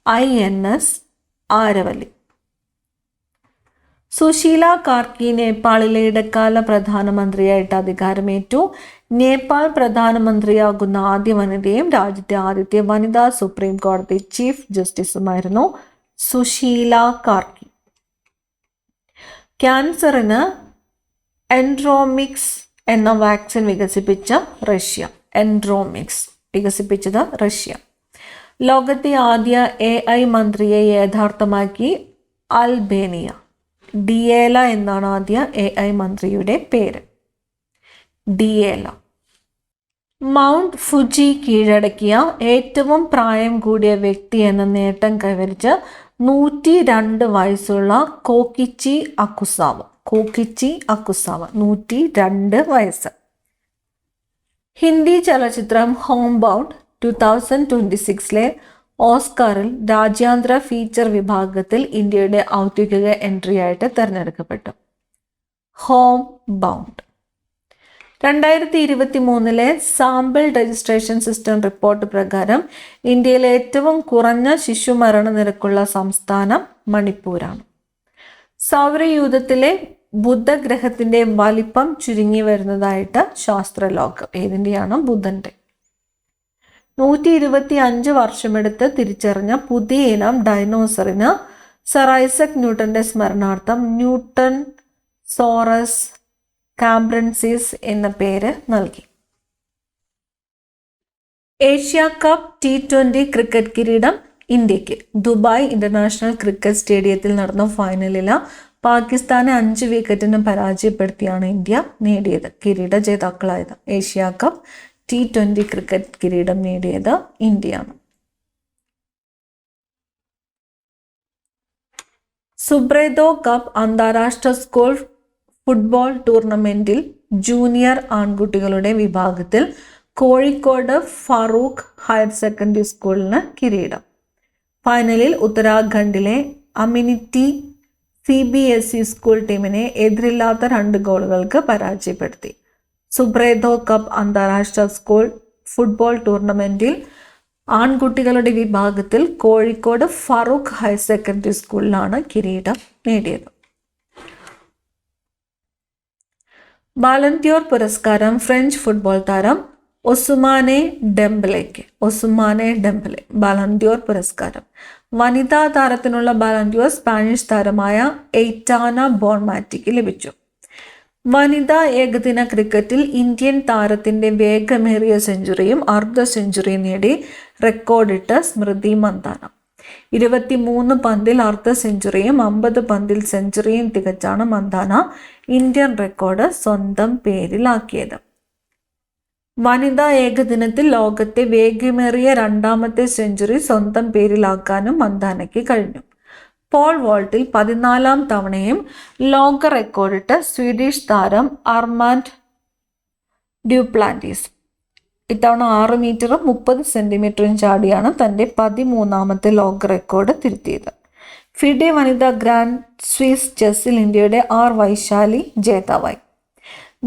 INS ആരവലി. സുശീല കാർക്കി നേപ്പാളിലെ ഇടക്കാല പ്രധാനമന്ത്രിയായിട്ട് അധികാരമേറ്റു. നേപ്പാൾ പ്രധാനമന്ത്രിയാകുന്ന ആദ്യ വനിതയും രാജ്യത്തെ ആദ്യത്തെ വനിതാ സുപ്രീം കോടതി ചീഫ് ജസ്റ്റിസുമായിരുന്നു സുശീല കാർക്കി. ക്യാൻസറിന് എൻഡ്രോമിക്സ് എന്ന വാക്സിൻ വികസിപ്പിച്ചത് റഷ്യ. ലോകത്തെ ആദ്യ AI മന്ത്രിയെ യഥാർത്ഥമാക്കി അൽബേനിയ. ഡിയേല എന്നാണ് ആദ്യ AI മന്ത്രിയുടെ പേര്. ഡിയേല. മൗണ്ട് ഫുജി കീഴടക്കിയ ഏറ്റവും പ്രായം കൂടിയ വ്യക്തി എന്ന നേട്ടം കൈവരിച്ച് 102 വയസ്സുള്ള കോക്കിച്ചി അക്കുസാവ. 102 വയസ്സ്. ഹിന്ദി ചലച്ചിത്രം ഹോം ബൗണ്ട് 2026 ഓസ്കാറിൽ രാജ്യാന്തര ഫീച്ചർ വിഭാഗത്തിൽ ഇന്ത്യയുടെ ഔദ്യോഗിക എൻട്രിയായിട്ട് തിരഞ്ഞെടുക്കപ്പെട്ടു. Home bound 2023 sample registration system report പ്രകാരം ഇന്ത്യയിലെ ഏറ്റവും കുറഞ്ഞ ശിശുമരണ നിരക്കുള്ള സംസ്ഥാനം മണിപ്പൂരാണ്. സൗരയൂഥത്തിലെ ബുധഗ്രഹത്തിന്റെ വലിപ്പം ചുരുങ്ങി വരുന്നതായിട്ട് ശാസ്ത്രലോകം. ഏതിൻ്റെയാണ്? ബുധന്റെ. 125 വർഷമെടുത്ത് തിരിച്ചറിഞ്ഞ പുതിയ ഇനം ഡൈനോസറിന് സർ ഐസക് ന്യൂട്ടന്റെ സ്മരണാർത്ഥം ന്യൂട്ടൺ സോറസ് കാംബ്രൻസിസ് എന്ന പേര് നൽകി. ഏഷ്യ കപ്പ് T20 ക്രിക്കറ്റ് കിരീടം ഇന്ത്യക്ക്. ദുബായ് ഇന്റർനാഷണൽ ക്രിക്കറ്റ് സ്റ്റേഡിയത്തിൽ നടന്ന ഫൈനലിൽ പാകിസ്ഥാനെ 5 വിക്കറ്റിന് പരാജയപ്പെടുത്തിയാണ് ഇന്ത്യ നേടിയത്. കിരീട ജേതാക്കളായത്. ഏഷ്യ കപ്പ് T20 ക്രിക്കറ്റ് കിരീടം നേടിയത് ഇന്ത്യയാണ്. സുബ്രേതോ കപ്പ് അന്താരാഷ്ട്ര സ്കൂൾ ഫുട്ബോൾ ടൂർണമെന്റിൽ ജൂനിയർ ആൺകുട്ടികളുടെ വിഭാഗത്തിൽ കോഴിക്കോട് ഫറൂഖ് ഹയർ സെക്കൻഡറി സ്കൂളിന് കിരീടം. ഫൈനലിൽ ഉത്തരാഖണ്ഡിലെ അമിനിറ്റി CBSE സ്കൂൾ ടീമിനെ എതിരില്ലാത്ത 2 ഗോളുകൾക്ക് പരാജയപ്പെടുത്തി. സുബ്രേതോ കപ്പ് അന്താരാഷ്ട്ര സ്കൂൾ ഫുട്ബോൾ ടൂർണമെന്റിൽ ആൺകുട്ടികളുടെ വിഭാഗത്തിൽ കോഴിക്കോട് ഫറൂഖ് ഹയർ സെക്കൻഡറി സ്കൂളിലാണ് കിരീടം നേടിയത്. ബാലൻഡിയോർ പുരസ്കാരം ഫ്രഞ്ച് ഫുട്ബോൾ താരം ഒസുമാനെ ഡെംബലെക്ക്. ബാലൻഡിയോർ പുരസ്കാരം. വനിതാ താരത്തിനുള്ള ബാലൻഡിയോർ സ്പാനിഷ് താരമായ എയ്റ്റാന ബോൺമാറ്റിക്ക് ലഭിച്ചു. വനിതാ ഏകദിന ക്രിക്കറ്റിൽ ഇന്ത്യൻ താരത്തിന്റെ വേഗമേറിയ സെഞ്ചുറിയും അർദ്ധ സെഞ്ചുറിയും നേടി റെക്കോർഡിട്ട് സ്മൃതി മന്ദാന. 23 പന്തിൽ അർദ്ധ സെഞ്ചുറിയും 50 പന്തിൽ സെഞ്ചുറിയും തികച്ചാണ് മന്ദാന ഇന്ത്യൻ റെക്കോർഡ് സ്വന്തം പേരിലാക്കിയത്. വനിതാ ഏകദിനത്തിൽ ലോകത്തെ വേഗമേറിയ 2ാമത്തെ സെഞ്ചുറി സ്വന്തം പേരിലാക്കാനും മന്ദാനയ്ക്ക് കഴിഞ്ഞു. പോൾ വോൾട്ടിൽ 14ാം തവണയും ലോക റെക്കോർഡിട്ട് സ്വീഡിഷ് താരം അർമാൻഡ് ഡ്യൂപ്ലാന്റിസ്. ഇത്തവണ 6 മീറ്ററും 30 സെന്റിമീറ്ററും ചാടിയാണ് തൻ്റെ 13ാമത്തെ ലോക റെക്കോർഡ് തിരുത്തിയത്. ഫിഡെ വനിതാ ഗ്രാൻഡ് സ്വിസ് ചെസ്സിൽ ഇന്ത്യയുടെ R വൈശാലി ജേതാവായി.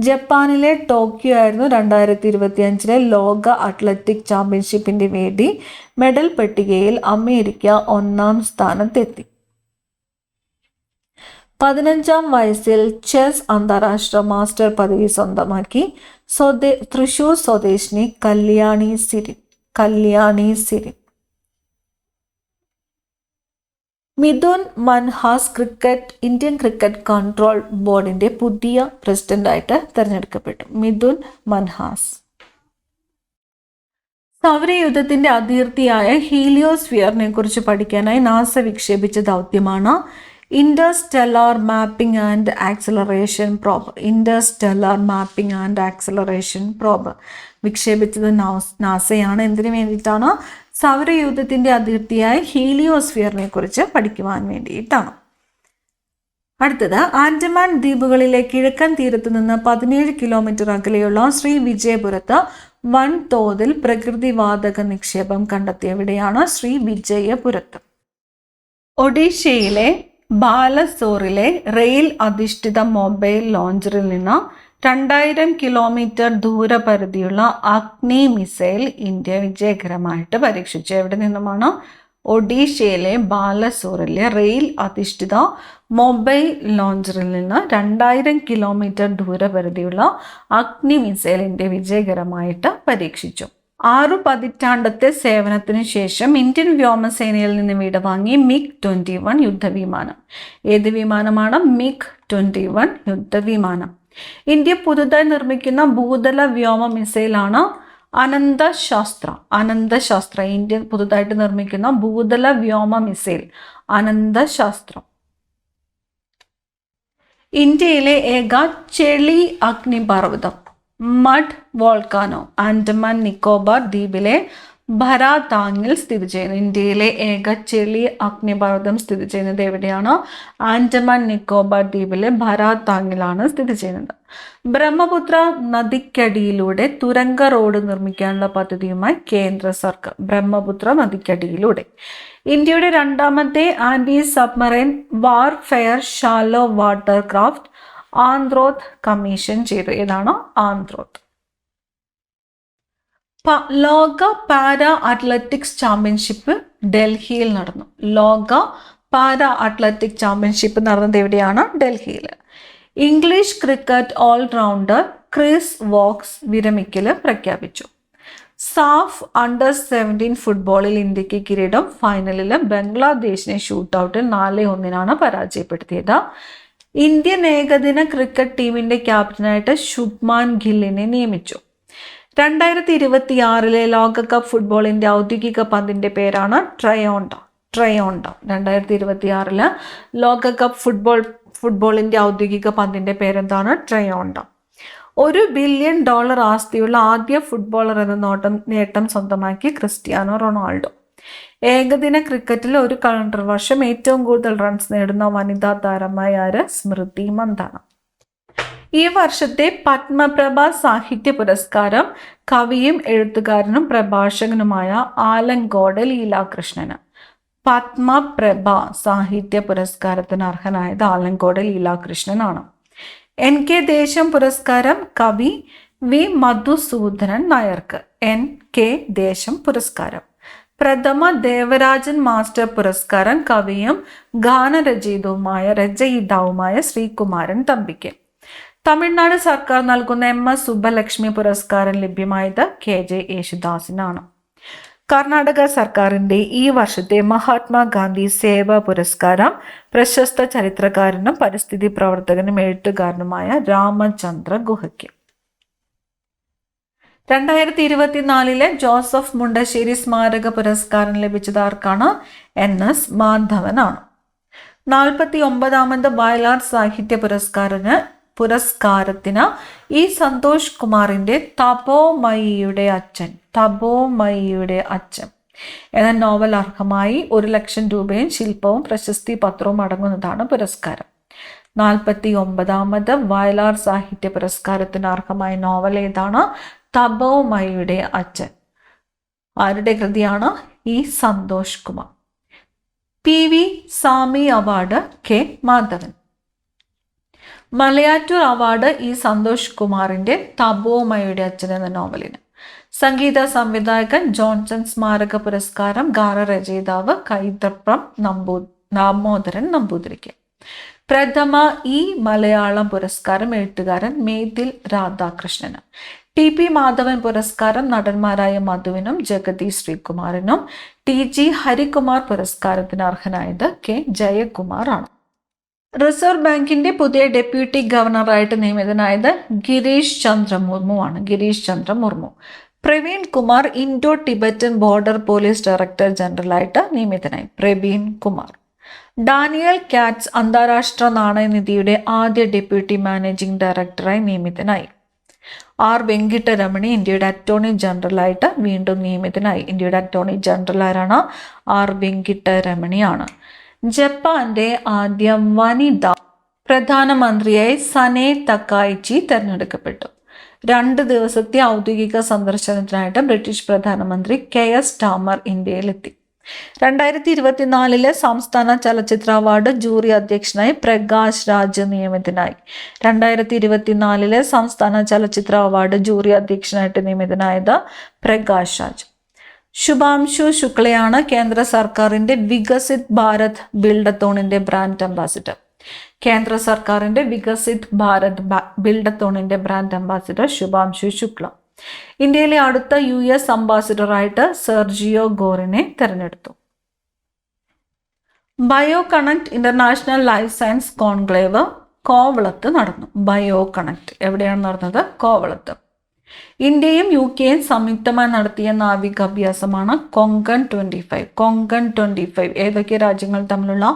ജപ്പാനിലെ ടോക്കിയോ ആയിരുന്നു 2025 ലോക അത്ലറ്റിക് ചാമ്പ്യൻഷിപ്പിന്റെ വേദി. മെഡൽ പട്ടികയിൽ അമേരിക്ക 1ാം സ്ഥാനത്തെത്തി. 15ാം വയസ്സിൽ ചെസ് അന്താരാഷ്ട്ര മാസ്റ്റർ പദവി സ്വന്തമാക്കി തൃശൂർ സ്വദേശിനി Kalyani Sirin. Mithun Manhas Indian cricket control ബോർഡിന്റെ പുതിയ പ്രസിഡന്റായിട്ട് തെരഞ്ഞെടുക്കപ്പെട്ടു. മിഥുൻ മൻഹാസ്. സൗരയൂഥത്തിന്റെ അതിർത്തിയായ ഹീലിയോസ്ഫിയറിനെ കുറിച്ച് പഠിക്കാനായി നാസ വിക്ഷേപിച്ച ദൗത്യമാണ് interstellar mapping and acceleration probe. വിക്ഷേപിച്ചത് നാസയാണ്. എന്തിനു വേണ്ടിയിട്ടാണ്? സൗരയൂഥത്തിന്റെ അതിർത്തിയായ ഹീലിയോസ്ഫിയറിനെ കുറിച്ച് പഠിക്കുവാൻ വേണ്ടിയിട്ടാണ്. അടുത്തത്, ആൻഡമാൻ ദ്വീപുകളിലെ കിഴക്കൻ തീരത്തു നിന്ന് 17 കിലോമീറ്റർ അകലെയുള്ള ശ്രീവിജയപുരത്ത് വൻതോതിൽ പ്രകൃതിവാതക നിക്ഷേപം കണ്ടെത്തിയവിടെയാണ് ശ്രീവിജയപുരത്ത്. ഒഡീഷയിലെ ബാലസോറിലെ റെയിൽ അധിഷ്ഠിത മൊബൈൽ ലോഞ്ചറിൽ നിന്ന് 2000 കിലോമീറ്റർ ദൂരപരിധിയുള്ള അഗ്നി മിസൈൽ ഇന്ത്യ വിജയകരമായിട്ട് പരീക്ഷിച്ചു. എവിടെ നിന്നുമാണ്? ഒഡീഷയിലെ ബാലസോറിലെ റെയിൽ അധിഷ്ഠിത മൊബൈൽ ലോഞ്ചറിൽ നിന്ന് 2000 കിലോമീറ്റർ ദൂരപരിധിയുള്ള അഗ്നി മിസൈൽ ഇന്ത്യ വിജയകരമായിട്ട് പരീക്ഷിച്ചു. 6 പതിറ്റാണ്ടത്തെ സേവനത്തിനു ശേഷം ഇന്ത്യൻ വ്യോമസേനയിൽ നിന്ന് വിടവാങ്ങി MiG-21 യുദ്ധവിമാനം. ഏത് വിമാനമാണ്? MiG-21 യുദ്ധവിമാനം. ഇന്ത്യ പുതുതായി നിർമ്മിക്കുന്ന ഭൂതല വ്യോമ മിസൈലാണ് അനന്തശാസ്ത്ര. ഇന്ത്യ പുതുതായിട്ട് നിർമ്മിക്കുന്ന ഭൂതല വ്യോമ മിസൈൽ അനന്തശാസ്ത്രം. ഇന്ത്യയിലെ ഏക ചെളി അഗ്നിപർവ്വതം മഡ് വോൾക്കാനോ ആൻഡമാൻ നിക്കോബാർ ദ്വീപിലെ ഭരാതാങ്ങിൽ സ്ഥിതി ചെയ്യുന്നു. ഇന്ത്യയിലെ ഏക ചെളി അഗ്നിപർവ്വതം സ്ഥിതി ചെയ്യുന്നത് എവിടെയാണ്? ആൻഡമാൻ നിക്കോബാർ ദ്വീപിലെ ഭരാതാങ്ങിലാണ് സ്ഥിതി ചെയ്യുന്നത്. ബ്രഹ്മപുത്ര നദിക്കടിയിലൂടെ തുരങ്ക റോഡ് നിർമ്മിക്കാനുള്ള പദ്ധതിയുമായി കേന്ദ്ര സർക്കാർ. ബ്രഹ്മപുത്ര നദിക്കടിയിലൂടെ. ഇന്ത്യയുടെ 2ാമത്തെ anti submarine warfare shallow water craft Androth commission ചെയ്തു. ഏതാണ്? ആന്ത്രോത്ത്. ലോക പാരാ അത്ലറ്റിക്സ് ചാമ്പ്യൻഷിപ്പ് ഡൽഹിയിൽ നടന്നു. ലോക പാരാ അത്ലറ്റിക് ചാമ്പ്യൻഷിപ്പ് നടന്നത് എവിടെയാണ്? ഡൽഹിയിൽ. English cricket all rounder Chris Woakes വിരമിക്കൽ പ്രഖ്യാപിച്ചു. സാഫ് അണ്ടർ-17 ഫുട്ബോളിൽ ഇന്ത്യക്ക് കിരീടം. ഫൈനലിൽ ബംഗ്ലാദേശിനെ ഷൂട്ടൌട്ടിൽ 4-1 പരാജയപ്പെടുത്തിയത്. ഇന്ത്യൻ ഏകദിന ക്രിക്കറ്റ് ടീമിന്റെ ക്യാപ്റ്റനായിട്ട് ശുഭ്മാൻ ഗില്ലിനെ നിയമിച്ചു. 2026 ലോകകപ്പ് ഫുട്ബോളിന്റെ ഔദ്യോഗിക പന്തിന്റെ പേരാണ് ട്രയോണ്ട. 2026 ലോകകപ്പ് ഫുട്ബോളിന്റെ ഔദ്യോഗിക പന്തിന്റെ പേരെന്താണ്? ട്രയോണ്ട. $1 ബില്യൺ ആസ്തിയുള്ള ആദ്യ ഫുട്ബോളർ എന്ന നേട്ടം സ്വന്തമാക്കി ക്രിസ്ത്യാനോ റൊണാൾഡോ. ഏകദിന ക്രിക്കറ്റിൽ ഒരു കലണ്ടർ വർഷം ഏറ്റവും കൂടുതൽ റൺസ് നേടുന്ന വനിതാ താരമായ ആര്? സ്മൃതി മന്ദാന. ഈ വർഷത്തെ പത്മപ്രഭ സാഹിത്യ പുരസ്കാരം കവിയും എഴുത്തുകാരനും പ്രഭാഷകനുമായ ആലങ്കോട് ലീലാകൃഷ്ണന്. പത്മപ്രഭ സാഹിത്യ പുരസ്കാരത്തിന് അർഹനായത് ആലങ്കോട് ലീലാകൃഷ്ണനാണ്. NK ദേശം പുരസ്കാരം കവി വി മധുസൂദനൻ നായർക്ക്. NK ദേശം പുരസ്കാരം. പ്രഥമ ദേവരാജൻ മാസ്റ്റർ പുരസ്കാരം കവിയും ഗാനരചയിതാവുമായ ശ്രീകുമാരൻ തമ്പിക്ക്. തമിഴ്നാട് സർക്കാർ നൽകുന്ന MS സുബ്ബലക്ഷ്മി പുരസ്കാരം ലഭ്യമായത് KJ യേശുദാസിനാണ്. കർണാടക സർക്കാരിൻ്റെ ഈ വർഷത്തെ മഹാത്മാഗാന്ധി സേവാ പുരസ്കാരം പ്രശസ്ത ചരിത്രകാരനും പരിസ്ഥിതി പ്രവർത്തകനും എഴുത്തുകാരനുമായ രാമചന്ദ്ര ഗുഹയ്ക്ക്. 2024 ജോസഫ് മുണ്ടശ്ശേരി സ്മാരക പുരസ്കാരം ലഭിച്ചത് ആർക്കാണ്? NS മാധവനാണ്. 49ാമത് വയലാർ സാഹിത്യ പുരസ്കാരത്തിന് ഈ സന്തോഷ് കുമാറിന്റെ തപോമയിയുടെ അച്ഛൻ എന്ന നോവൽ അർഹമായി 1 ലക്ഷം രൂപയും ശില്പവും പ്രശസ്തി പത്രവും അടങ്ങുന്നതാണ് പുരസ്കാരം. 49ാമത് വയലാർ സാഹിത്യ പുരസ്കാരത്തിന് അർഹമായ നോവൽ ഏതാണ്? തപോമയിയുടെ അച്ഛൻ. ആരുടെ കൃതിയാണ്? E Santhosh Kumar. PV Sami award K Madhavan. Malayattoor award E Santhosh കുമാറിന്റെ തപോമയുടെ അച്ഛൻ എന്ന നോവലിന്. സംഗീത സംവിധായകൻ ജോൺസൺ സ്മാരക പുരസ്കാരം ഗാനരചയിതാവ് കൈതപ്രം ദാമോദരൻ നമ്പൂതിരിക്ക്. പ്രഥമ ഈ മലയാളം പുരസ്കാരം എഴുത്തുകാരൻ മേതിൽ രാധാകൃഷ്ണന്. TP മാധവൻ പുരസ്കാരം നടന്മാരായ മധുവിനും ജഗതി ശ്രീകുമാറിനും. TG ഹരികുമാർ പുരസ്കാരത്തിന് അർഹനായത് K ജയകുമാർ ആണ്. റിസർവ് ബാങ്കിന്റെ പുതിയ ഡെപ്യൂട്ടി ഗവർണറായിട്ട് നിയമിതനായത് Girish Chandra Murmu. Praveen Kumar Indo Tibetan border police director ജനറലായിട്ട് നിയമിതനായി. പ്രവീൺ കുമാർ. ഡാനിയൽ കാറ്റ്സ് അന്താരാഷ്ട്ര നാണയനിധിയുടെ ആദ്യ ഡെപ്യൂട്ടി മാനേജിംഗ് ഡയറക്ടറായി നിയമിതനായി. R വെങ്കിട്ടരമണി ഇന്ത്യയുടെ അറ്റോർണി ജനറലായിട്ട് വീണ്ടും നിയമിതനായി. ഇന്ത്യയുടെ അറ്റോർണി ജനറൽ ആരാണ്? R വെങ്കിട്ടരമണിയാണ്. ജപ്പാന്റെ ആദ്യ വനിതാ പ്രധാനമന്ത്രിയായി സനെ തക്കായിച്ചി തെരഞ്ഞെടുക്കപ്പെട്ടു. 2 ദിവസത്തെ ഔദ്യോഗിക സന്ദർശനത്തിനായിട്ട് ബ്രിട്ടീഷ് പ്രധാനമന്ത്രി KS സ്റ്റാമർ ഇന്ത്യയിലെത്തി. 2024 സംസ്ഥാന ചലച്ചിത്ര അവാർഡ് ജൂറി അധ്യക്ഷനായി പ്രകാശ് രാജ് നിയമിതനായി. 2024 സംസ്ഥാന ചലച്ചിത്ര അവാർഡ് ജൂറി അധ്യക്ഷനായിട്ട് നിയമിതനായത് പ്രകാശ് രാജ്. ശുഭാംശു ശുക്ലയാണ് കേന്ദ്ര സർക്കാരിന്റെ വികസിത് ഭാരത് ബിൽഡത്തോണിന്റെ ബ്രാൻഡ് അംബാസിഡർ. കേന്ദ്ര സർക്കാരിന്റെ വികസിത് ഭാരത് ബിൽഡത്തോണിന്റെ ബ്രാൻഡ് അംബാസിഡർ ശുഭാംശു ശുക്ല. ഇന്ത്യയിലെ അടുത്ത US അംബാസിഡറായിട്ട് സെർജിയോ ഗോറിനെ തെരഞ്ഞെടുത്തു. Bio connect international life science conclave കോവളത്ത് നടന്നു. ബയോ കണക്ട് എവിടെയാണ് നടന്നത്? കോവളത്ത്. ഇന്ത്യയും UKയും സംയുക്തമായി നടത്തിയ നാവികാഭ്യാസമാണ് കൊങ്കൺ 25. ഏതൊക്കെ രാജ്യങ്ങൾ തമ്മിലുള്ള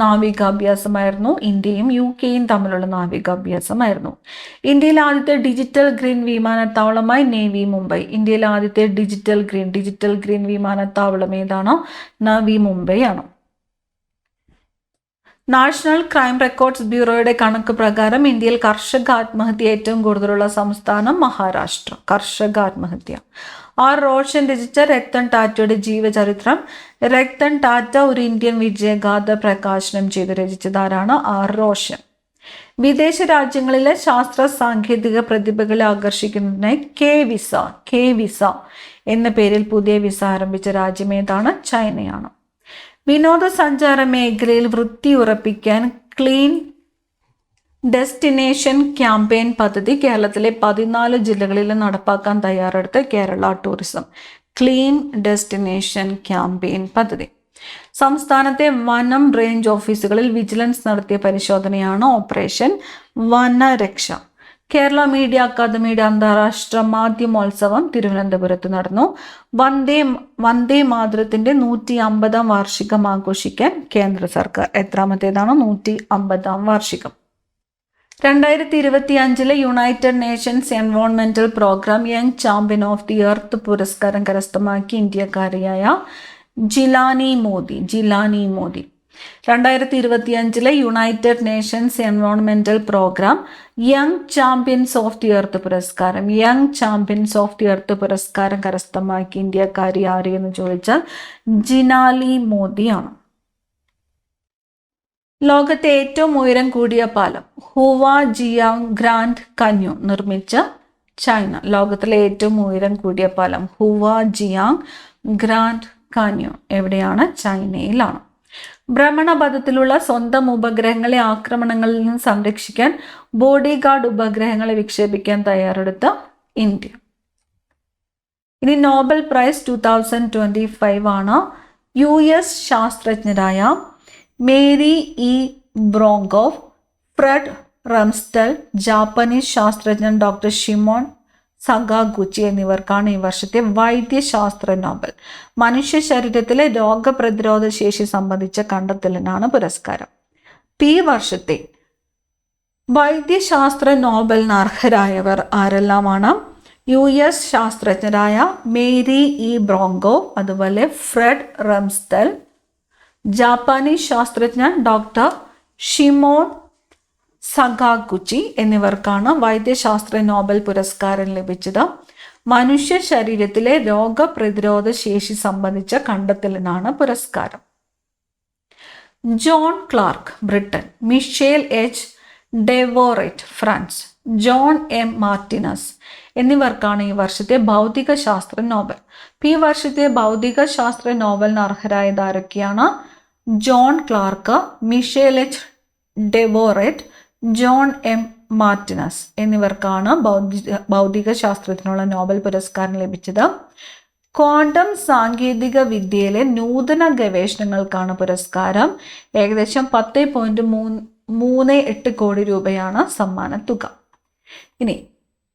നാവികാഭ്യാസമായിരുന്നു? ഇന്ത്യയും UKയും തമ്മിലുള്ള നാവികാഭ്യാസമായിരുന്നു. ഇന്ത്യയിലെ ആദ്യത്തെ ഡിജിറ്റൽ ഗ്രീൻ വിമാനത്താവളമായി നേവി മുംബൈ. ഇന്ത്യയിലെ ആദ്യത്തെ ഡിജിറ്റൽ ഗ്രീൻ വിമാനത്താവളം ഏതാണ്? നവി മുംബൈ ആണ്. നാഷണൽ ക്രൈം റെക്കോർഡ്സ് ബ്യൂറോയുടെ കണക്ക് പ്രകാരം ഇന്ത്യയിൽ കർഷക ആത്മഹത്യ ഏറ്റവും കൂടുതലുള്ള സംസ്ഥാനം മഹാരാഷ്ട്ര. കർഷക ആത്മഹത്യ. R റോഷൻ രചിച്ച രത്തൻ ടാറ്റയുടെ ജീവചരിത്രം. രത്തൻ ടാറ്റ ഒരു ഇന്ത്യൻ വിജയഗാഥ പ്രകാശനം ചെയ്ത് രചിച്ചതാരാണ്? R റോഷൻ. വിദേശ രാജ്യങ്ങളിലെ ശാസ്ത്ര സാങ്കേതിക പ്രതിഭകളെ ആകർഷിക്കുന്നതിനായി കെ വിസ എന്ന പേരിൽ പുതിയ വിസ ആരംഭിച്ച രാജ്യം ഏതാണ്? ചൈനയാണ്. വിനോദസഞ്ചാര മേഖലയിൽ വൃത്തി ഉറപ്പിക്കാൻ ക്ലീൻ ഡെസ്റ്റിനേഷൻ ക്യാമ്പയിൻ പദ്ധതി കേരളത്തിലെ 14 ജില്ലകളിൽ നടപ്പാക്കാൻ തയ്യാറെടുത്ത Kerala tourism. Clean destination campaign പദ്ധതി. സംസ്ഥാനത്തെ വനം റേഞ്ച് ഓഫീസുകളിൽ വിജിലൻസ് നടത്തിയ പരിശോധനയാണ് ഓപ്പറേഷൻ വനരക്ഷ. കേരള മീഡിയ അക്കാദമിയുടെ അന്താരാഷ്ട്ര മാധ്യമോത്സവം തിരുവനന്തപുരത്ത് നടന്നു. വന്ദേ മാതരത്തിന്റെ 150-ാം വാർഷികം ആഘോഷിക്കാൻ കേന്ദ്ര സർക്കാർ. എത്രാമത്തേതാണ്? 150-ാം വാർഷികം. 2025 യുണൈറ്റഡ് നേഷൻസ് എൻവയോൺമെന്റൽ programme young champion of the earth പുരസ്കാരം കരസ്ഥമാക്കി ഇന്ത്യക്കാരിയായ ജിലാനി മോദി. 2025 യുണൈറ്റഡ് നേഷൻസ് എൻവയോൺമെന്റൽ programme young champions of the earth പുരസ്കാരം കരസ്ഥമാക്കി ഇന്ത്യക്കാരി ആര് എന്ന് ചോദിച്ചാൽ ജിനാലി മോദിയാണ്. ലോകത്തെ ഏറ്റവും ഉയരം കൂടിയ പാലം ഹുവ ജിയാങ് ഗ്രാൻഡ് കന്യൂ നിർമ്മിച്ച ചൈന. ലോകത്തിലെ ഏറ്റവും ഉയരം കൂടിയ പാലം ഹുവ ജിയാങ് ഗ്രാൻഡ് കന്യൂ എവിടെയാണ്? ചൈനയിലാണ്. ഭ്രമണപഥത്തിലുള്ള സ്വന്തം ഉപഗ്രഹങ്ങളെ ആക്രമണങ്ങളിൽ നിന്ന് സംരക്ഷിക്കാൻ ബോഡി ഗാർഡ് ഉപഗ്രഹങ്ങളെ വിക്ഷേപിക്കാൻ തയ്യാറെടുത്ത ഇന്ത്യ. ഇനി നോബൽ പ്രൈസ് 2025 ആണ്. US ശാസ്ത്രജ്ഞരായ Mary E Brunkow, Fred Ramsdell, Japanese ശാസ്ത്രജ്ഞൻ ഡോക്ടർ ഷിമോൺ സഗാഗുച്ചി എന്നിവർക്കാണ് ഈ വർഷത്തെ വൈദ്യശാസ്ത്ര നോബൽ. മനുഷ്യ ശരീരത്തിലെ രോഗപ്രതിരോധ ശേഷി സംബന്ധിച്ച കണ്ടെത്തലിനാണ് പുരസ്കാരം. ഈ വർഷത്തെ വൈദ്യശാസ്ത്ര നോബലിന് അർഹരായവർ ആരെല്ലാമാണ്? US ശാസ്ത്രജ്ഞരായ മേരി ഇ ബ്രോങ്കോഫ്, അതുപോലെ ഫ്രെഡ് റംസ്റ്റൽ, ജാപ്പാനീസ് ശാസ്ത്രജ്ഞൻ ഡോക്ടർ ഷിമോൺ സഗാഗുച്ചി എന്നിവർക്കാണ് വൈദ്യശാസ്ത്ര നോബൽ പുരസ്കാരം ലഭിച്ചത്. മനുഷ്യ ശരീരത്തിലെ രോഗപ്രതിരോധ ശേഷി സംബന്ധിച്ച കണ്ടെത്തലിനാണ് പുരസ്കാരം. John Clarke Britain, Michel H Devoret France, John M Martinis എന്നിവർക്കാണ് ഈ വർഷത്തെ ഭൗതികശാസ്ത്ര നോബൽ. ഈ വർഷത്തെ ഭൗതികശാസ്ത്ര നോബലിന് അർഹരായത് ആരൊക്കെയാണ്? John Clarke, Michel H Devoret, John M Martinis എന്നിവർക്കാണ് ഭൗതിക ശാസ്ത്രത്തിനുള്ള നോബൽ പുരസ്കാരം ലഭിച്ചത്. ക്വാണ്ടം സാങ്കേതിക വിദ്യയിലെ നൂതന ഗവേഷണങ്ങൾക്കാണ് പുരസ്കാരം. ഏകദേശം 10.38 കോടി രൂപയാണ് സമ്മാന തുക. ഇനി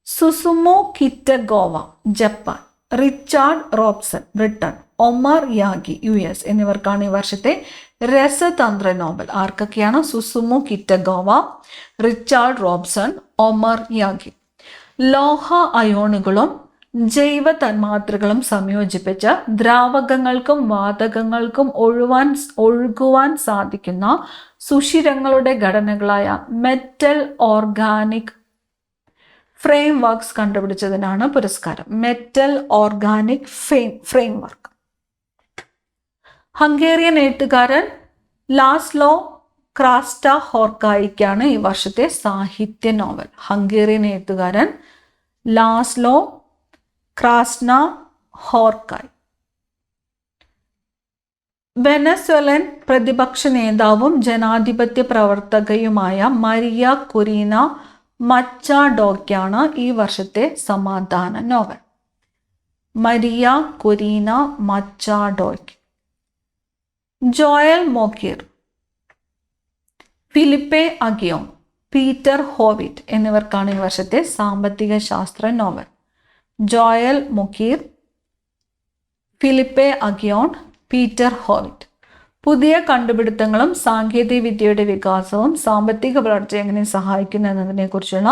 Susumu Kitagawa Japan, Richard Robson Britain, Omar Yaghi US എന്നിവർക്കാണ് ഈ വർഷത്തെ രസതന്ത്ര നോബൽ. ആർക്കൊക്കെയാണ്? Susumu Kitagawa, Richard Robson, Omar Yaghi. ലോഹ അയോണുകളും ജൈവ തന്മാത്രകളും സംയോജിപ്പിച്ച ദ്രാവകങ്ങൾക്കും വാതകങ്ങൾക്കും ഒഴുകുവാൻ സാധിക്കുന്ന സുഷിരങ്ങളുടെ ഘടനകളായ മെറ്റൽ ഓർഗാനിക് ഫ്രെയിം വർക്ക്സ് കണ്ടുപിടിച്ചതിനാണ് പുരസ്കാരം. Metal organic framework. Hungarian എഴുത്തുകാരൻ ലാസ്ലോ ക്രാസ്റ്റ ഹോർക്കായിക്കാണ് ഈ വർഷത്തെ സാഹിത്യ നോവൽ. ഹംഗേറിയൻ എഴുത്തുകാരൻ ലാസ്ലോ ക്രാസ്ന ഹോർക്കായ്. വെനസ്വേലൻ പ്രതിപക്ഷ നേതാവും ജനാധിപത്യ പ്രവർത്തകയുമായ മരിയ കൊറീന മച്ചാഡോയ്ക്കാണ് ഈ വർഷത്തെ സമാധാന നോവൽ. മരിയ കൊറീന മച്ചാഡോയ്ക്ക്. Joel Mokyr, Philippe Aghion, Peter Howitt എന്നിവർക്കാണ് ഈ വർഷത്തെ സാമ്പത്തിക ശാസ്ത്ര Nobel. Joel Mokyr, Philippe Aghion, Peter Howitt. പുതിയ കണ്ടുപിടുത്തങ്ങളും സാങ്കേതിക വിദ്യയുടെ വികാസവും സാമ്പത്തിക വളർച്ച എങ്ങനെ സഹായിക്കുന്നു എന്നതിനെക്കുറിച്ചുള്ള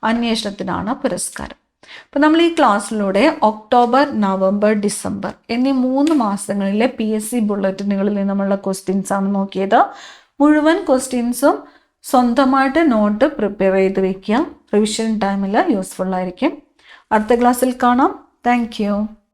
അന്വേഷണത്തിനാണ് പുരസ്കാരം. അപ്പോൾ നമ്മൾ ഈ ക്ലാസ്സിലൂടെ ഒക്ടോബർ, നവംബർ, ഡിസംബർ എന്നീ 3 മാസങ്ങളിലെ PSC ബുള്ളറ്റിനുകളിൽ നിന്നുമുള്ള ക്വസ്റ്റ്യൻസ് ആണ് നോക്കിയത്. മുഴുവൻ ക്വസ്റ്റ്യൻസും സ്വന്തമായിട്ട് നോട്ട് പ്രിപ്പയർ ചെയ്ത് വെക്കുക. റിവിഷൻ ടൈമിൽ യൂസ്ഫുൾ ആയിരിക്കും. അടുത്ത ക്ലാസ്സിൽ കാണാം. Thank you.